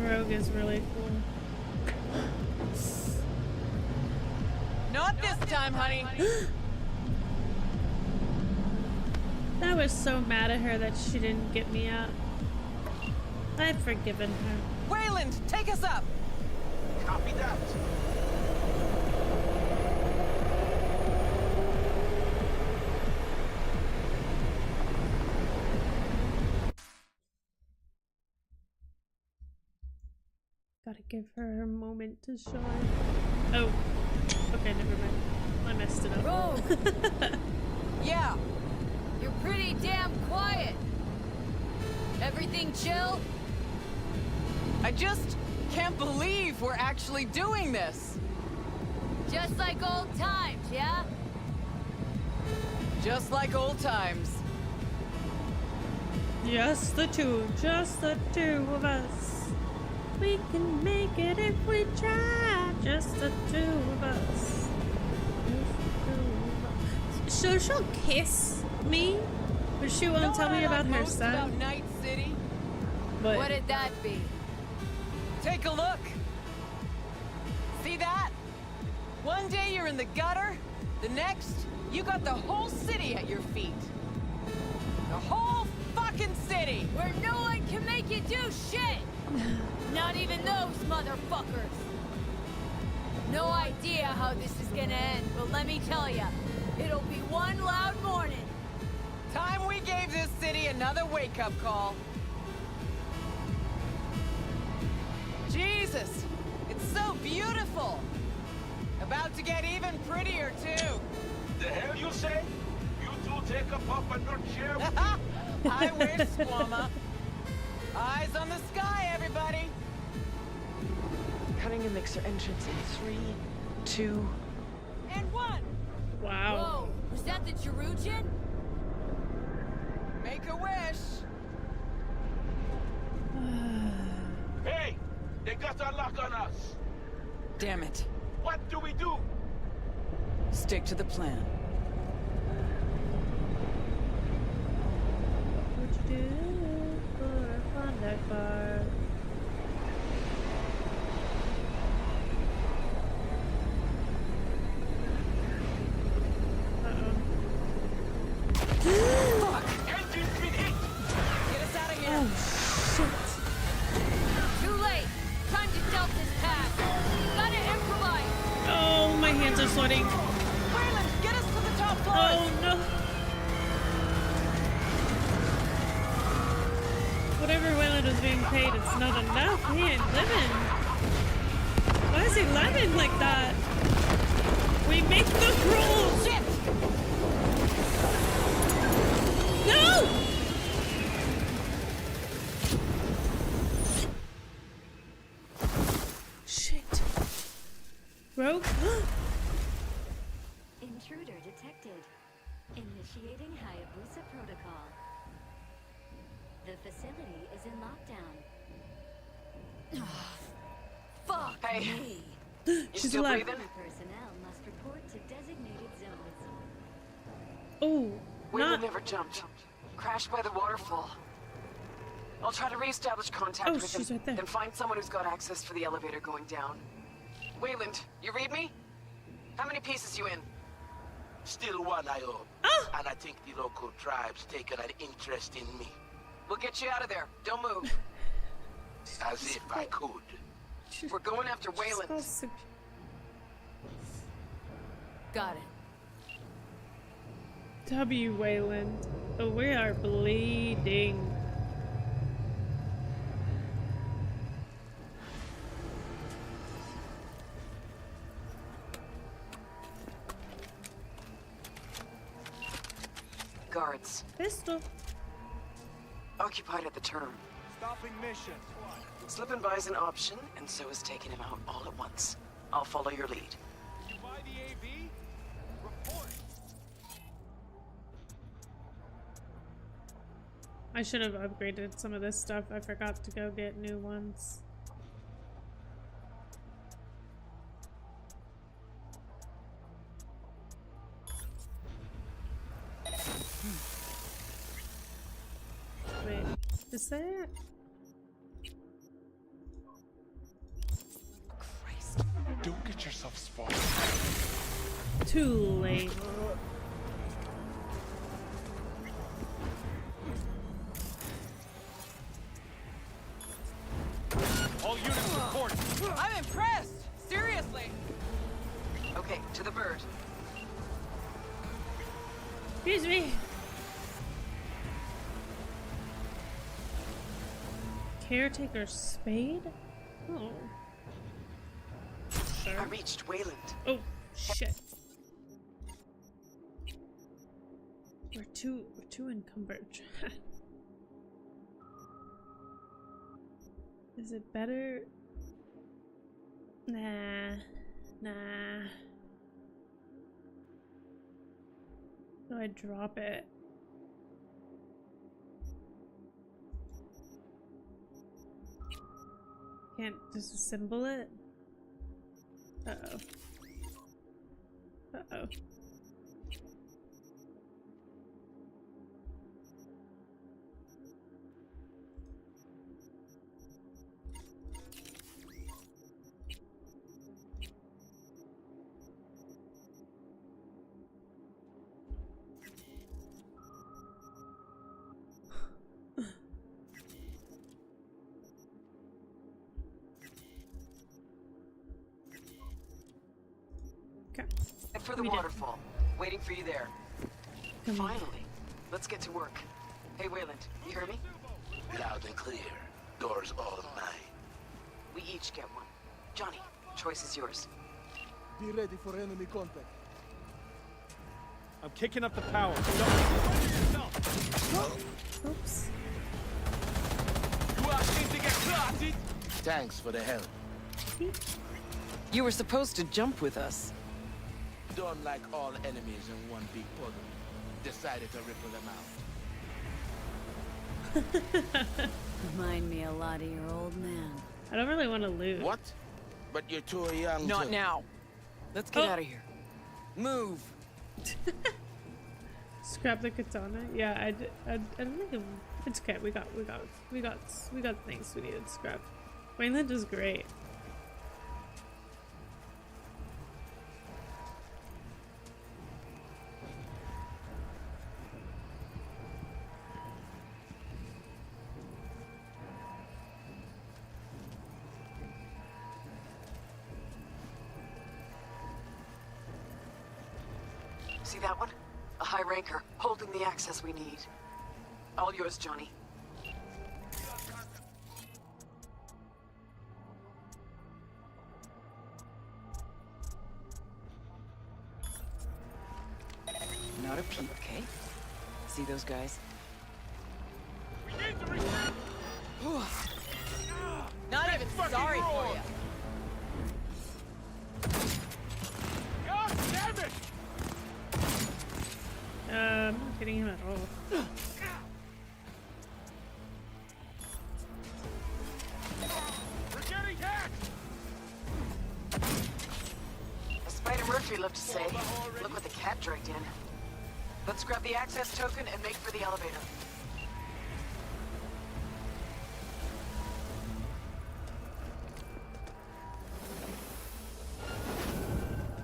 Rogue is really cool. Not this time, honey. I was so mad at her that she didn't get me out. I'd forgiven her. Wayland, take us up. Copy that. Gotta give her a moment to shine. Oh. Okay, never mind. I messed it up. Rogue! Yeah. You're pretty damn quiet. Everything chill? I just can't believe we're actually doing this. Just like old times, yeah? Just like old times. Just the two of us. We can make it if we try. Just the two of us. So she'll kiss me, but she won't tell me about her son. About Night City? But What'd that be? Take a look. See that? One day you're in the gutter, the next, you got the whole city at your feet. The whole fucking city! Where no one can make you do shit! Not even those motherfuckers! No idea how this is gonna end, but let me tell ya, it'll be one loud morning. Time we gave this city another wake-up call. Jesus, it's so beautiful. About to get even prettier, too. The hell you say? You two take a puff and not share? I wish, Squama. Eyes on the sky, everybody. Cutting a mixer entrance in 3, 2, and 1. Wow. Whoa, was that the Jerugian? Make a wish. Hey, they got a lock on us. Damn it. What do we do? Stick to the plan. What'd you do for a fun that bar? Fuck! Engine's been hit! Get us out of here! Oh, shit. Too late! Time to dealt this pass! Gotta improvise! Oh, my hands are sweating. Wayland, get us to the top floor! Oh, no. Whatever Wayland was being paid, it's not enough. He ain't living. Why is he living like that? We make the rules! Shit! No! Shit. Rogue? Intruder detected. Initiating Hayabusa protocol. The facility is in lockdown. Fuck Hey. me. You She's still alive. breathing? Personnel must report to designated zones. Oh, Wayland not. never jumped. Crashed by the waterfall. I'll try to reestablish contact Oh, with she's him, right there. then find someone who's got access for the elevator going down. Wayland, you read me? How many pieces you in? Still one, I hope. Ah! And I think the local tribe's taken an interest in me. We'll get you out of there. Don't move. As if I could. We're going after Wayland. Got it. W. Wayland. Oh, we are bleeding. Guards. Pistol. Occupied at the term. Stopping mission. Slipping by is an option, and so is taking him out all at once. I'll follow your lead. You buy the AV? Report. I should have upgraded some of this stuff. I forgot to go get new ones. Wait, is that? Don't get yourself spoiled. Too late. All units report. I'm impressed! Seriously! Okay, to the bird. Excuse me. Caretaker spade? Oh. I reached Wayland. Oh, shit. We're too encumbered. Is it better? Nah. Do I drop it? Can't disassemble it? Uh-oh. Uh-oh. Head for the waterfall. Waiting for you there. Finally. Let's get to work. Hey, Wayland, you hear me? Loud and clear. Doors all mine. We each get one. Johnny, choice is yours. Be ready for enemy contact. I'm kicking up the power. Oops. You asking to get blasted? Thanks for the help. You were supposed to jump with us. Don't like all enemies in one big puddle. Decided to ripple them out. Remind me a lot of your old man. I don't really want to loot. What? But you're too young Not to... now. Let's get out of here. Move. Scrap the katana? Yeah, I don't think it's okay. We got things we needed to scrap. Wayland is great. See that one? A high ranker, holding the access we need. All yours, Johnny. Not a peep, okay? See those guys? Not even sorry for you. God damn it! I'm not getting him at all. what you love to say. Look what the cat dragged in. Let's grab the access token and make for the elevator.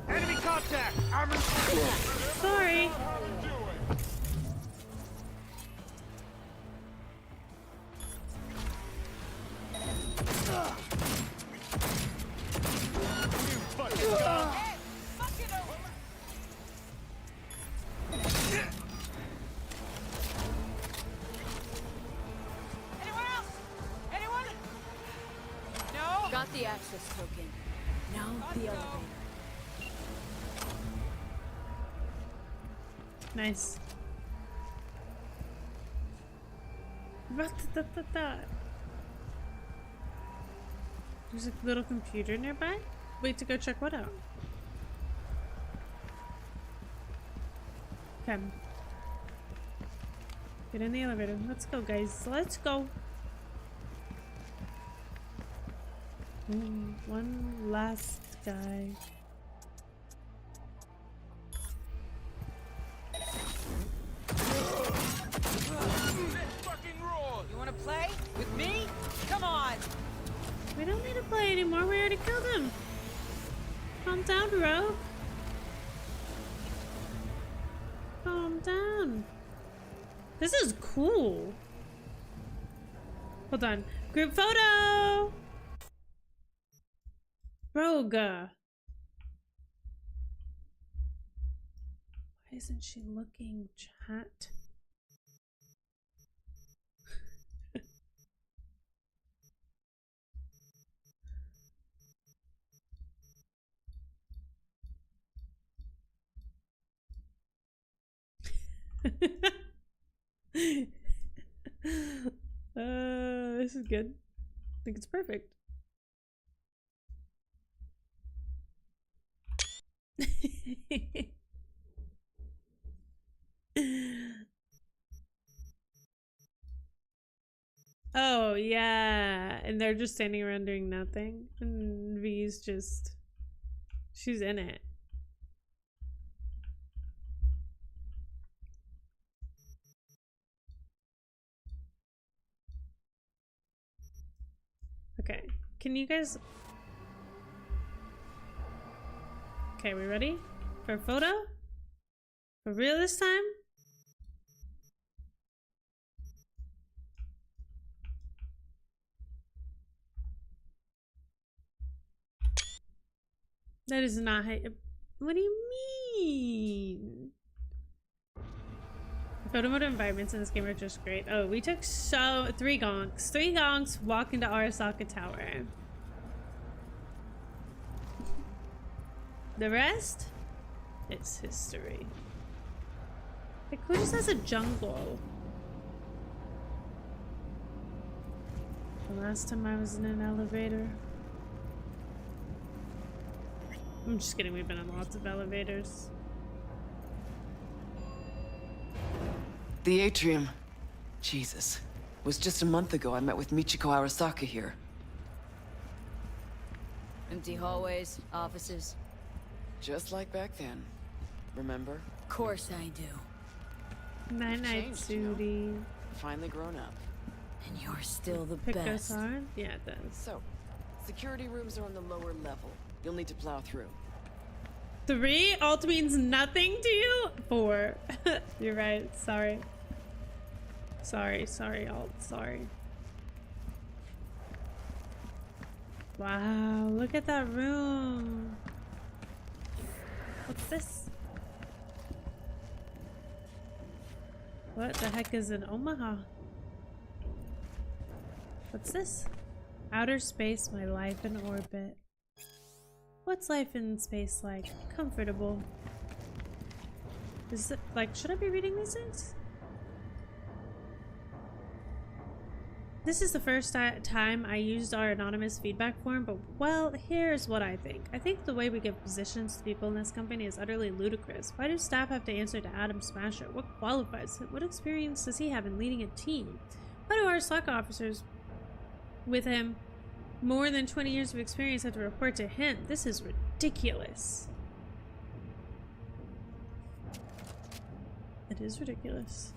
Enemy contact! Armor. Sorry. Got the access token. Now the elevator. Nice. There's a little computer nearby. Wait to go check what out. Okay. Get in the elevator. Let's go, guys. Let's go. One last guy. You wanna play? With me? Come on! We don't need to play anymore. We already killed him. Calm down, bro. Calm down. This is cool. Hold on. Group photo! Rogue. Why isn't she looking, chat? This is good. I think it's perfect. Oh yeah, and they're just standing around doing nothing, and V's just, she's in it. Okay, can you guys, okay, we ready for a photo? For real this time? That is not how, what do you mean? Photo mode environments in this game are just great. Oh, we took three gonks walk into Arasaka Tower. The rest, it's history. Like, who just has a jungle? The last time I was in an elevator. I'm just kidding, we've been in lots of elevators. The atrium. Jesus. It was just a month ago I met with Michiko Arasaka here. Empty hallways, offices. Just like back then. Remember? Of course I do. Night, Sudi. Finally grown up. And you're still the Pick best. us on? Yeah, it does. So, security rooms are on the lower level. You'll need to plow through. 3? Alt means nothing to you? 4. You're right. Sorry. Sorry, Alt. Sorry. Wow, look at that room. What's this? What the heck is in Omaha? What's this? Outer space, my life in orbit. What's life in space like? Comfortable. Is it like, should I be reading these things? This is the first time I used our anonymous feedback form, but well, here's what I think. I think the way we give positions to people in this company is utterly ludicrous. Why do staff have to answer to LIPPSMACKER? What qualifies him? What experience does he have in leading a team? Why do our SOC officers with him more than 20 years of experience have to report to him? This is ridiculous. It is ridiculous.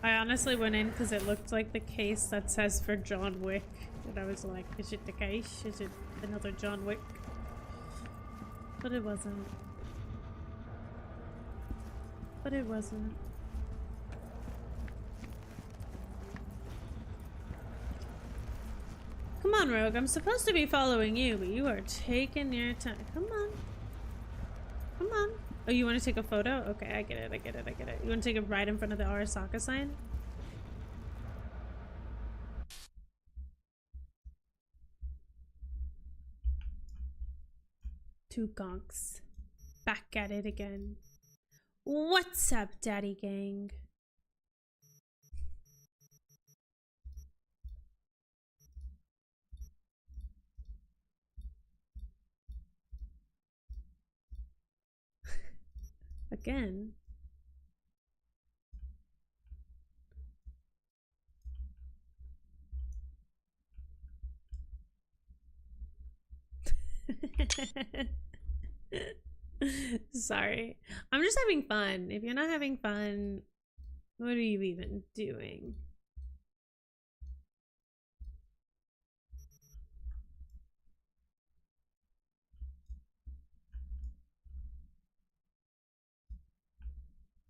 I honestly went in because it looked like the case that says for John Wick. And I was like, is it the case? Is it another John Wick? But it wasn't. But it wasn't. Come on, Rogue. I'm supposed to be following you, but you are taking your time. Come on. Come on. Oh, you want to take a photo? Okay, I get it. I get it. I get it. You want to take it right in front of the Arasaka sign? Two gonks. Back at it again. What's up, Daddy Gang? Again. Sorry. I'm just having fun. If you're not having fun, what are you even doing?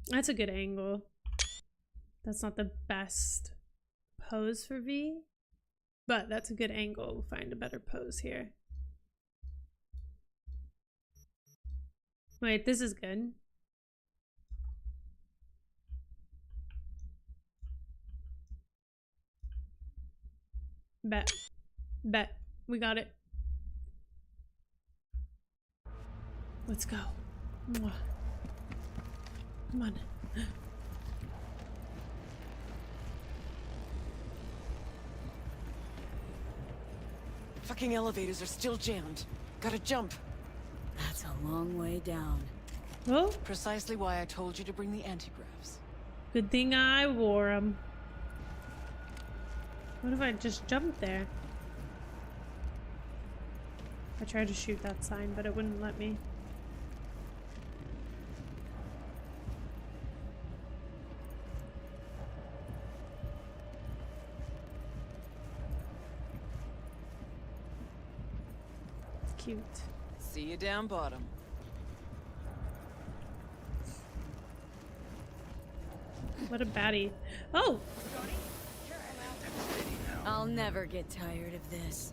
That's a good angle. That's not the best pose for V, but that's a good angle. We'll find a better pose here. Wait, this is good. Bet. Bet. We got it. Let's go. Mwah. Come on. Fucking elevators are still jammed. Gotta jump. That's a long way down. Oh. Precisely why I told you to bring the antigraphs. Good thing I wore them. What if I just jumped there? I tried to shoot that sign, but it wouldn't let me. Cute. See you down bottom. What a baddie. Oh! I'll never get tired of this.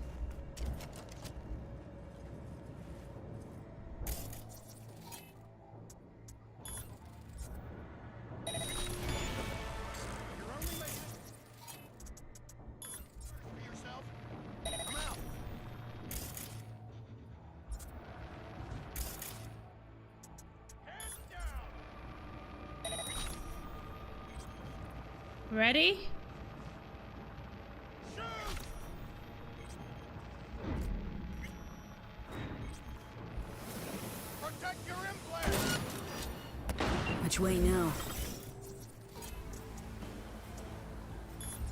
Ready? Protect your implant. Which way now?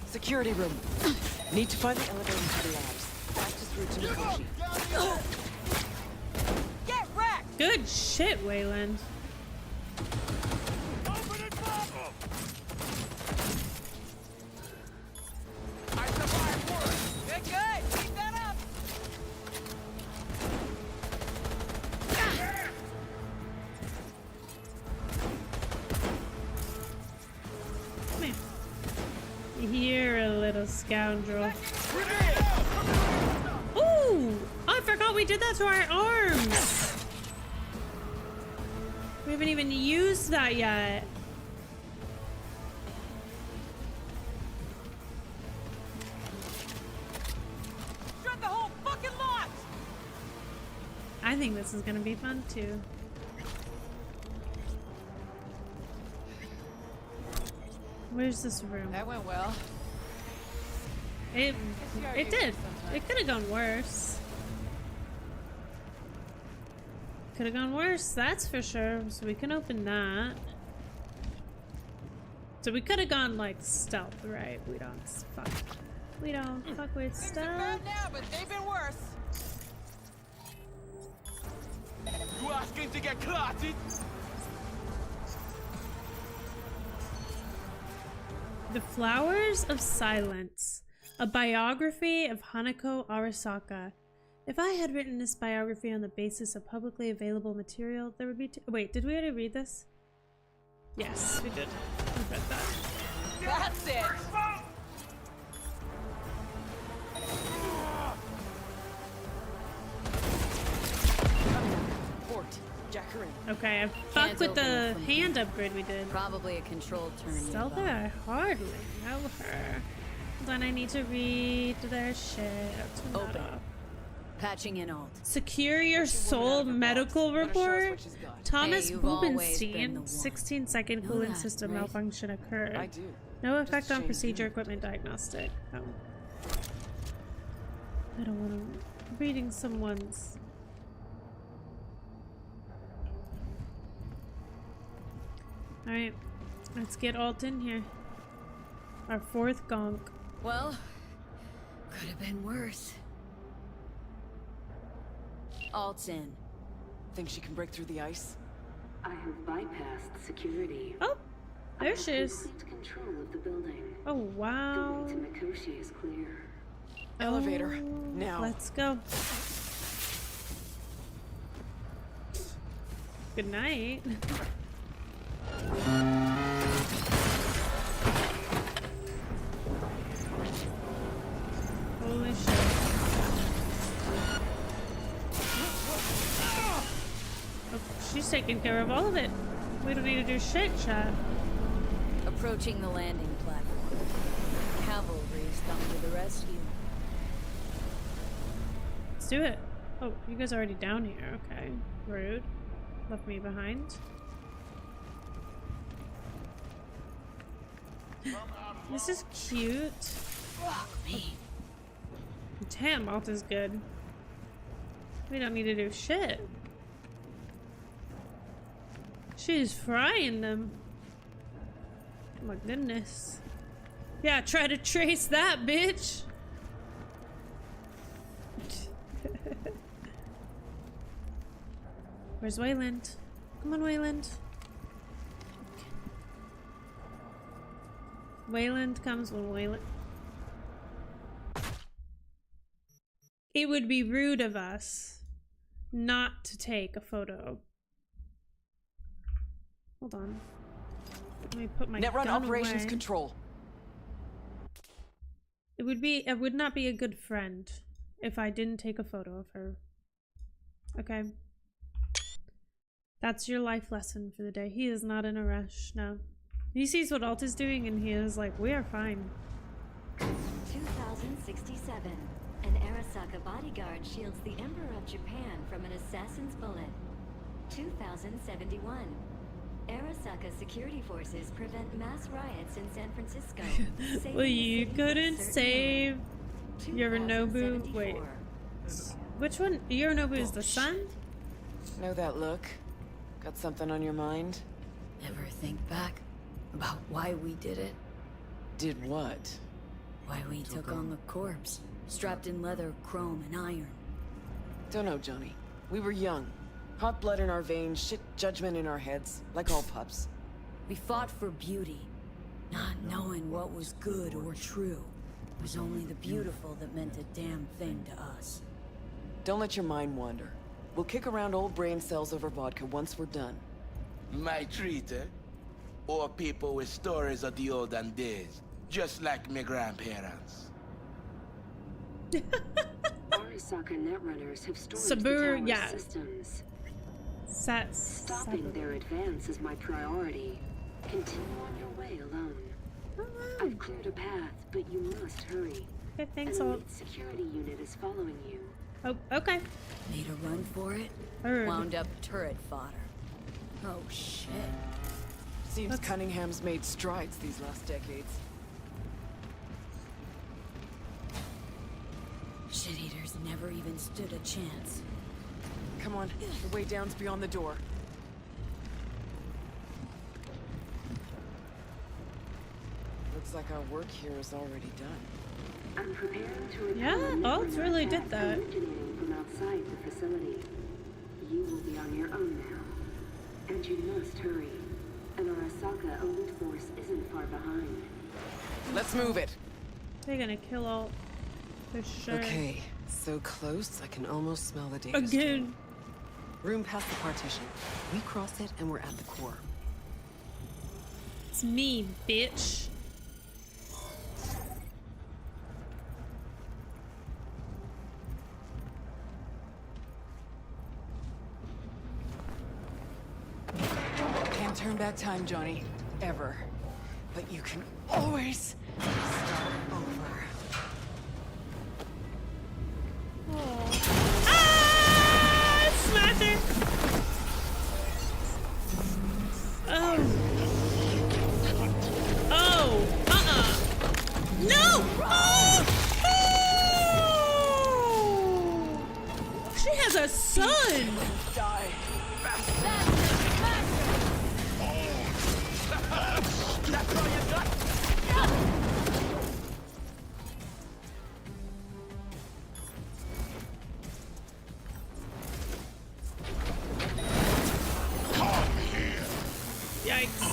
Security room. Need to find the elevator to the labs. Fastest route to Mikoshi. Get wrecked! Good shit, Wayland. Scoundrel. Ooh! I forgot we did that to our arms. We haven't even used that yet. Shut the whole fucking lot! I think this is gonna be fun too. Where's this room? That went well. It did. It could have gone worse. Could have gone worse, that's for sure. So we can open that. So we could have gone like stealth, right? We don't. Fuck. We don't fuck with Things are stuff. bad now, but they've been worse. You asking to get clotted? The Flowers of Silence, a biography of Hanako Arasaka. If I had written this biography on the basis of publicly available material, there would be wait, did we already read this? Yes, we did. We read that. That's it. Port. Jack her in. Okay, I fucked with the hand upgrade we did. Probably a controlled turn. Zelda, I hardly know her. Then I need to read their shit. Open. Patching in alt. Secure your soul medical report. Thomas Hey, you've always been Bubenstein, the one. 16-second Know cooling that, system right? malfunction occurred. I do. No effect Just on change procedure equipment diagnostic. Oh. I don't want to reading someone's. Alright, let's get alt in here. Our fourth gonk. Well, could have been worse. Alt's in. Think she can break through the ice? I have bypassed security. Oh, there she is. Complete control of the building. Oh, wow. The way to Mikoshi is clear. Elevator, Oh, now. Let's go. Good night. Holy shit. Oh, she's taking care of all of it. We don't need to do shit, chat. Approaching the landing platform. Cavalry's come to the rescue. Let's do it. Oh, you guys are already down here. Okay. Rude. Left me behind. This is cute. Me. Damn, alt is good. We don't need to do shit. She's frying them. Oh my goodness. Yeah, try to trace that, bitch. Where's Wayland? Come on, Wayland. Wayland comes when Wayland. It would be rude of us not to take a photo. Hold on. Let me put my Netrun gun operations away. control. It would not be a good friend if I didn't take a photo of her. Okay. That's your life lesson for the day. He is not in a rush, no. He sees what Alt is doing and he is like, we are fine. 2067. An Arasaka bodyguard shields the Emperor of Japan from an assassin's bullet. 2071. Arasaka security forces prevent mass riots in San Francisco. Well, you couldn't save Yorinobu. Wait. Which one? Yorinobu is the son? Know that look? Got something on your mind? Ever think back about why we did it? Did what? Why we took on the corpse, strapped in leather, chrome, and iron. Don't know, Johnny. We were young. Hot blood in our veins, shit judgment in our heads, like all pups. We fought for beauty, not knowing what was good or true. It was only the beautiful that meant a damn thing to us. Don't let your mind wander. We'll kick around old brain cells over vodka once we're done. My treat, eh? Or people with stories of the olden days, just like my grandparents. Arasaka netrunners have stormed Sabur, the tower's yeah. systems. Stopping their advance is my priority. Continue on your way alone. I've cleared a path, but you must hurry. Okay, thanks, An Alt. elite security unit is following you. Oh, okay. Made a run for it. Heard. Wound up turret fodder. Oh shit. Seems Cunningham's made strides these last decades. Shit-eaters never even stood a chance. Come on, the way down's beyond the door. Looks like our work here is already done. I'm preparing to repel Yeah, a Alt really did attack that. originating from outside the facility. You will be on your own now, and you must hurry. An Arasaka elite force isn't far behind. Let's move it. They're gonna kill Alt for sure. Okay, so close I can almost smell the data. Again. Room past the partition. We cross it and we're at the core. It's me, bitch. Can't turn back time, Johnny. Ever. But you can always start over. Ah! Smasher! Oh. Oh! No! Oh! Oh! She has a son! Die. That's all you got? Come here. Yikes.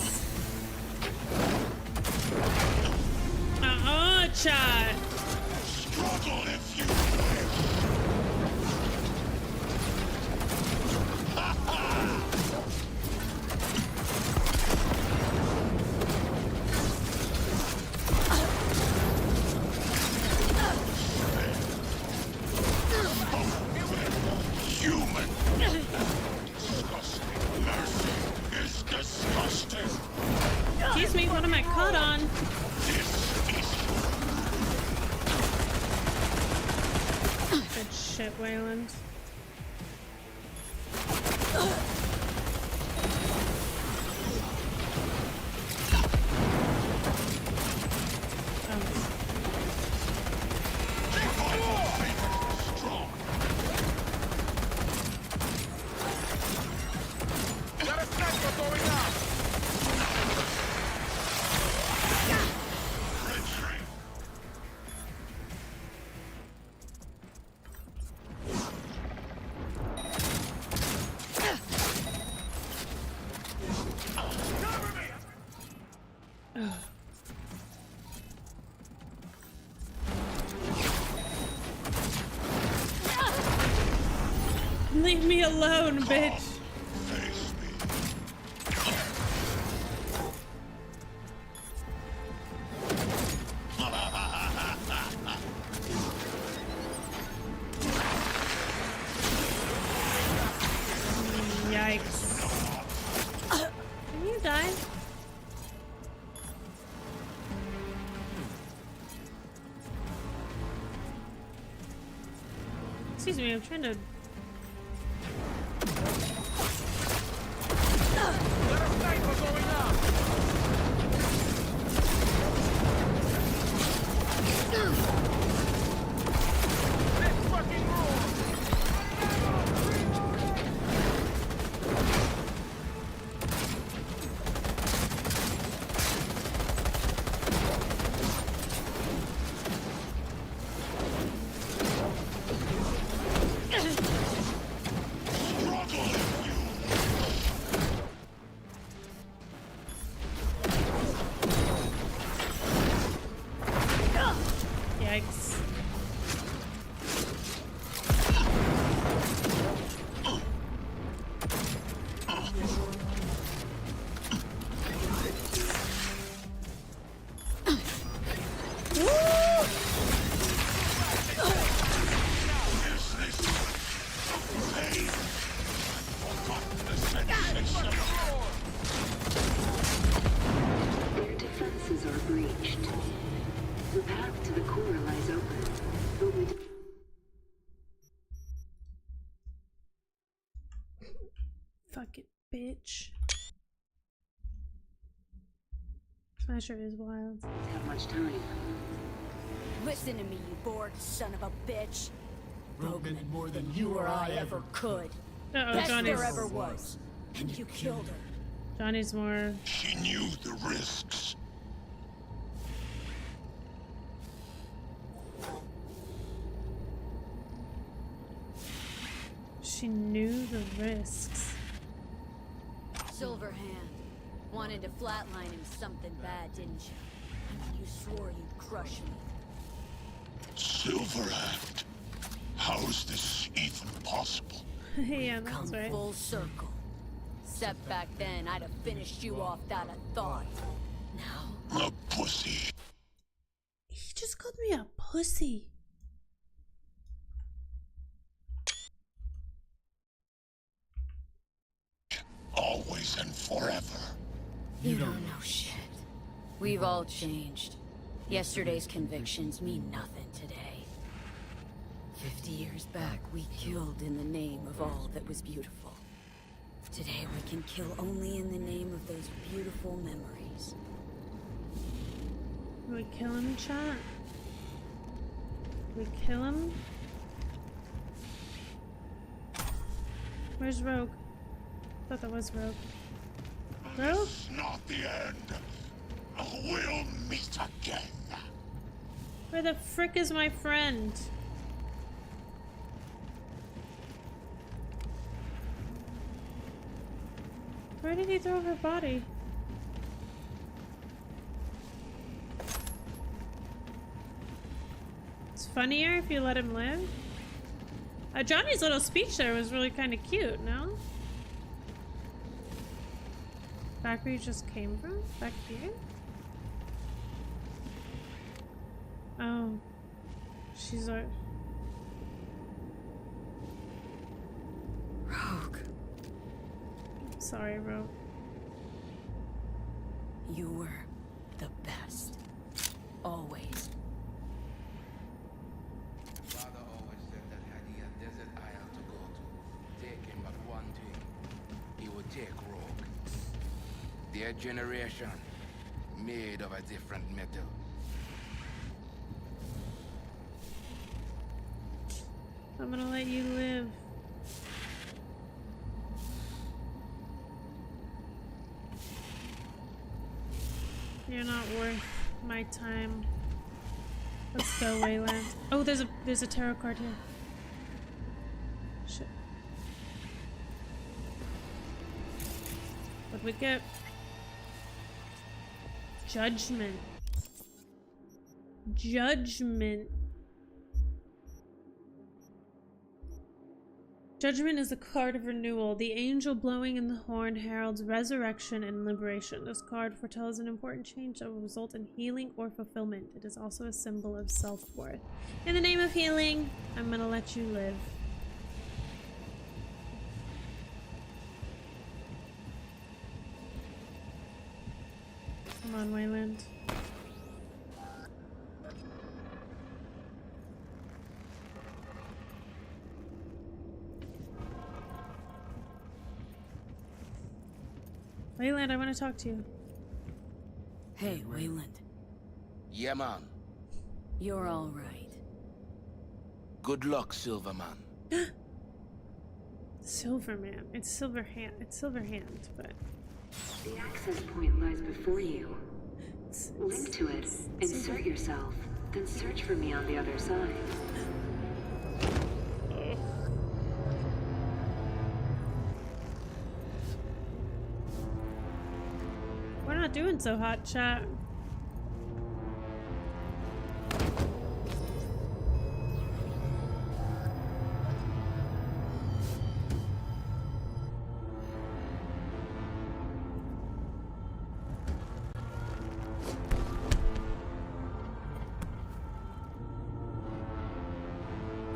Chat. Struggle if you human. Disgusting. Mercy is disgusting. Excuse me, what am I caught on? Good shit, Wayland. Leave me alone, bitch. Yikes. Can you die? Excuse me, I'm trying to... Yikes. Their defenses are breached. The path to the core lies open, but we Fuck it, bitch. Smasher is wild. don't have much time. Listen to me, you Borg son of a bitch. Broken more than You or I ever could. Uh-oh, Best Johnny's... there ever was. And you killed her. Johnny's more... She knew the risks. She knew the risks. Silverhand. Wanted to flatline him something bad, didn't you? You swore you'd crush me. Silverhand. How's this even possible? Yeah, that's Come right. full circle. Except back then, I'd have finished you off without a thought. Now, A pussy. He just called me a pussy. Always and forever. you don't know shit. We've all changed. Yesterday's convictions mean nothing today. 50 years back, we killed in the name of all that was beautiful. Today, we can kill only in the name of those beautiful memories. We kill him, chat? We kill him? Where's Rogue? I thought that was Rogue. Rogue? It's not the end. We'll meet again. Where the frick is my friend? Where did he throw her body? It's funnier if you let him live. Johnny's little speech there was really kind of cute, no? Back where you just came from? Back here? Oh. She's a... Rogue. Sorry, Rogue. You were the best. Always. Father always said that had he a desert isle to go to, take him but one thing. He would take Rogue. Their generation, made of a different metal. I'm gonna let you live. You're not worth my time. Let's go, Wayland. Oh, there's a tarot card here. Shit. What'd we get? Judgment. Judgment. Judgment is a card of renewal. The angel blowing in the horn heralds resurrection and liberation. This card foretells an important change that will result in healing or fulfillment. It is also a symbol of self-worth. In the name of healing, I'm gonna let you live. Come on, Wayland. Wayland, I want to talk to you. Hey, Wayland. Yeah, man. You're all right. Good luck, Silverman. Silverman. It's Silverhand. It's Silverhand, but... The access point lies before you. Link to it, insert yourself, then search for me on the other side. We're not doing so hot, chat.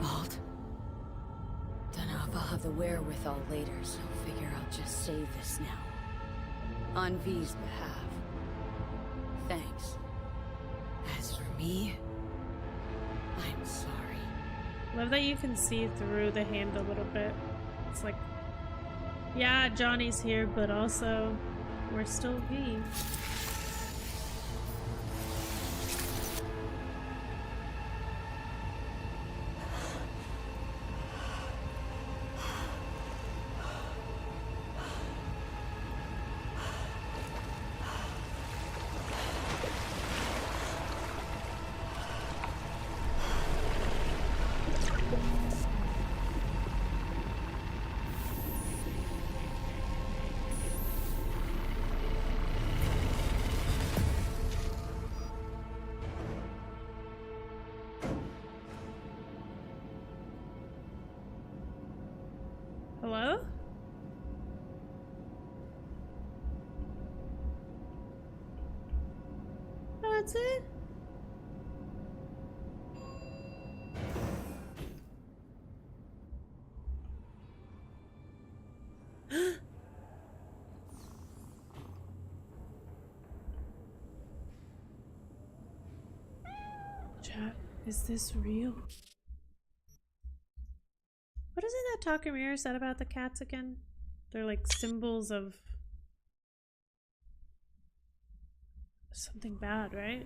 Alt. Don't know if I'll have the wherewithal later, so figure I'll just save this now. On V's behalf. Thanks. As for me, I'm sorry. Love that you can see through the hand a little bit. It's like, yeah, Johnny's here, but also, we're still V. that's it? Chat, is this real? What is it that Takamura said about the cats again? They're like symbols of something bad, right?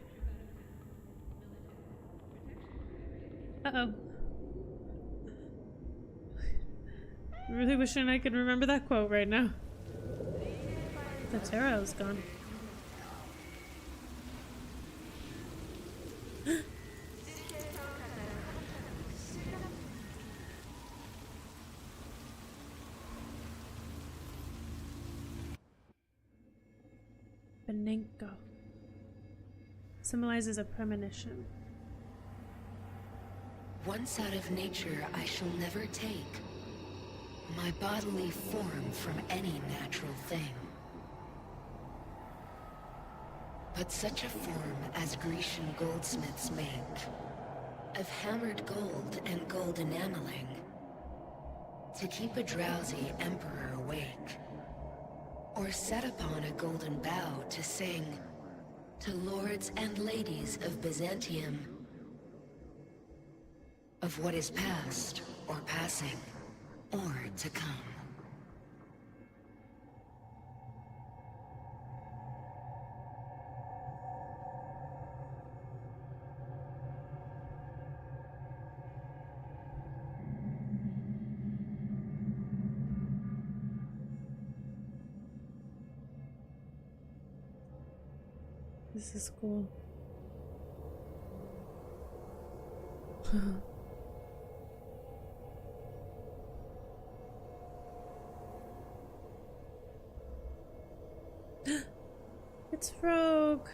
Uh-oh. Really wishing I could remember that quote right now. The tarot's gone. Benenko symbolizes a premonition. Once out of nature, I shall never take my bodily form from any natural thing. But such a form as Grecian goldsmiths make, of hammered gold and gold enameling, to keep a drowsy emperor awake, or set upon a golden bough to sing to lords and ladies of Byzantium of what is past or passing or to come. This is cool. It's Rogue.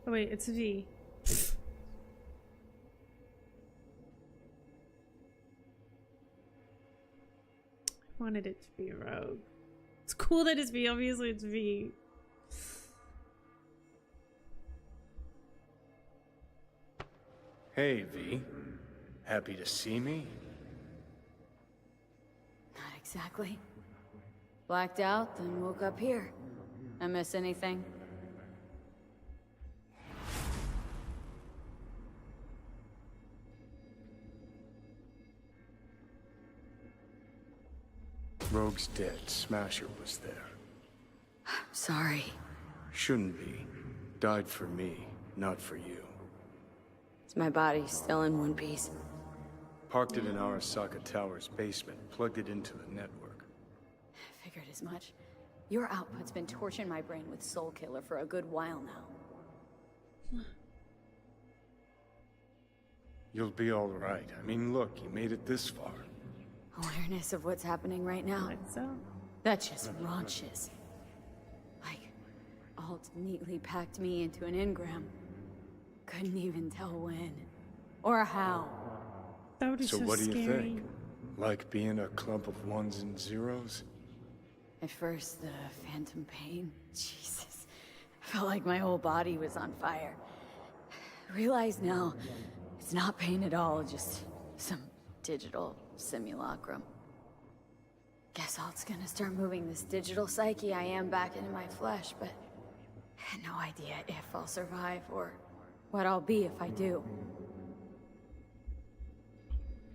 Oh wait, it's V. I wanted it to be Rogue. It's cool that it's V, obviously it's V. Hey, V. Happy to see me? Not exactly. Blacked out, then woke up here. I miss anything? Rogue's dead. Smasher was there. Sorry. Shouldn't be. Died for me, not for you. Is my body still in one piece? Parked it in Arasaka Tower's basement, plugged it into the network. Figured as much. Your output's been torching my brain with Soul Killer for a good while now. You'll be all right. I mean, look, you made it this far. Awareness of what's happening right now? That's just raunches. Like, Alt neatly packed me into an engram. Couldn't even tell when. Or how. That would be so what do scary. you think? Like being a clump of ones and zeros? At first, the phantom pain. Jesus. I felt like my whole body was on fire. Realize now, it's not pain at all, just some digital simulacrum. Guess Alt's gonna start moving this digital psyche I am back into my flesh, but I had no idea if I'll survive or what I'll be if I do.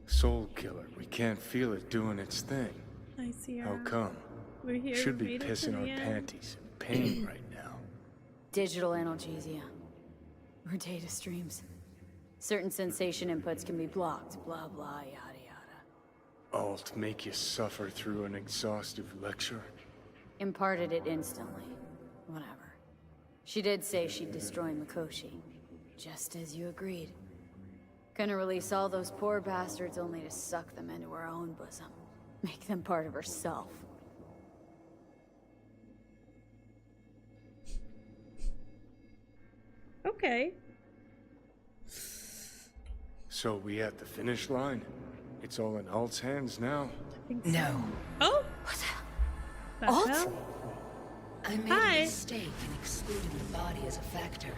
Soul Killer, we can't feel it doing its thing. I see her. How come? We're here. Should be made it to pissing the our end. panties in pain right now. Digital analgesia. Or data streams. Certain sensation inputs can be blocked, blah blah, yada yada. Alt make you suffer through an exhaustive lecture? Imparted it instantly. Whatever. She did say she'd destroy Mikoshi. Just as you agreed. Gonna release all those poor bastards only to suck them into her own bosom. Make them part of herself. Okay. So we at the finish line? It's all in Alt's hands now? No. Oh! Alt? Fell? I made a mistake in excluding the body as a factor.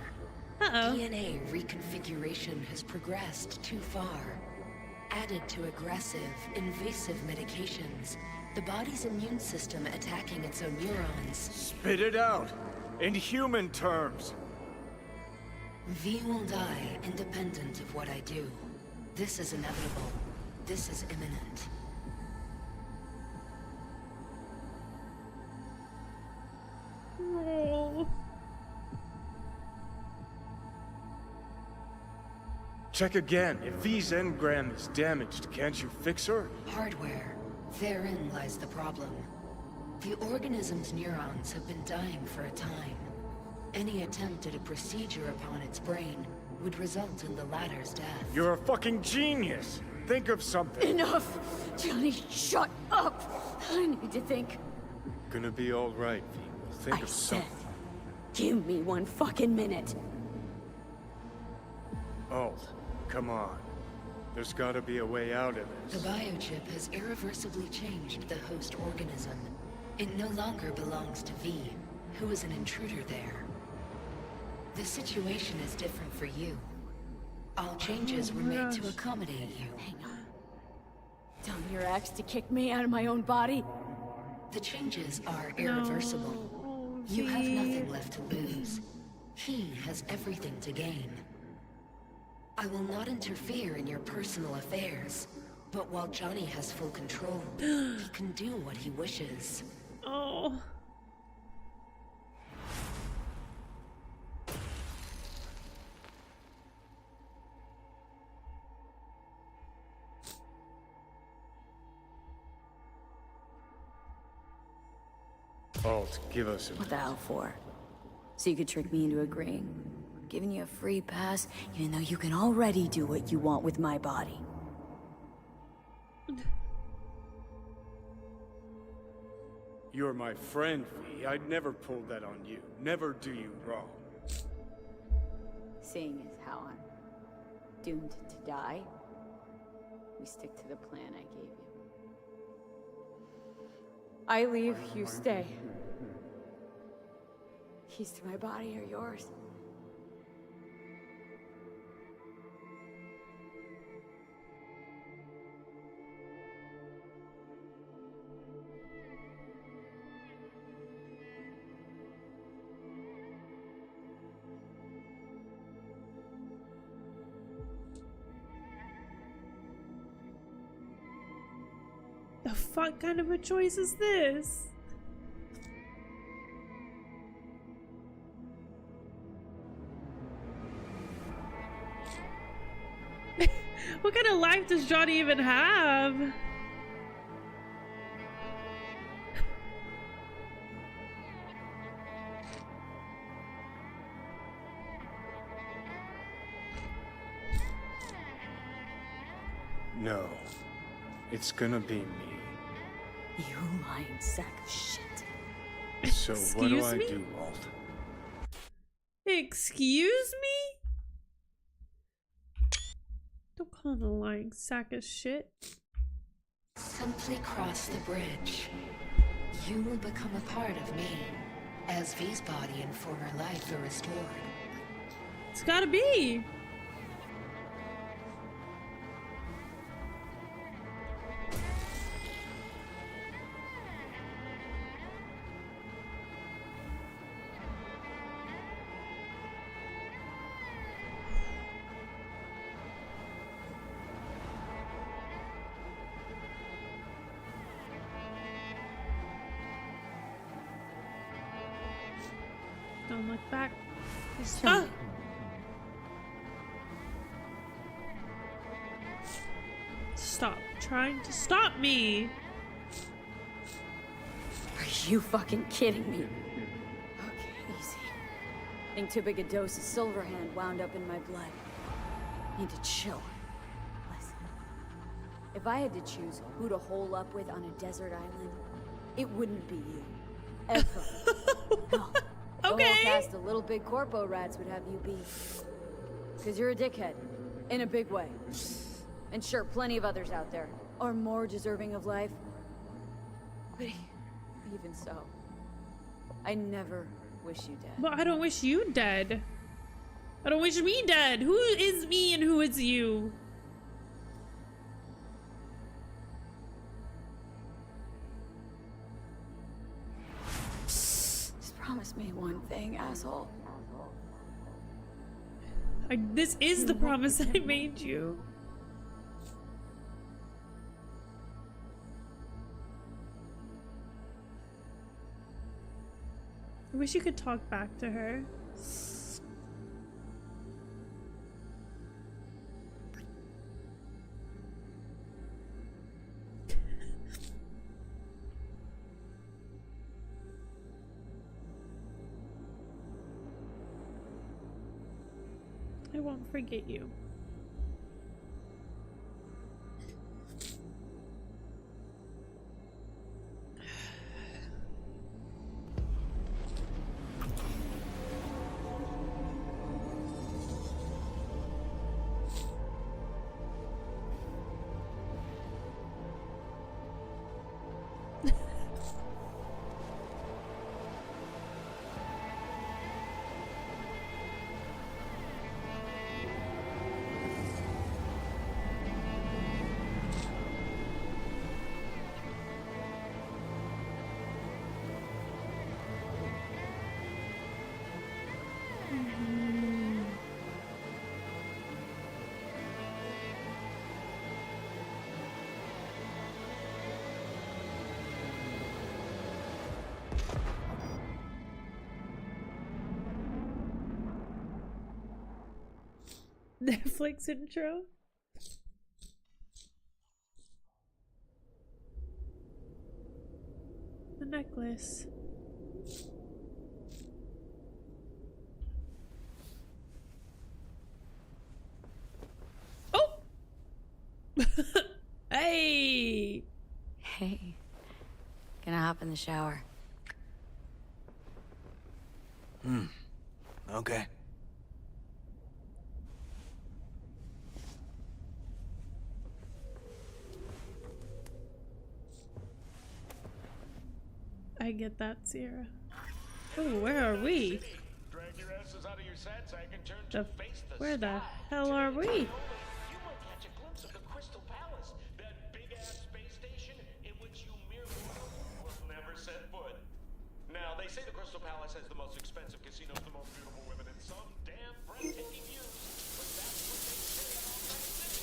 DNA reconfiguration has progressed too far. Added to aggressive, invasive medications, the body's immune system attacking its own neurons. Spit it out! In human terms! V will die independent of what I do. This is inevitable. This is imminent. Oh. Check again. If V's engram is damaged, can't you fix her? Hardware. Therein lies the problem. The organism's neurons have been dying for a time. Any attempt at a procedure upon its brain would result in the latter's death. You're a fucking genius! Think of something! Enough! Johnny, shut up! I need to think. Gonna be alright, V. We'll think of something. Give me one fucking minute. Alt, come on. There's gotta be a way out of The this. biochip has irreversibly changed the host organism. It no longer belongs to V, who is an intruder there. The situation is different for you. All changes were made to accommodate you. Hang on. Telling your ex to kick me out of my own body? The changes are irreversible. You have nothing left to lose. He has everything to gain. I will not interfere in your personal affairs, but while Johnny has full control, he can do what he wishes. Oh. Alt, give us a... What the hell for? So you could trick me into agreeing? I'm giving you a free pass, even though you can already do what you want with my body. You're my friend, V. I'd never pull that on you. Never do you wrong. Seeing as how I'm doomed to die, we stick to the plan I gave you. I leave, you stay. Keys to my body are yours. The fuck kind of a choice is this? What kind of life does Johnny even have? No. It's gonna be me. You lying sack of shit. So what do Excuse I me? do, Alt? Excuse me? Don't call him a lying sack of shit. Simply cross the bridge. You will become a part of me, as V's body and former life are restored. It's gotta be. Don't look back. Ah! Stop trying to stop me. Are you fucking kidding me? Okay, easy. I think too big a dose of Silverhand wound up in my blood. Need to chill. Listen, if I had to choose who to hole up with on a desert island, it wouldn't be you. Ever. No. The whole cast of Little Big Corpo rats would have you be. Because you're a dickhead. In a big way. And sure, plenty of others out there are more deserving of life. But even so, I never wish you dead. Well, I don't wish you dead. I don't wish me dead. Who is me and who is you? Just promise me one thing, asshole. This is the promise I made you. I wish you could talk back to her. I won't forget you. Netflix intro. The necklace. Oh! Hey! Hey. Gonna hop in the shower. Okay. I get that, Sierra. Oh, where are we? Drag your asses out of your sad sack and turn The, to face the where the sky. hell are we? You might catch a glimpse of the Crystal Palace, that big-ass space station in which you mere mortals will never set foot. Now, they say the Crystal Palace has the most expensive casinos, the most beautiful women, and some damn breathtaking views, but that's what they say about Night City.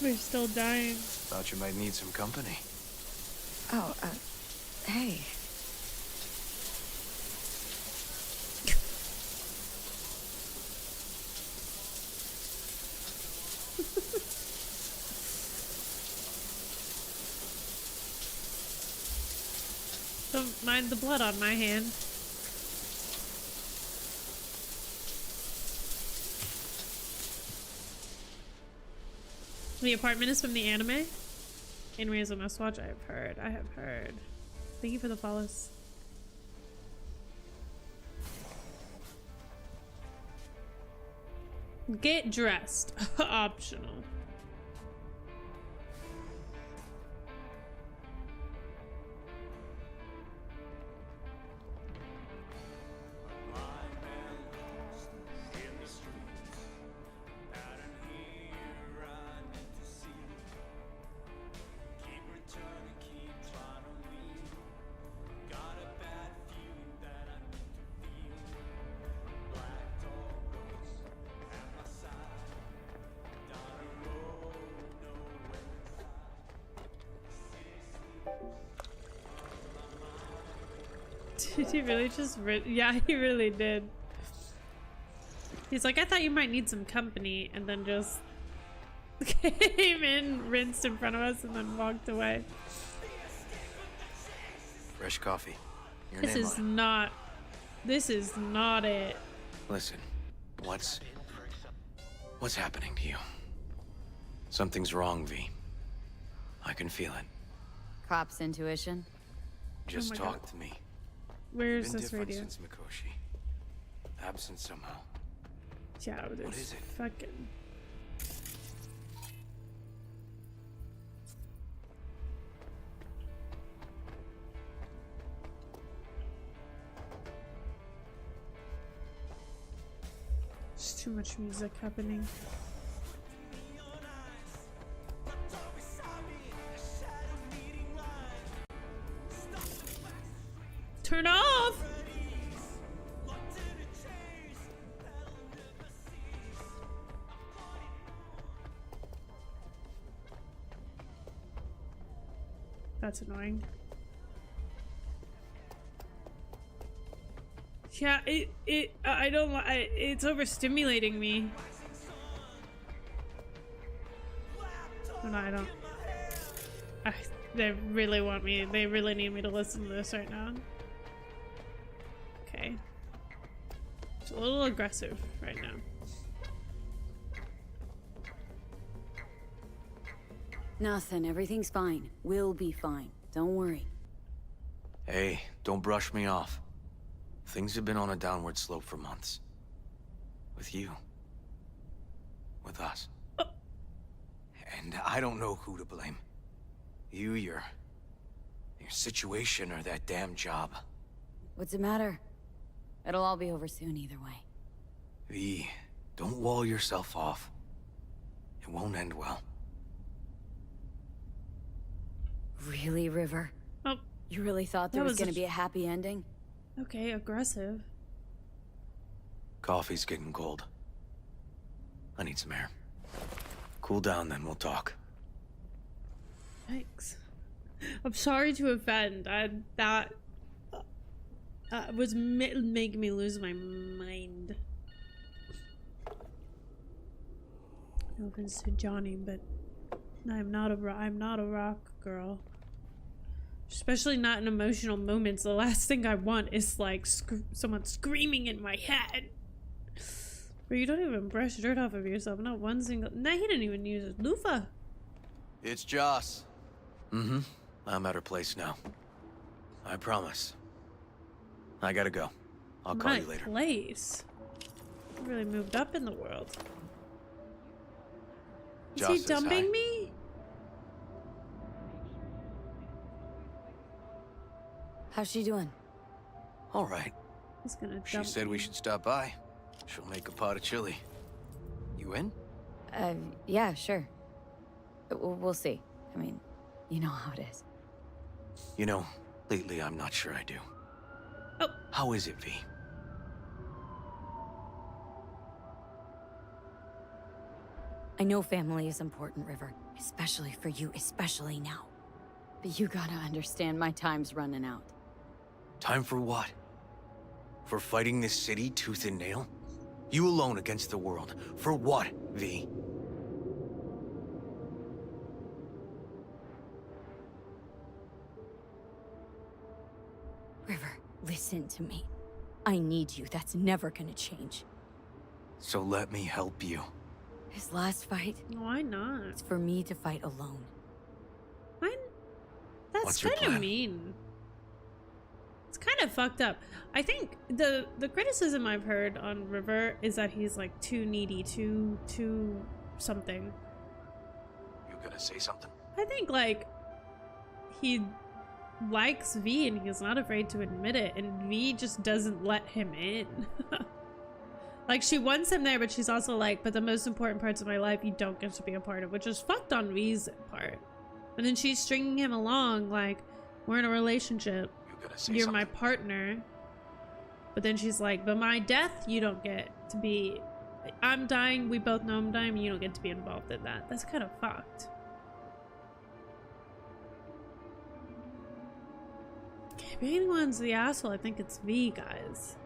We're still dying. Thought you might need some company. Oh, hey. Don't mind the blood on my hand. The apartment is from the anime. Anime is a must watch. I have heard. Thank you for the follows. Get dressed. Optional. Did he really just yeah, he really did. He's like, I thought you might need some company, and then just came in, rinsed in front of us, and then walked away. Fresh coffee. Your This name is on it. not. This is not it. Listen, what's happening to you? Something's wrong, V. I can feel it. Cop's intuition. Just my talk God. to me. Where's You've been this different radio? since Mikoshi. Absent somehow. Yeah, there's is it? fucking. There's too much music happening. Turn off! That's annoying. Yeah, I don't like, it's overstimulating me. No, I don't. They really want me, they really need me to listen to this right now. Okay. It's a little aggressive right now. Nothing. Everything's fine. We'll be fine. Don't worry. Hey, don't brush me off. Things have been on a downward slope for months. With you. With us. And I don't know who to blame. You, your situation, or that damn job. What's the matter? It'll all be over soon either way. V, don't wall yourself off. It won't end well. Really, River? Oh. You really thought there was gonna be a happy ending? Okay, aggressive. Coffee's getting cold. I need some air. Cool down, then we'll talk. Thanks. I'm sorry to offend. That was making me lose my mind. No offense to Johnny, but I'm not a rock girl. Especially not in emotional moments. The last thing I want is like someone screaming in my head. Bro, you don't even brush dirt off of yourself. Not one single. Nah, he didn't even use a loofah. It's Joss. Mm-hmm. I'm at her place now. I promise. I gotta go. I'll call you later. Place. You really moved up in the world. Is Joss he says dumping hi. me? How's she doing? All right. He's gonna She dump said me. we should stop by. She'll make a pot of chili. You in? Yeah, sure. We'll see. I mean, you know how it is. You know, lately I'm not sure I do. Oh. How is it, V? I know family is important, River. Especially for you, especially now. But you gotta understand my time's running out. Time for what? For fighting this city tooth and nail? You alone against the world. For what, V? River, listen to me. I need you. That's never gonna change. So let me help you. His last fight? Why not? It's for me to fight alone. That's What's your kind of plan? mean. It's kind of fucked up. I think the criticism I've heard on River is that he's like too needy, too something. You gonna say something? I think like he likes V and he's not afraid to admit it, and V just doesn't let him in. Like she wants him there, but she's also like, but the most important parts of my life you don't get to be a part of, which is fucked on V's part. And then she's stringing him along like, we're in a relationship, you're my partner. But then she's like, but my death you don't get to be, I'm dying, we both know I'm dying, you don't get to be involved in that. That's kind of fucked. If anyone's the asshole, I think it's V, guys.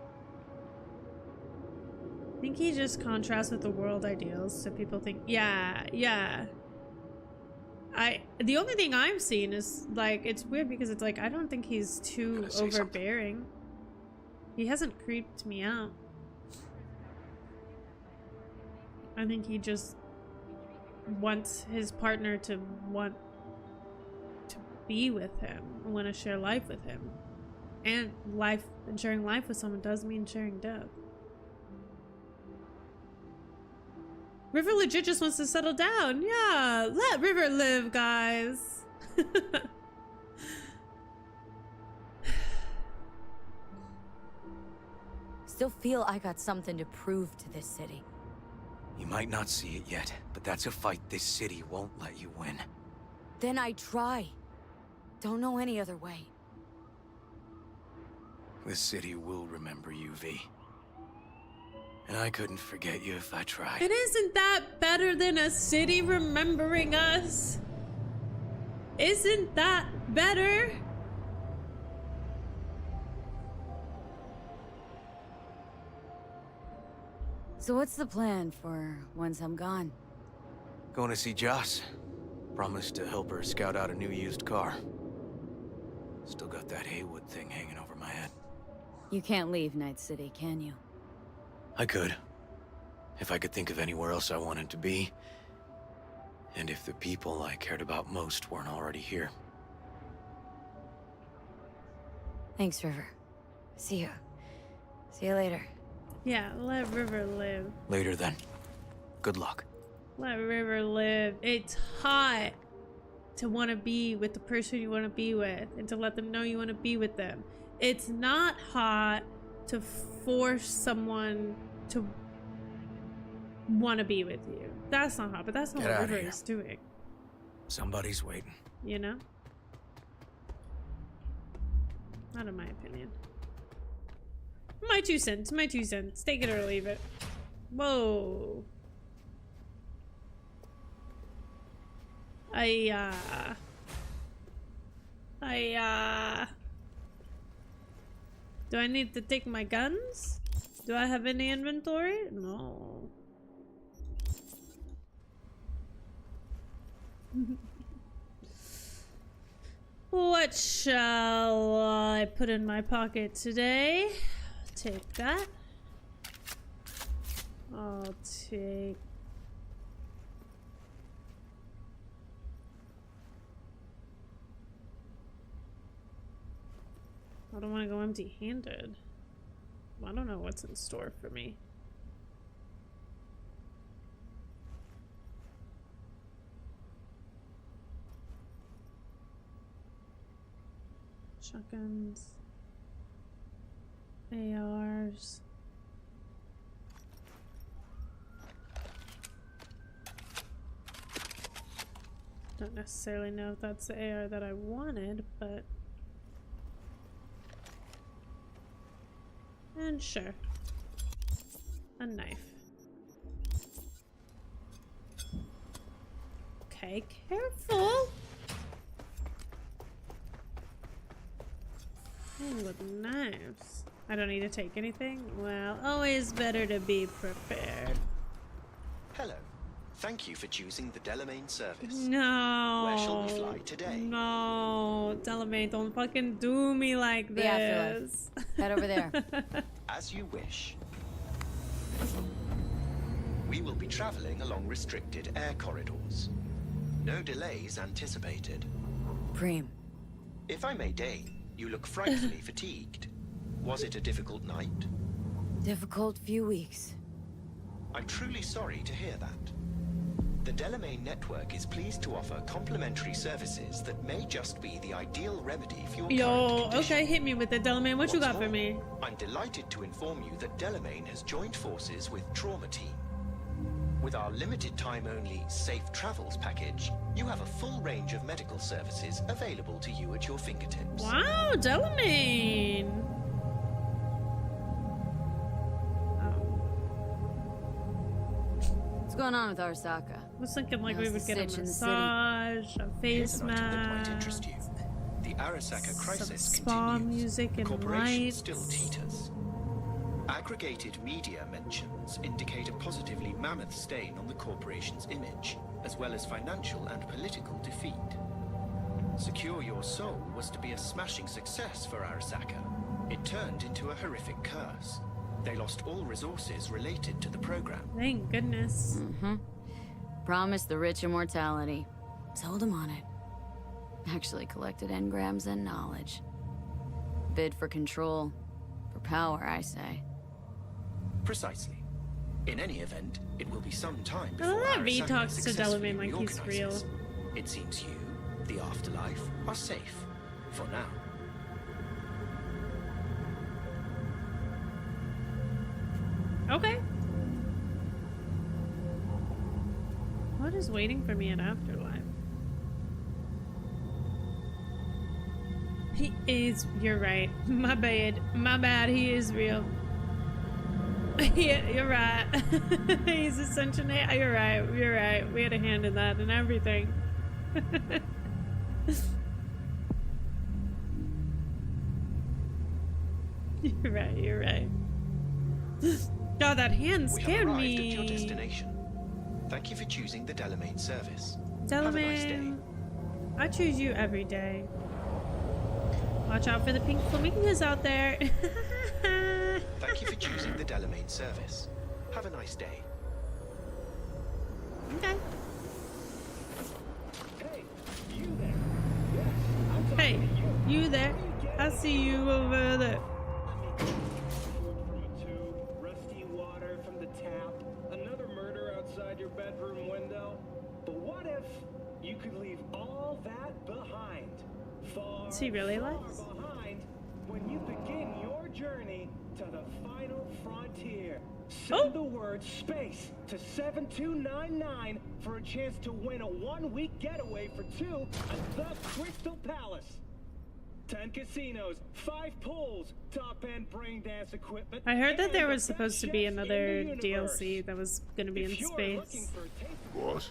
I think he just contrasts with the world ideals, so people think, yeah. The only thing I've seen is like, it's weird because it's like, I don't think he's too overbearing. He hasn't creeped me out. I think he just wants his partner to want to be with him, want to share life with him. And sharing life with someone does mean sharing death. River legit just wants to settle down. Yeah, let River live, guys. Still feel I got something to prove to this city. You might not see it yet, but that's a fight this city won't let you win. Then I try. Don't know any other way. This city will remember you, V. And I couldn't forget you if I tried. And isn't that better than a city remembering us? Isn't that better? So what's the plan for once I'm gone? Going to see Joss. Promised to help her scout out a new used car. Still got that Haywood thing hanging over my head. You can't leave Night City, can you? I could. If I could think of anywhere else I wanted to be. And if the people I cared about most weren't already here. Thanks, River. See you. See you later. Yeah, let River live. Later then. Good luck. Let River live. It's hot to want to be with the person you want to be with and to let them know you want to be with them. It's not hot to force someone to want to be with you. That's not hot, but that's not Get what out of River here. is doing. Somebody's waiting. You know? Not in my opinion. My 2 cents, my 2 cents. Take it or leave it. Whoa. Do I need to take my guns? Do I have any inventory? No. What shall I put in my pocket today? Take that. I'll take... I don't want to go empty-handed. I don't know what's in store for me. Shotguns. ARs. Don't necessarily know if that's the AR that I wanted, but... And sure. A knife. Okay, careful! Playing with knives. I don't need to take anything? Well, always better to be prepared. Hello. Thank you for choosing the Delamain service. No. Where shall we fly today? No, Delamain, don't fucking do me like The afterlife. this. Head over there. As you wish. We will be traveling along restricted air corridors. No delays anticipated. Preem. If I may deign, you look frightfully fatigued. Was it a difficult night? Difficult few weeks. I'm truly sorry to hear that. The Delamain network is pleased to offer complimentary services that may just be the ideal remedy for your current Yo, condition. okay, hit me with it, Delamain. What you got for me? I'm delighted to inform you that Delamain has joined forces with Trauma Team. With our limited time only Safe Travels package, you have a full range of medical services available to you at your fingertips. Wow, Delamain. What's going on with Arasaka? I was thinking like How's we would the get a stitch in the city? massage, a face Here's an item that might interest mask, you. The Arasaka crisis spa continues. music and Corporation lights. still teeters. Aggregated media mentions indicate a positively mammoth stain on the corporation's image, as well as financial and political defeat. Secure Your Soul was to be a smashing success for Arasaka. It turned into a horrific curse. They lost all resources related to the program. Thank goodness. Mm-hmm. Promised the rich immortality. Sold him on it. Actually collected engrams and knowledge. Bid for control. For power, I say. Precisely. In any event, it will be some time I before love that V Arasaka talks to successfully Delamain like he's real. reorganizes. It seems you, the afterlife, are safe. For now. Okay. What is waiting for me at Afterlife? He is, you're right. My bad. My bad, he is real. Yeah, you're right. He's Ascension. You're right. You're right. We had a hand in that and everything. You're right. You're right. God, that hand scared me. We have arrived at your destination. Thank you for choosing the Delamain service. Delamain, Have a nice day. I choose you every day. Watch out for the pink flamingos out there. Thank you for choosing the Delamain service. Have a nice day. Okay. Hey, you there? Hey, you there? I see you over there. Rusty water from the tap, another murder outside your bedroom window. But what if you could leave all that behind? Far, Is he really far likes? behind when you begin your journey to the final frontier. Send the word space to 7299 for a chance to win a one-week getaway for two at the Crystal Palace. 10 casinos, 5 pools, top-end brain dance equipment. I heard that there and was the supposed to best be chefs in another the universe. DLC that was going to be in If you're space. looking for a taste of Boss?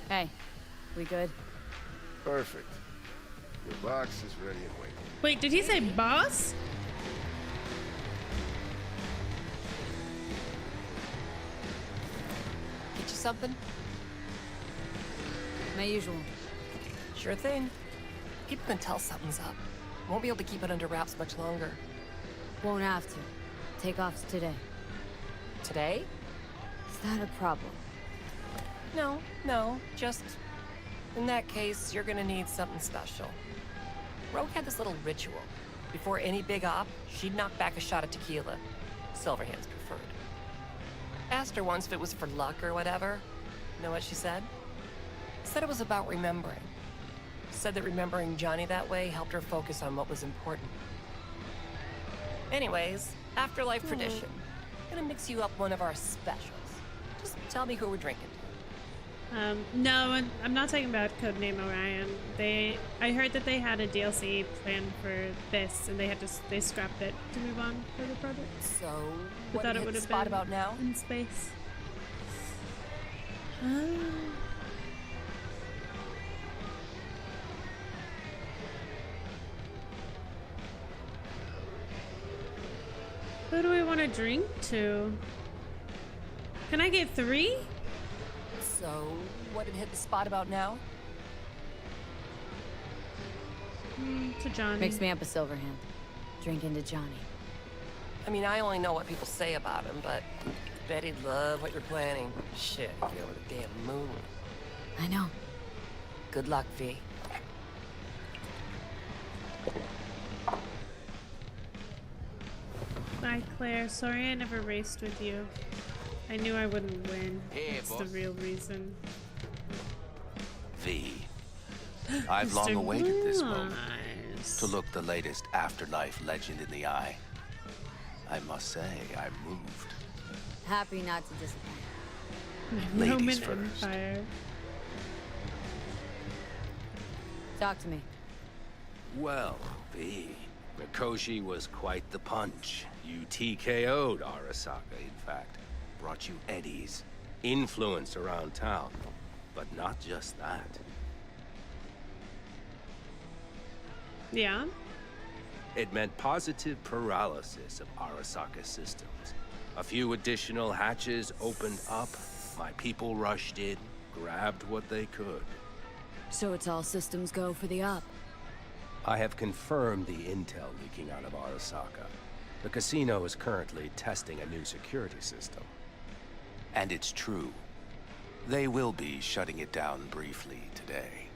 Hey, we good? Perfect. Your box is ready and waiting. Wait, did he say boss? Get you something? My usual. Sure thing. People can tell something's up. Won't be able to keep it under wraps much longer. Won't have to. Takeoff's today. Today? Is that a problem? No, no. Just, in that case, you're gonna need something special. Rogue had this little ritual. Before any big op, she'd knock back a shot of tequila. Silverhand's preferred. Asked her once if it was for luck or whatever. Know what she said? Said it was about remembering. Said that remembering Johnny that way helped her focus on what was important. Anyways, afterlife tradition. Gonna mix you up one of our specials. Just tell me who we're drinking to. No, I'm not talking about Codename Orion. I heard that they had a DLC planned for this, and they scrapped it to move on for the project. So, I what thought do it you would hit have the spot been about now? in space. Who do we want to drink to? Can I get 3? So, what did hit the spot about now? To Johnny. Mix me up a Silverhand. Drink into Johnny. I mean, I only know what people say about him, but bet he'd love what you're planning. Shit, get over the damn moon. I know. Good luck, V. Bye, Claire. Sorry I never raced with you. I knew I wouldn't win. Hey, That's boss. the real reason. V. I've long Mr. awaited this moment Nice. to look the latest afterlife legend in the eye. I must say, I'm moved. Happy not to disappoint. Ladies Roman first. Empire. Talk to me. Well, V. Mikoshi was quite the punch. You TKO'd Arasaka, in fact. Brought you eddies. Influence around town. But not just that. Yeah. It meant positive paralysis of Arasaka's systems. A few additional hatches opened up. My people rushed in, grabbed what they could. So it's all systems go for the op. I have confirmed the intel leaking out of Arasaka. The casino is currently testing a new security system. And it's true. They will be shutting it down briefly today.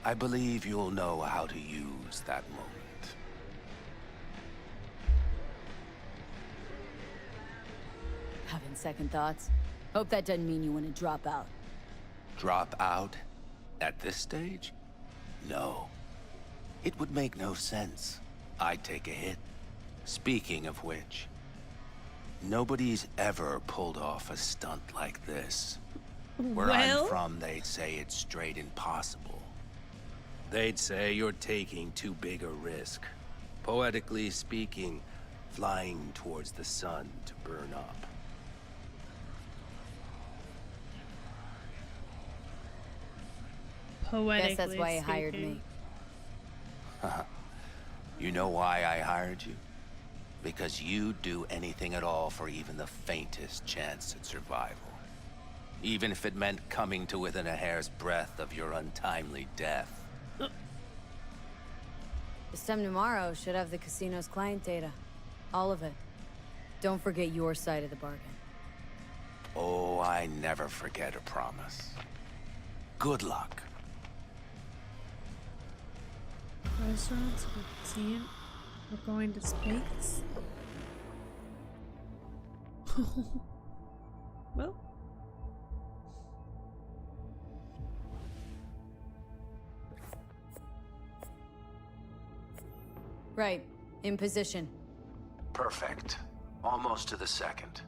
I believe you'll know how to use that moment. Having second thoughts? Hope that doesn't mean you want to drop out. Drop out? At this stage? No. It would make no sense. I'd take a hit. Speaking of which, Nobody's ever pulled off a stunt like this. Where Well? I'm from, they'd say it's straight impossible. They'd say you're taking too big a risk. Poetically speaking, flying towards the sun to burn up. Poetically Guess that's why he hired me. You know why I hired you? Because you'd do anything at all for even the faintest chance at survival. Even if it meant coming to within a hair's breadth of your untimely death. This time tomorrow should have the casino's client data. All of it. Don't forget your side of the bargain. Oh, I never forget a promise. Good luck. Restaurants, routine. We're going to space. Well. Right. In position. Perfect. Almost to the second.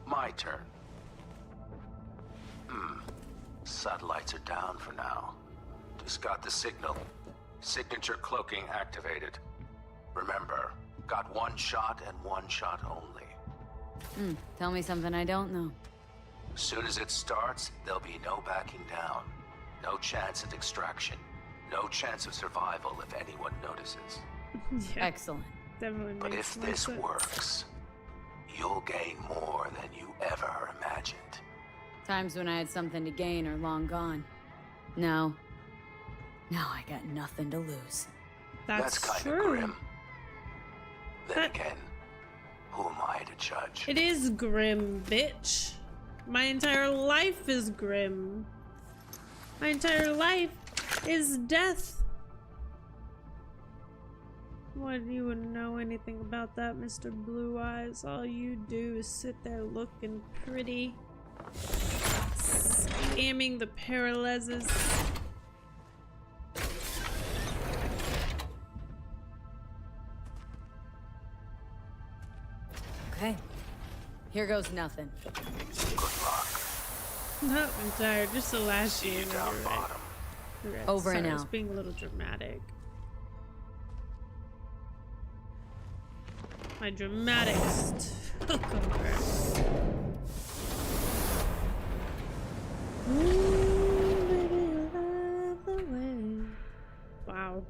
My turn. Satellites are down for now. Just got the signal. Signature cloaking activated. Remember, got one shot and one shot only. Tell me something I don't know. As soon as it starts, there'll be no backing down. No chance at extraction. No chance of survival if anyone notices. Yeah, excellent. Definitely. But if this works, you'll gain more than you ever imagined. Times when I had something to gain are long gone. Now I got nothing to lose. That's kind true. of grim. Then again, who am I to judge? It is grim, bitch. My entire life is grim. My entire life is death. Why do you know anything about that, Mr. Blue Eyes? All you do is sit there looking pretty, scamming the paralleses. Okay. Here goes nothing. Not entire, just the last year. Right. Over Sorry, and I was out. being a little dramatic. My dramaticst took over. Ooh, baby, love the way. Wow.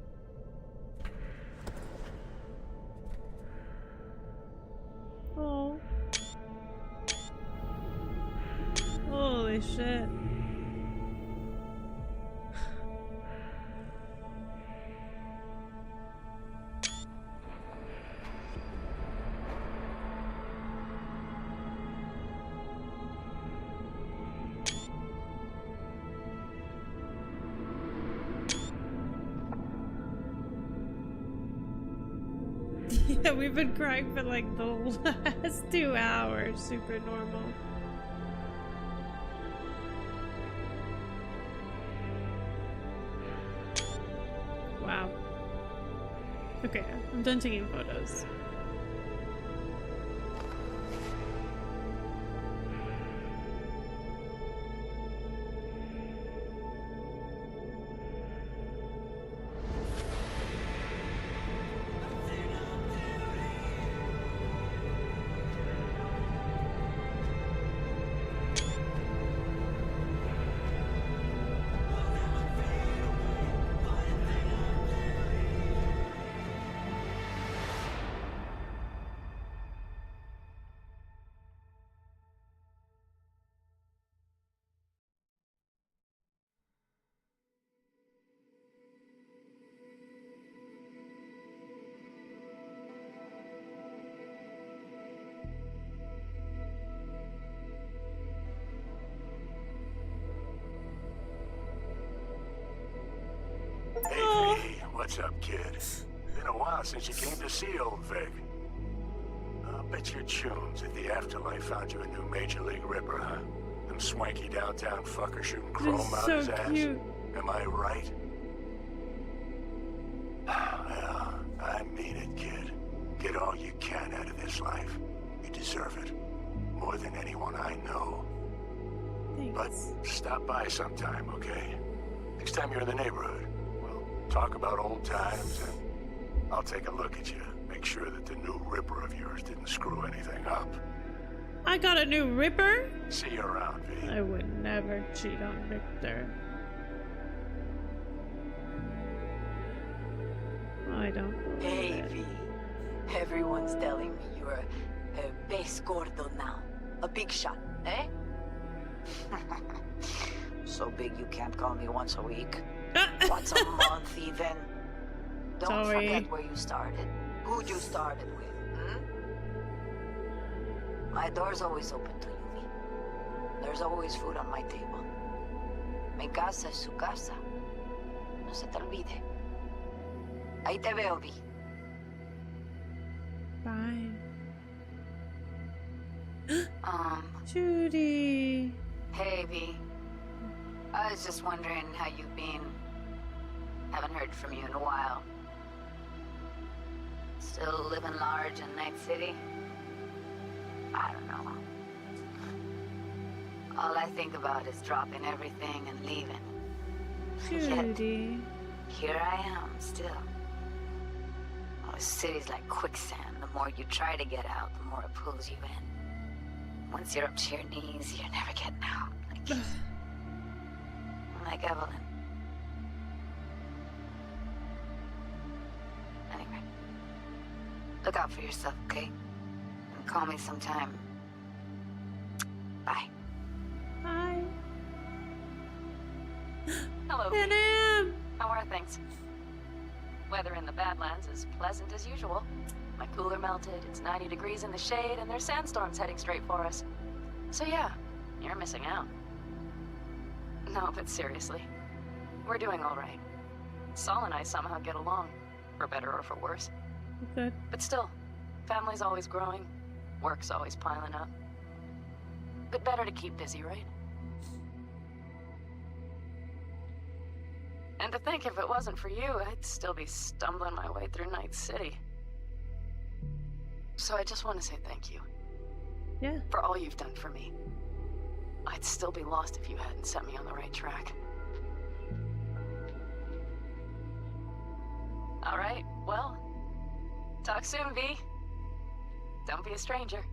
Oh. Holy shit. Yeah, we've been crying for like the last 2 hours. Super normal. Wow. Okay, I'm done taking photos. Hey, V, what's up, kid? Been a while since you came to see old Vic. I'll bet your tunes that the afterlife found you a new major league ripper, huh? Them swanky downtown fucker shooting chrome out his ass. Cute. Am I right? Well, I mean it, kid. Get all you can out of this life. You deserve it. More than anyone I know. Thanks. But stop by sometime, okay? Next time you're in the neighborhood, we'll talk about old times and I'll take a look at you. Make sure that the new Ripper of yours didn't screw anything up. I got a new Ripper? See you around, V. I would never cheat on Victor. I don't. Hey, V. Everyone's telling me you're a base gordo now. A big shot, eh? So big you can't call me once a week. Once a month, even. Don't forget where you started. Who'd you started with, My door's always open to you, V. There's always food on my table. Mi casa es su casa. No se te olvide. Ahí te veo, V. Bye. Judy. Hey, V. I was just wondering how you've been. Haven't heard from you in a while. Still living large in Night City? I don't know. All I think about is dropping everything and leaving. Judy. Yet, here I am, still. Oh, the city's like quicksand. The more you try to get out, the more it pulls you in. Once you're up to your knees, you're never getting out. Like Evelyn. Anyway. Look out for yourself, okay? And call me sometime. Bye. Bye. Hello. Panam. How are things? Weather in the Badlands is pleasant as usual. My cooler melted, it's 90 degrees in the shade, and there's sandstorms heading straight for us. So yeah, you're missing out. No, but seriously, we're doing all right. Saul and I somehow get along, for better or for worse. Good. But still, family's always growing, work's always piling up. But better to keep busy, right? And to think if it wasn't for you, I'd still be stumbling my way through Night City. So I just want to say thank you. Yeah. For all you've done for me. I'd still be lost if you hadn't set me on the right track. All right, well, talk soon, V. Don't be a stranger.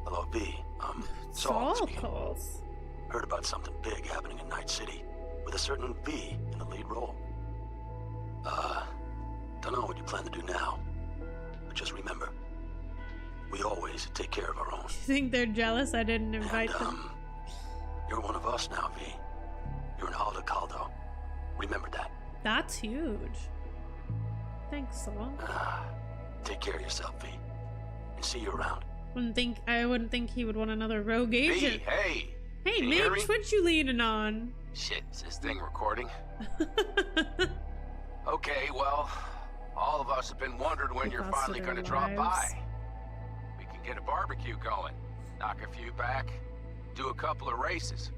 Hello, V. Saul speaking. calls. Heard about something big happening in Night City, with a certain V in the lead role. Don't know what you plan to do now, but just remember, we always take care of our own. You think they're jealous I didn't invite them? You're one of us now, V. You're an Alda Caldo. Remember that. That's huge. Thanks, Saul. Take care of yourself, V. And see you around. I wouldn't think he would want another rogue agent. V, hey! Hey, Can you hear me? Mitch, what you leaning on? Shit, is this thing recording? Okay, well, all of us have been wondering when you're finally gonna drop by. We can get a barbecue going, knock a few back, do a couple of races,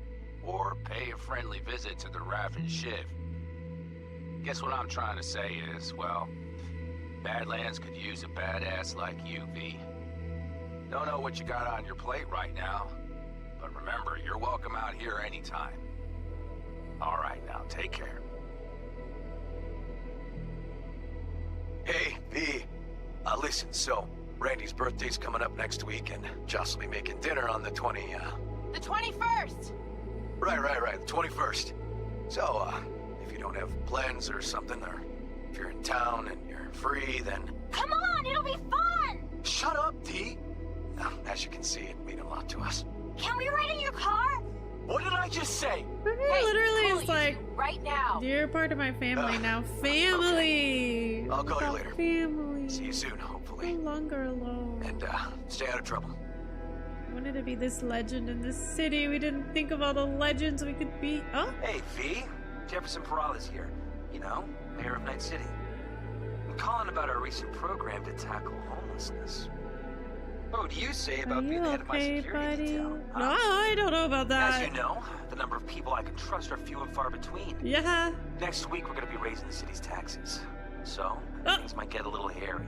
or pay a friendly visit to the Raff and Shiv. Guess what I'm trying to say is, well, Badlands could use a badass like you, V. Don't know what you got on your plate right now, but remember, you're welcome out here anytime. All right, now, take care. Hey, V. Listen, so, Randy's birthday's coming up next week, and Joss will be making dinner on the The 21st! Right, the 21st. So, if you don't have plans or something, or if you're in town and you're free, then... Come on, it'll be fun! Shut up, D! As you can see, it means a lot to us. Can we ride in your car? What did I just say? Hey, literally, it's like, right now. You're part of my family now. Family! Okay. I'll call you About later. Family. See you soon, hopefully. No longer alone. And, stay out of trouble. I wanted to be this legend in this city. We didn't think of all the legends we could be. Oh? Hey, V. Jefferson Peralta's here. You know, mayor of Night City. I'm calling about our recent program to tackle homelessness. What would you say about being the head of my security detail? No, I don't know about that. As you know, the number of people I can trust are few and far between. Yeah. Next week, we're going to be raising the city's taxes. So, things might get a little hairy.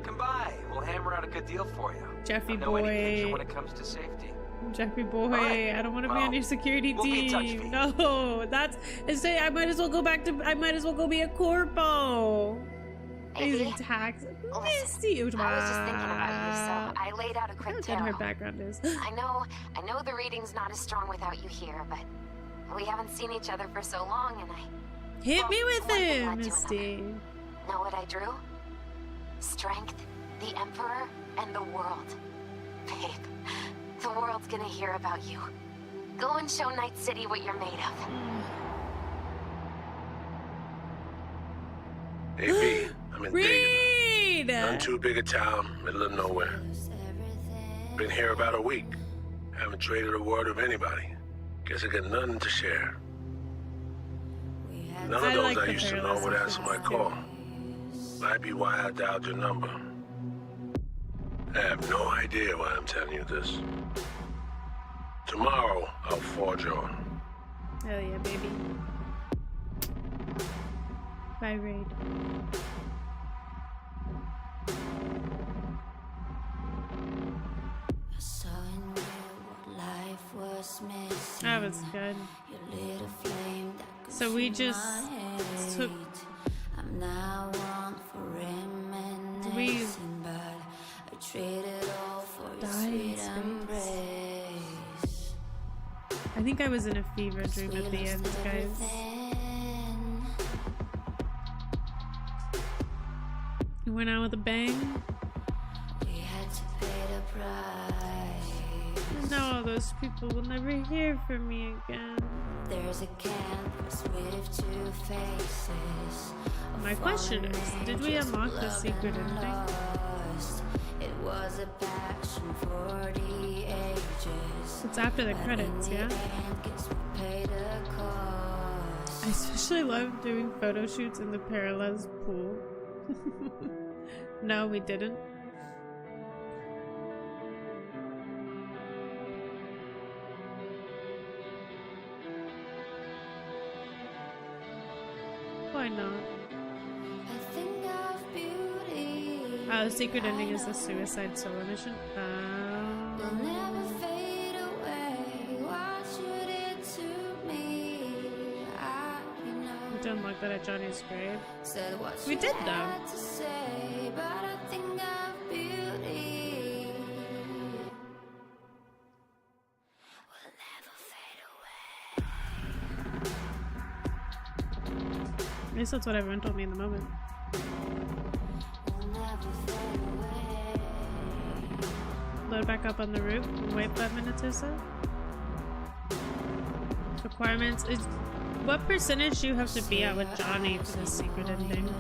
Come by. We'll hammer out a good deal for you. Jeffy I know any picture boy. when it comes to safety. Jeffy boy, right. I don't want to be Well, on your security we'll be in touch, team. V. No, that's insane. I might as well go be a corpo. Raising tax. Misty I was just thinking about you, so I laid out a quick Then her tarot. background is. I know the reading's not as strong without you here, but we haven't seen each other for so long, and Hit me with one thing it, led to Misty. another. Know what I drew? Strength, the Emperor, and the world. Babe, the world's gonna hear about you. Go and show Night City what you're made of. Hey, B, I'm in Read! Dayton. Not too big a town, middle of nowhere. Been here about a week. Haven't traded a word with anybody. Guess I got nothing to share. None of those I used to know would answer my call. Might be why I dialed your number. I have no idea why I'm telling you this. Tomorrow, I'll forge on. Hell yeah, baby. Bye, Raid. That was good. So we just took. We died in space. I think I was in a fever dream at the end, guys. It went out with a bang. No, those people will never hear from me again. There's a canvas with two faces. My question is, did we unlock the secret ending? It was a passion for the ages. It's after the credits, yeah? I especially love doing photo shoots in the Parallels pool. No, we didn't. Why not? The secret ending is the suicide solo mission. We didn't unlock that at Johnny's grave. We did though. At least that's what everyone told me in the moment. Load back up on the roof and wait 5 minutes or so. Requirements is what percentage do you have to be at with Johnny for the secret ending?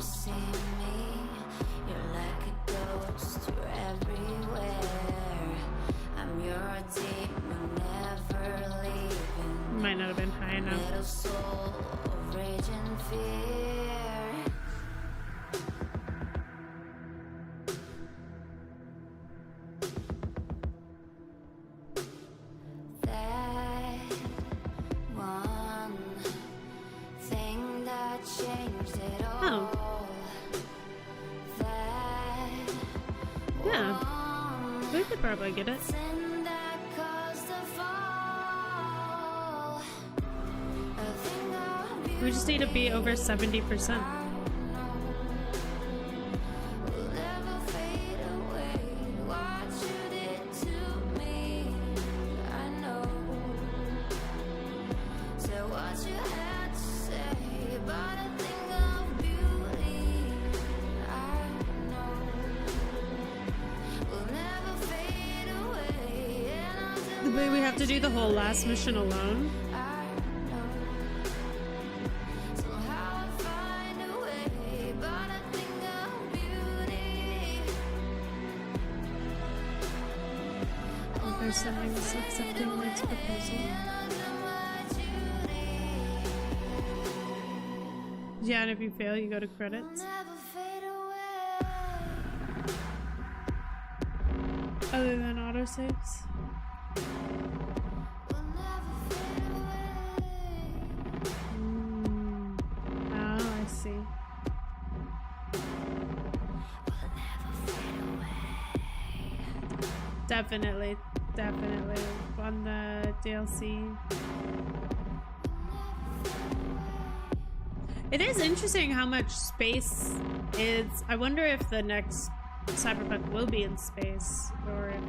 Might not have been high enough. Probably get it. We just need to be over 70%. We have to do the whole last mission alone. They're sending us accepting Knight's proposal. Yeah, and if you fail, you go to credits. Other than autosaves. Definitely on the DLC. It is interesting how much space is. I wonder if the next Cyberpunk will be in space, or if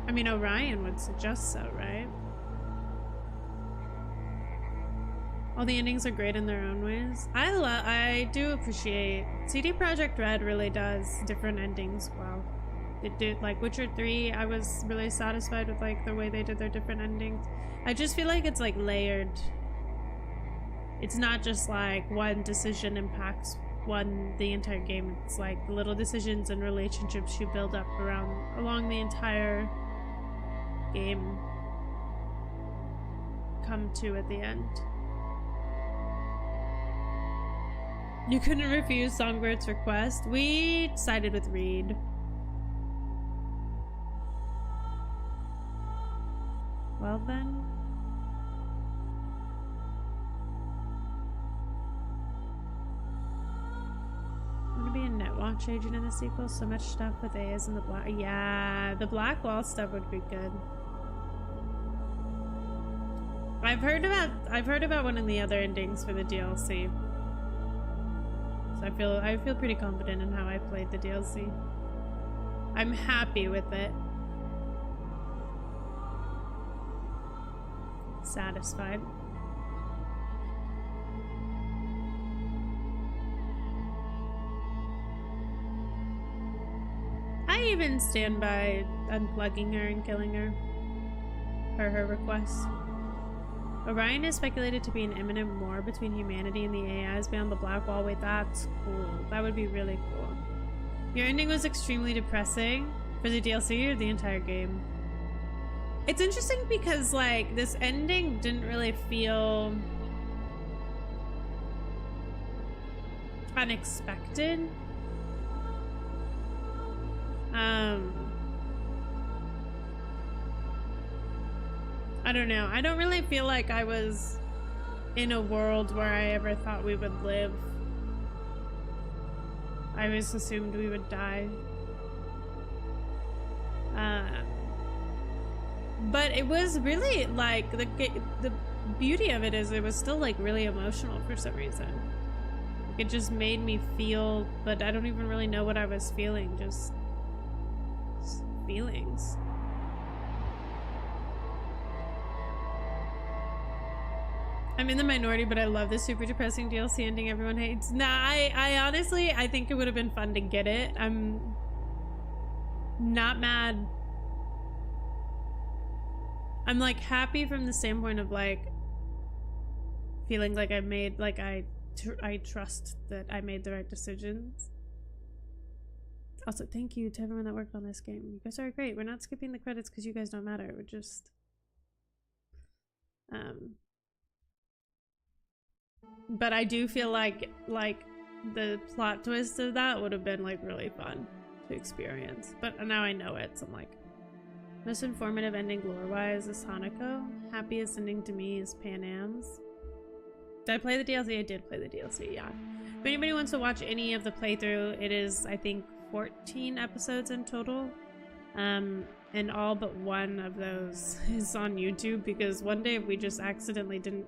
I mean, Orion would suggest so, right? All the endings are great in their own ways. I do appreciate CD Projekt Red really does different endings well. It did, like Witcher 3, I was really satisfied with like the way they did their different endings. I just feel like it's like layered. It's not just like one decision impacts the entire game. It's like the little decisions and relationships you build up along the entire game come to at the end. You couldn't refuse Songbird's request. We sided with Reed. Well then. I'm gonna be a Netwatch agent in the sequel. So much stuff with Aya's in the black. Yeah, the Black Wall stuff would be good. I've heard about one of the other endings for the DLC. So I feel pretty confident in how I played the DLC. I'm happy with it. Satisfied. I even stand by unplugging her and killing her per her request. Orion is speculated to be an imminent war between humanity and the AIs beyond the Black Wall. Wait, that's cool. That would be really cool. Your ending was extremely depressing for the DLC or the entire game. It's interesting because like this ending didn't really feel unexpected. I don't know. I don't really feel like I was in a world where I ever thought we would live. I always assumed we would die. But it was really like the beauty of it is it was still like really emotional for some reason. It just made me feel, but I don't even really know what I was feeling, just feelings. I'm in the minority, but I love this super depressing DLC ending everyone hates. Nah, I honestly, I think it would have been fun to get it. I'm not mad. I'm like happy from the standpoint of like feeling like I made, like I trust that I made the right decisions. Also, thank you to everyone that worked on this game. You guys are great. We're not skipping the credits because you guys don't matter. We're just but I do feel like the plot twist of that would have been like really fun to experience. But now I know it, so I'm like, most informative ending lore-wise is Hanako. Happiest ending to me is Pan Am's. Did I play the DLC? I did play the DLC, yeah. If anybody wants to watch any of the playthrough, it is, I think, 14 episodes in total. And all but one of those is on YouTube because one day we just accidentally didn't,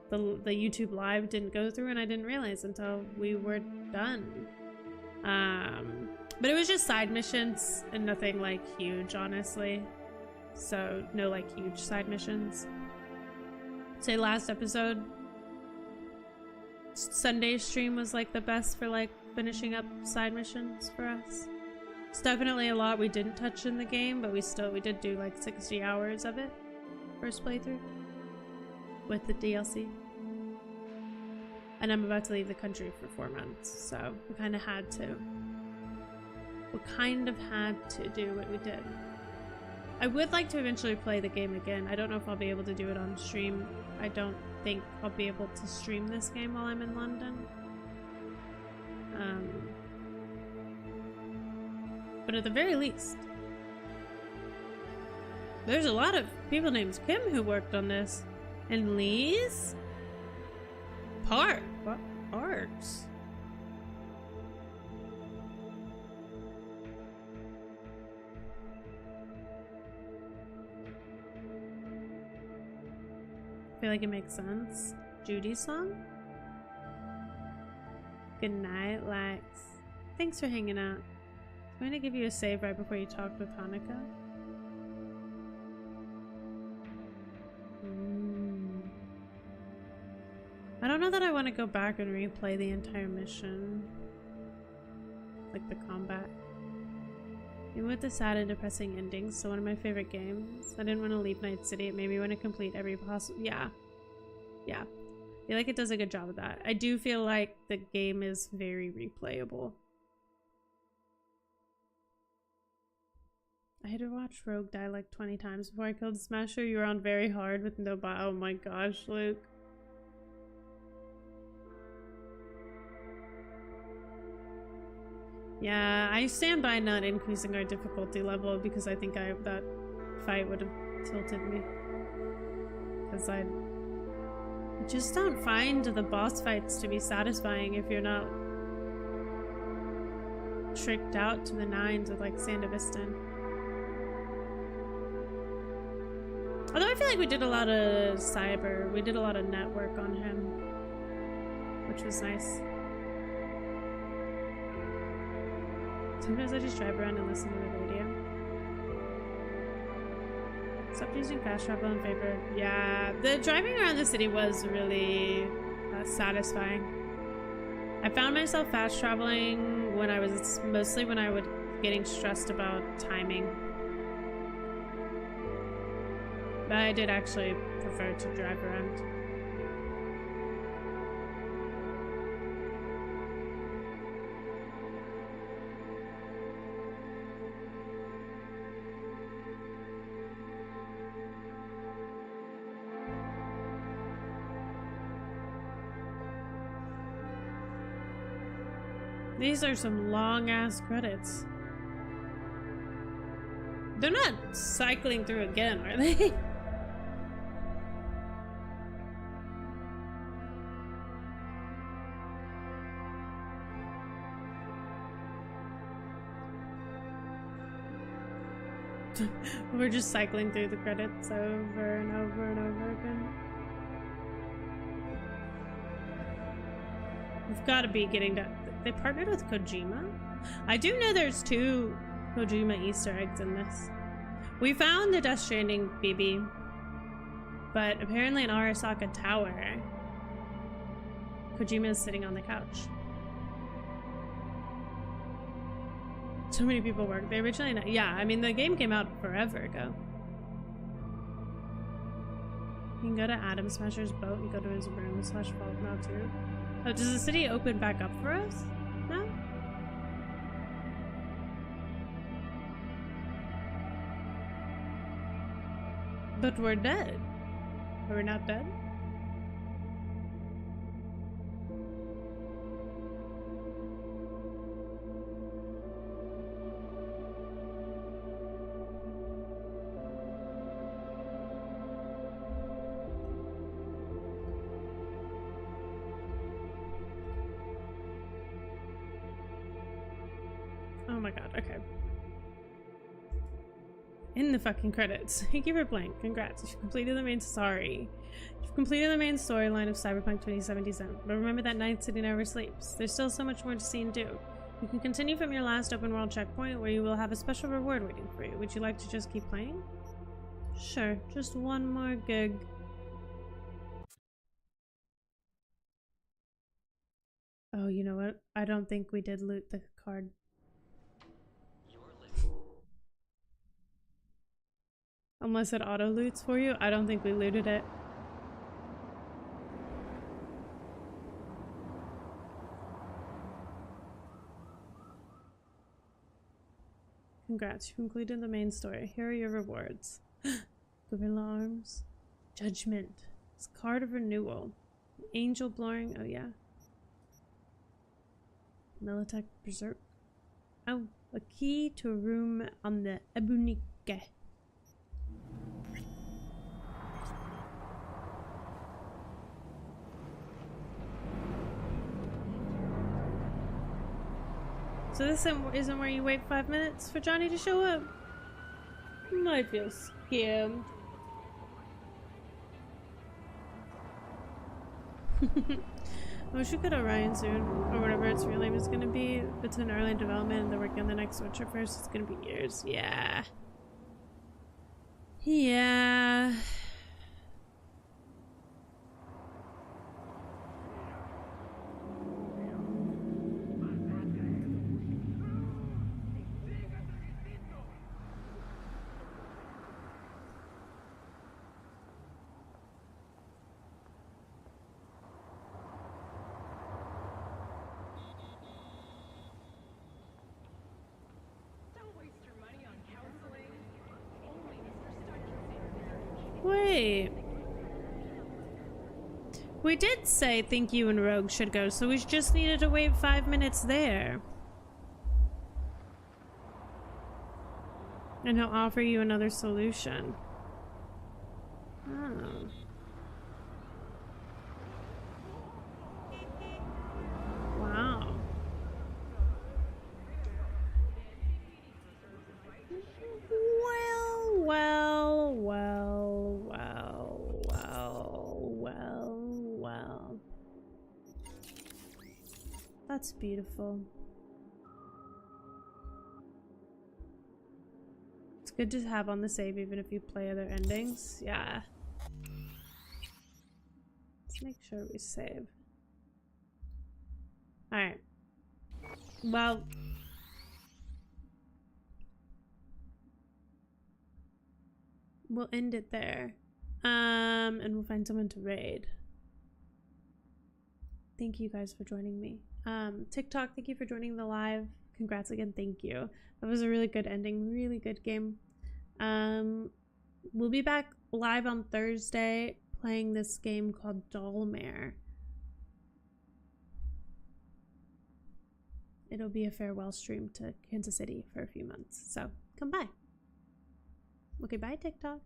the YouTube live didn't go through and I didn't realize until we were done. But it was just side missions and nothing like huge, honestly. So no like huge side missions. Say last episode, Sunday's stream was like the best for like finishing up side missions for us. It's definitely a lot we didn't touch in the game, but we did do like 60 hours of it first playthrough with the DLC. And I'm about to leave the country for 4 months, so we kind of had to. We kind of had to do what we did. I would like to eventually play the game again. I don't know if I'll be able to do it on stream. I don't think I'll be able to stream this game while I'm in London. But at the very least, there's a lot of people named Kim who worked on this, And Lee's? What? Parts? I feel like it makes sense. Judy's song? Good night, Lex. Thanks for hanging out. I'm going to give you a save right before you talk with Hanukkah. I don't know that I want to go back and replay the entire mission. Like the combat. Even with the sad and depressing endings, so one of my favorite games. I didn't want to leave Night City. It made me want to complete every possible... Yeah. I feel like it does a good job of that. I do feel like the game is very replayable. I had to watch Rogue die like 20 times before I killed Smasher. You were on very hard with no bot. Oh my gosh, Luke. Yeah, I stand by not increasing our difficulty level because I think that fight would have tilted me. Because I just don't find the boss fights to be satisfying if you're not tricked out to the nines with like Sandevistan. Although I feel like we did a lot of we did a lot of network on him, which was nice. Sometimes I just drive around and listen to the radio. Stop using fast travel in favor. Yeah, the driving around the city was really satisfying. I found myself fast traveling when I was getting stressed about timing. But I did actually prefer to drive around. These are some long-ass credits. They're not cycling through again, are they? We're just cycling through the credits over and over and over again. We've got to be getting to... They partnered with Kojima? I do know there's 2 Kojima Easter eggs in this. We found the Death Stranding BB, but apparently in Arasaka Tower, Kojima is sitting on the couch. So many people work. They originally... Yeah, I mean, the game came out forever ago. You can go to Adam Smasher's boat and go to his room / vault now too. Oh, does the city open back up for us? No? But we're dead. Are we not dead? Oh my god, okay. In the fucking credits. Thank you for playing. Congrats. You've completed the main storyline of Cyberpunk 2077. But remember that Night City never sleeps. There's still so much more to see and do. You can continue from your last open world checkpoint where you will have a special reward waiting for you. Would you like to just keep playing? Sure, just one more gig. Oh, you know what? I don't think we did loot the card. Unless it auto loots for you, I don't think we looted it. Congrats, you concluded the main story. Here are your rewards. Gorilla Arms. Judgment. It's card of renewal. Angel blowing. Oh yeah. Militech Berserk. Oh, a key to a room on the Ebunike. So this isn't where you wait 5 minutes for Johnny to show up? I feel scammed. I wish we could Orion soon, or whatever its real name is gonna be. Between early development and the working on the next Witcher First, it's gonna be years. Yeah. Yeah. Wait. We did say think you and Rogue should go, so we just needed to wait 5 minutes there. And he'll offer you another solution. Oh. Wow. Well. That's beautiful. It's good to have on the save even if you play other endings. Yeah. Let's make sure we save. Alright. Well, we'll end it there. And we'll find someone to raid. Thank you guys for joining me. TikTok, thank you for joining the live. Congrats again, thank you. That was a really good ending, really good game. We'll be back live on Thursday playing this game called Dollmare. It'll be a farewell stream to Kansas City for a few months, so come by. Okay, bye TikTok.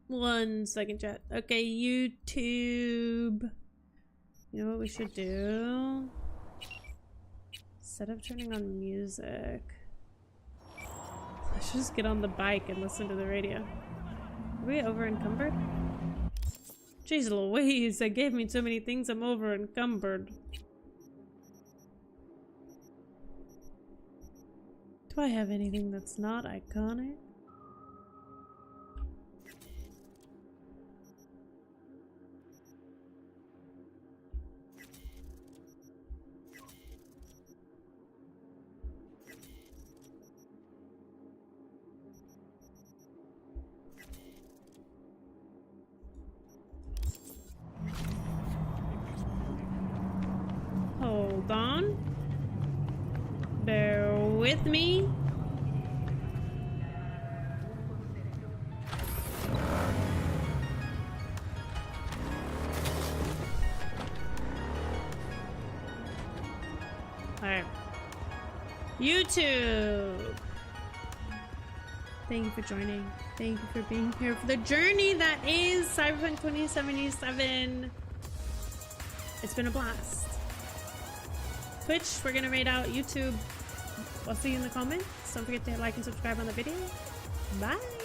One second, chat. Okay, YouTube. You know what we should do? Instead of turning on music, let's just get on the bike and listen to the radio. Are we over encumbered? Jeez Louise, they gave me so many things, I'm over encumbered. Do I have anything that's not iconic? Hold on. Bear with me. Alright. YouTube! Thank you for joining. Thank you for being here for the journey that is Cyberpunk 2077. It's been a blast. Twitch, we're gonna raid out. YouTube, I'll see you in the comments. Don't forget to like and subscribe on the video. Bye!